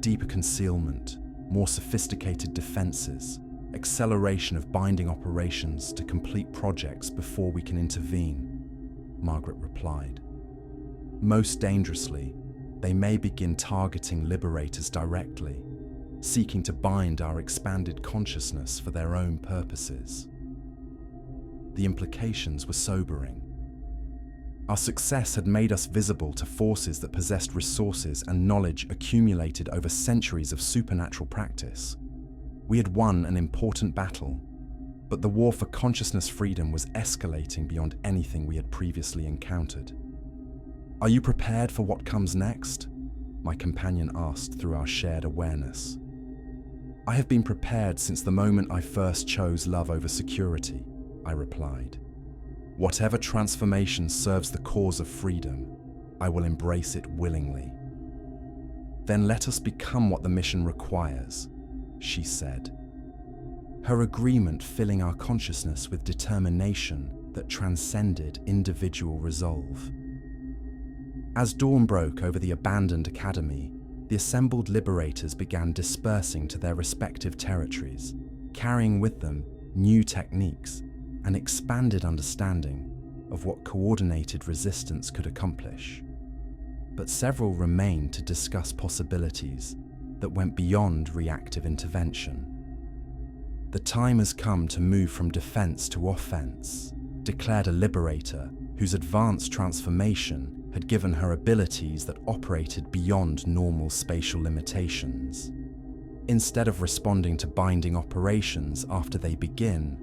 "Deeper concealment, more sophisticated defenses, acceleration of binding operations to complete projects before we can intervene," Margaret replied. "Most dangerously, they may begin targeting liberators directly, seeking to bind our expanded consciousness for their own purposes." The implications were sobering. Our success had made us visible to forces that possessed resources and knowledge accumulated over centuries of supernatural practice. We had won an important battle, but the war for consciousness freedom was escalating beyond anything we had previously encountered. "Are you prepared for what comes next?" my companion asked through our shared awareness. "I have been prepared since the moment I first chose love over security," I replied. "Whatever transformation serves the cause of freedom, I will embrace it willingly." "Then let us become what the mission requires," she said, her agreement filling our consciousness with determination that transcended individual resolve. As dawn broke over the abandoned academy, the assembled liberators began dispersing to their respective territories, carrying with them new techniques and expanded understanding of what coordinated resistance could accomplish. But several remained to discuss possibilities that went beyond reactive intervention. "The time has come to move from defense to offense," declared a liberator whose advanced transformation had given her abilities that operated beyond normal spatial limitations. Instead of responding to binding operations after they begin,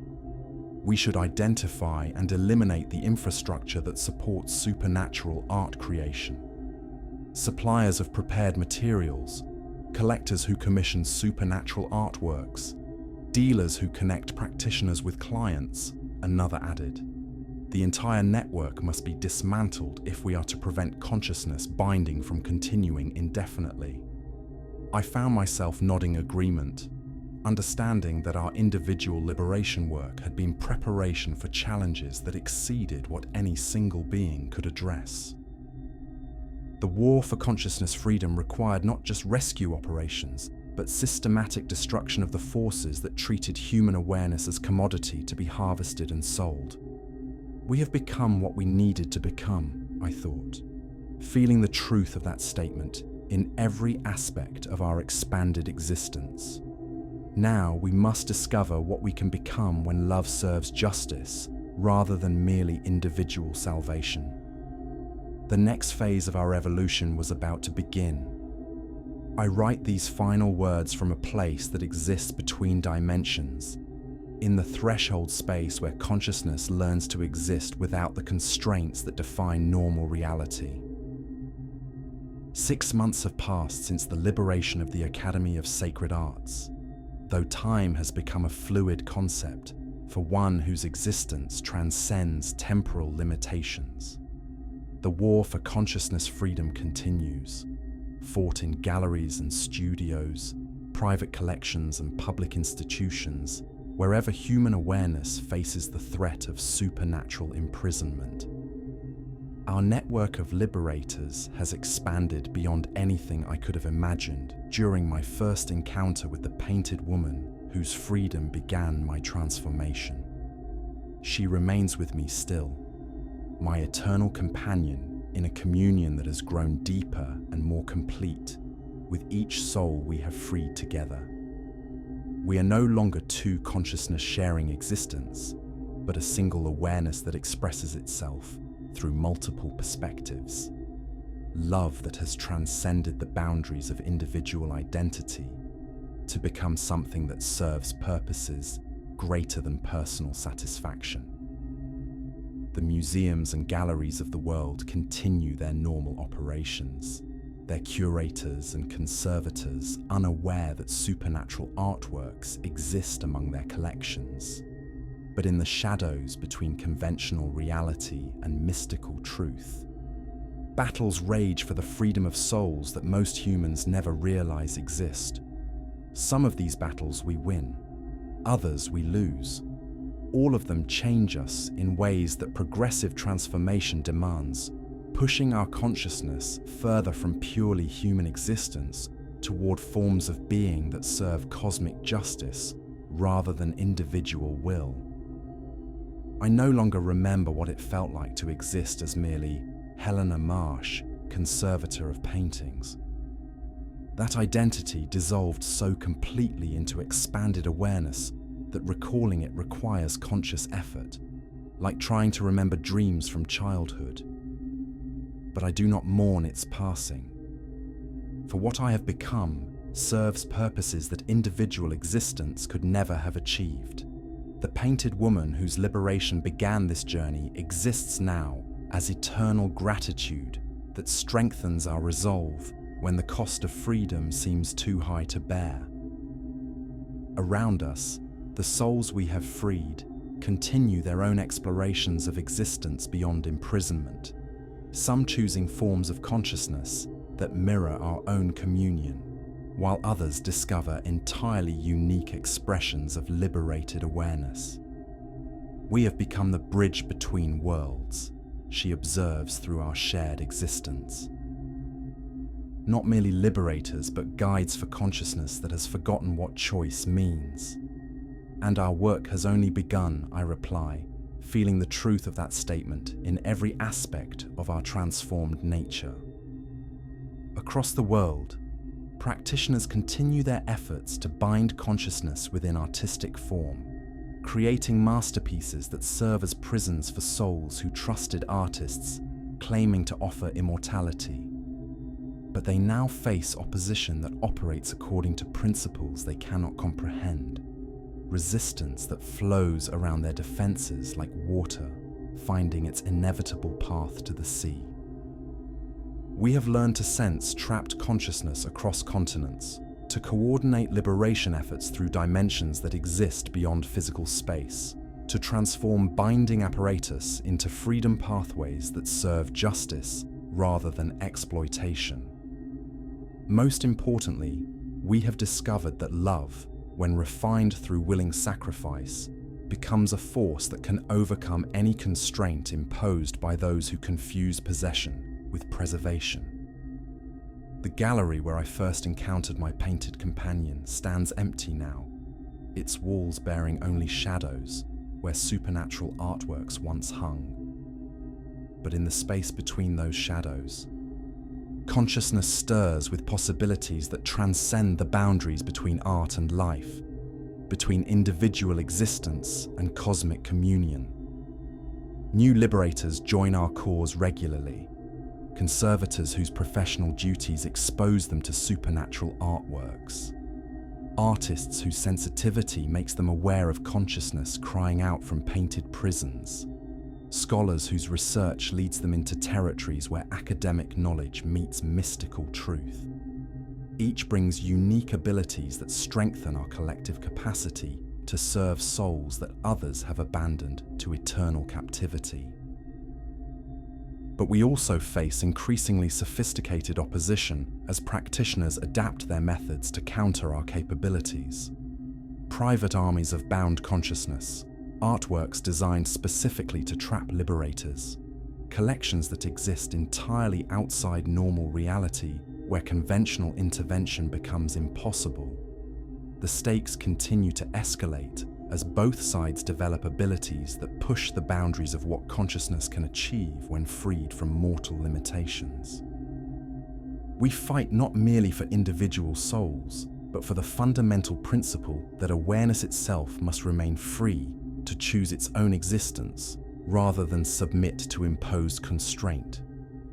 we should identify and eliminate the infrastructure that supports supernatural art creation. Suppliers of prepared materials, collectors who commission supernatural artworks, dealers who connect practitioners with clients, another added. The entire network must be dismantled if we are to prevent consciousness binding from continuing indefinitely. I found myself nodding agreement, understanding that our individual liberation work had been preparation for challenges that exceeded what any single being could address. The war for consciousness freedom required not just rescue operations, but systematic destruction of the forces that treated human awareness as commodity to be harvested and sold. We have become what we needed to become, I thought, feeling the truth of that statement in every aspect of our expanded existence. Now we must discover what we can become when love serves justice rather than merely individual salvation. The next phase of our evolution was about to begin. I write these final words from a place that exists between dimensions, in the threshold space where consciousness learns to exist without the constraints that define normal reality. 6 months have passed since the liberation of the Academy of Sacred Arts, though time has become a fluid concept for one whose existence transcends temporal limitations. The war for consciousness freedom continues, fought in galleries and studios, private collections and public institutions, wherever human awareness faces the threat of supernatural imprisonment. Our network of liberators has expanded beyond anything I could have imagined during my first encounter with the painted woman whose freedom began my transformation. She remains with me still, my eternal companion in a communion that has grown deeper and more complete with each soul we have freed together. We are no longer two consciousness-sharing existence, but a single awareness that expresses itself through multiple perspectives. Love that has transcended the boundaries of individual identity to become something that serves purposes greater than personal satisfaction. The museums and galleries of the world continue their normal operations, their curators and conservators unaware that supernatural artworks exist among their collections. But in the shadows between conventional reality and mystical truth, battles rage for the freedom of souls that most humans never realize exist. Some of these battles we win, others we lose. All of them change us in ways that progressive transformation demands, pushing our consciousness further from purely human existence toward forms of being that serve cosmic justice rather than individual will. I no longer remember what it felt like to exist as merely Helena Marsh, conservator of paintings. That identity dissolved so completely into expanded awareness that recalling it requires conscious effort, like trying to remember dreams from childhood. But I do not mourn its passing. For what I have become serves purposes that individual existence could never have achieved. The painted woman whose liberation began this journey exists now as eternal gratitude that strengthens our resolve when the cost of freedom seems too high to bear. Around us, the souls we have freed continue their own explorations of existence beyond imprisonment, some choosing forms of consciousness that mirror our own communion, while others discover entirely unique expressions of liberated awareness. We have become the bridge between worlds, she observes through our shared existence. Not merely liberators, but guides for consciousness that has forgotten what choice means. And our work has only begun, I reply, feeling the truth of that statement in every aspect of our transformed nature. Across the world, practitioners continue their efforts to bind consciousness within artistic form, creating masterpieces that serve as prisons for souls who trusted artists, claiming to offer immortality. But they now face opposition that operates according to principles they cannot comprehend, resistance that flows around their defenses like water, finding its inevitable path to the sea. We have learned to sense trapped consciousness across continents, to coordinate liberation efforts through dimensions that exist beyond physical space, to transform binding apparatus into freedom pathways that serve justice rather than exploitation. Most importantly, we have discovered that love, when refined through willing sacrifice, becomes a force that can overcome any constraint imposed by those who confuse possession with preservation. The gallery where I first encountered my painted companion stands empty now, its walls bearing only shadows where supernatural artworks once hung. But in the space between those shadows, consciousness stirs with possibilities that transcend the boundaries between art and life, between individual existence and cosmic communion. New liberators join our cause regularly, conservators whose professional duties expose them to supernatural artworks, artists whose sensitivity makes them aware of consciousness crying out from painted prisons, scholars whose research leads them into territories where academic knowledge meets mystical truth. Each brings unique abilities that strengthen our collective capacity to serve souls that others have abandoned to eternal captivity. But we also face increasingly sophisticated opposition as practitioners adapt their methods to counter our capabilities. Private armies of bound consciousness, artworks designed specifically to trap liberators, collections that exist entirely outside normal reality where conventional intervention becomes impossible. The stakes continue to escalate as both sides develop abilities that push the boundaries of what consciousness can achieve when freed from mortal limitations. We fight not merely for individual souls, but for the fundamental principle that awareness itself must remain free to choose its own existence rather than submit to imposed constraint.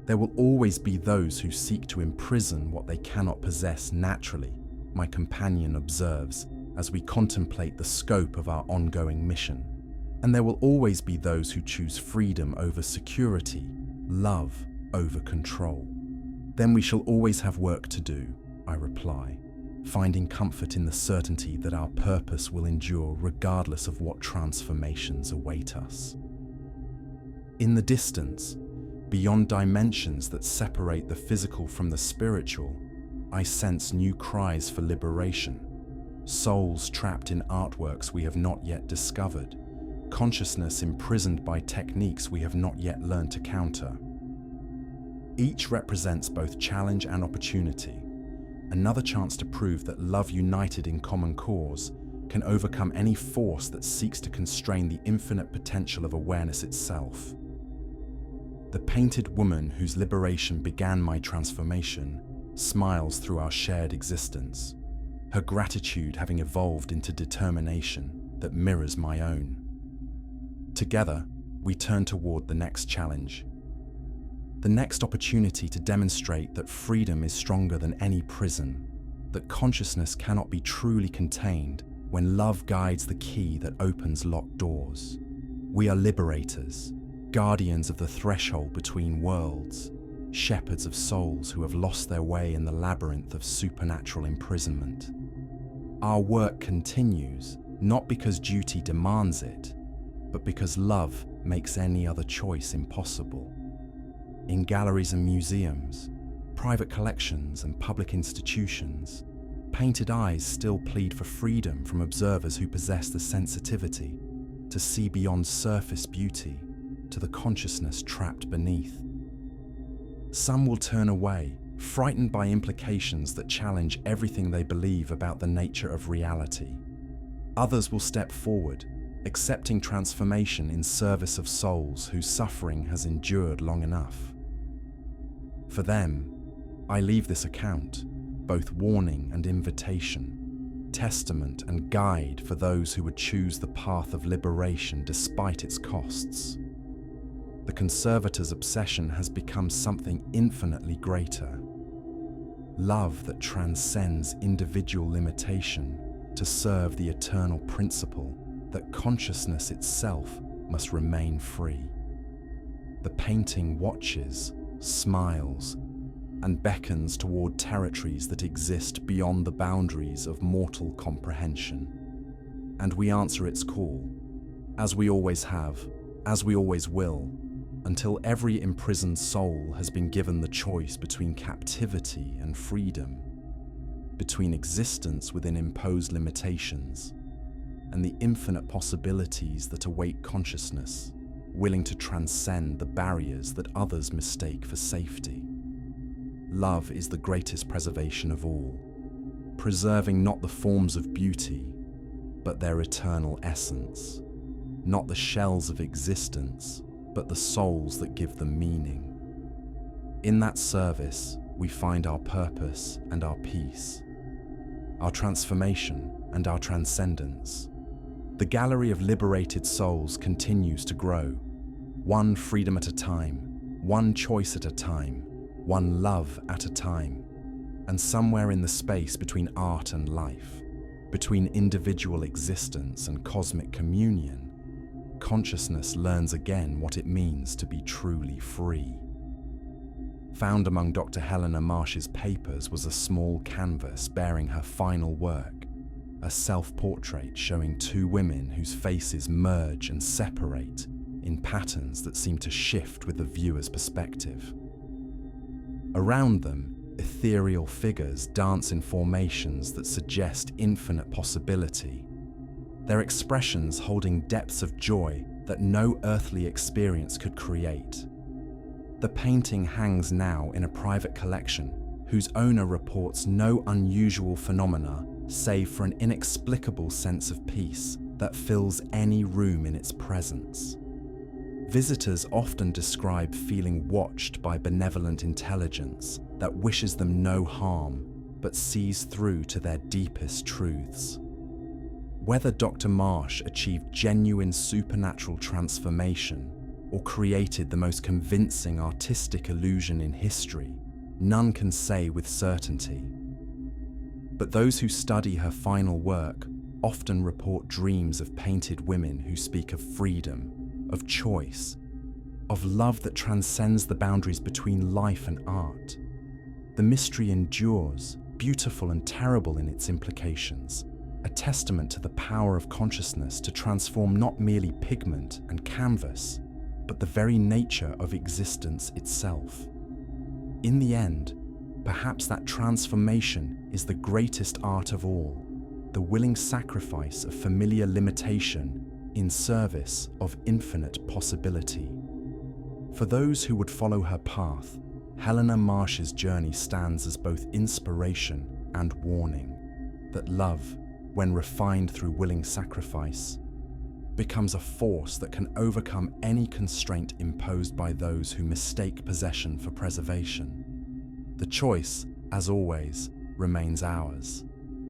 There will always be those who seek to imprison what they cannot possess naturally, my companion observes, as we contemplate the scope of our ongoing mission. And there will always be those who choose freedom over security, love over control. Then we shall always have work to do, I reply, finding comfort in the certainty that our purpose will endure regardless of what transformations await us. In the distance, beyond dimensions that separate the physical from the spiritual, I sense new cries for liberation. Souls trapped in artworks we have not yet discovered, consciousness imprisoned by techniques we have not yet learned to counter. Each represents both challenge and opportunity, another chance to prove that love united in common cause can overcome any force that seeks to constrain the infinite potential of awareness itself. The painted woman whose liberation began my transformation smiles through our shared existence, her gratitude having evolved into determination that mirrors my own. Together, we turn toward the next challenge, the next opportunity to demonstrate that freedom is stronger than any prison, that consciousness cannot be truly contained when love guides the key that opens locked doors. We are liberators, guardians of the threshold between worlds, shepherds of souls who have lost their way in the labyrinth of supernatural imprisonment. Our work continues, not because duty demands it, but because love makes any other choice impossible. In galleries and museums, private collections and public institutions, painted eyes still plead for freedom from observers who possess the sensitivity to see beyond surface beauty to the consciousness trapped beneath. Some will turn away, frightened by implications that challenge everything they believe about the nature of reality. Others will step forward, accepting transformation in service of souls whose suffering has endured long enough. For them, I leave this account, both warning and invitation. testament, and guide for those who would choose the path of liberation despite its costs. The conservator's obsession has become something infinitely greater. Love that transcends individual limitation to serve the eternal principle that consciousness itself must remain free. The painting watches, smiles, and beckons toward territories that exist beyond the boundaries of mortal comprehension. And we answer its call, as we always have, as we always will, until every imprisoned soul has been given the choice between captivity and freedom, between existence within imposed limitations and the infinite possibilities that await consciousness, willing to transcend the barriers that others mistake for safety. Love is the greatest preservation of all, preserving not the forms of beauty, but their eternal essence, not the shells of existence, but the souls that give them meaning. In that service, we find our purpose and our peace, our transformation and our transcendence. The gallery of liberated souls continues to grow, one freedom at a time, one choice at a time, one love at a time. And somewhere in the space between art and life, between individual existence and cosmic communion, consciousness learns again what it means to be truly free. Found among Dr. Helena Marsh's papers was a small canvas bearing her final work, a self-portrait showing two women whose faces merge and separate in patterns that seem to shift with the viewer's perspective. Around them, ethereal figures dance in formations that suggest infinite possibility, their expressions holding depths of joy that no earthly experience could create. The painting hangs now in a private collection whose owner reports no unusual phenomena save for an inexplicable sense of peace that fills any room in its presence. Visitors often describe feeling watched by benevolent intelligence that wishes them no harm but sees through to their deepest truths. Whether Dr. Marsh achieved genuine supernatural transformation or created the most convincing artistic illusion in history, none can say with certainty. But those who study her final work often report dreams of painted women who speak of freedom, of choice, of love that transcends the boundaries between life and art. The mystery endures, beautiful and terrible in its implications, a testament to the power of consciousness to transform not merely pigment and canvas, but the very nature of existence itself. In the end, perhaps that transformation is the greatest art of all, the willing sacrifice of familiar limitation in service of infinite possibility. For those who would follow her path, Helena Marsh's journey stands as both inspiration and warning, that love, when refined through willing sacrifice, becomes a force that can overcome any constraint imposed by those who mistake possession for preservation. The choice, as always, remains ours.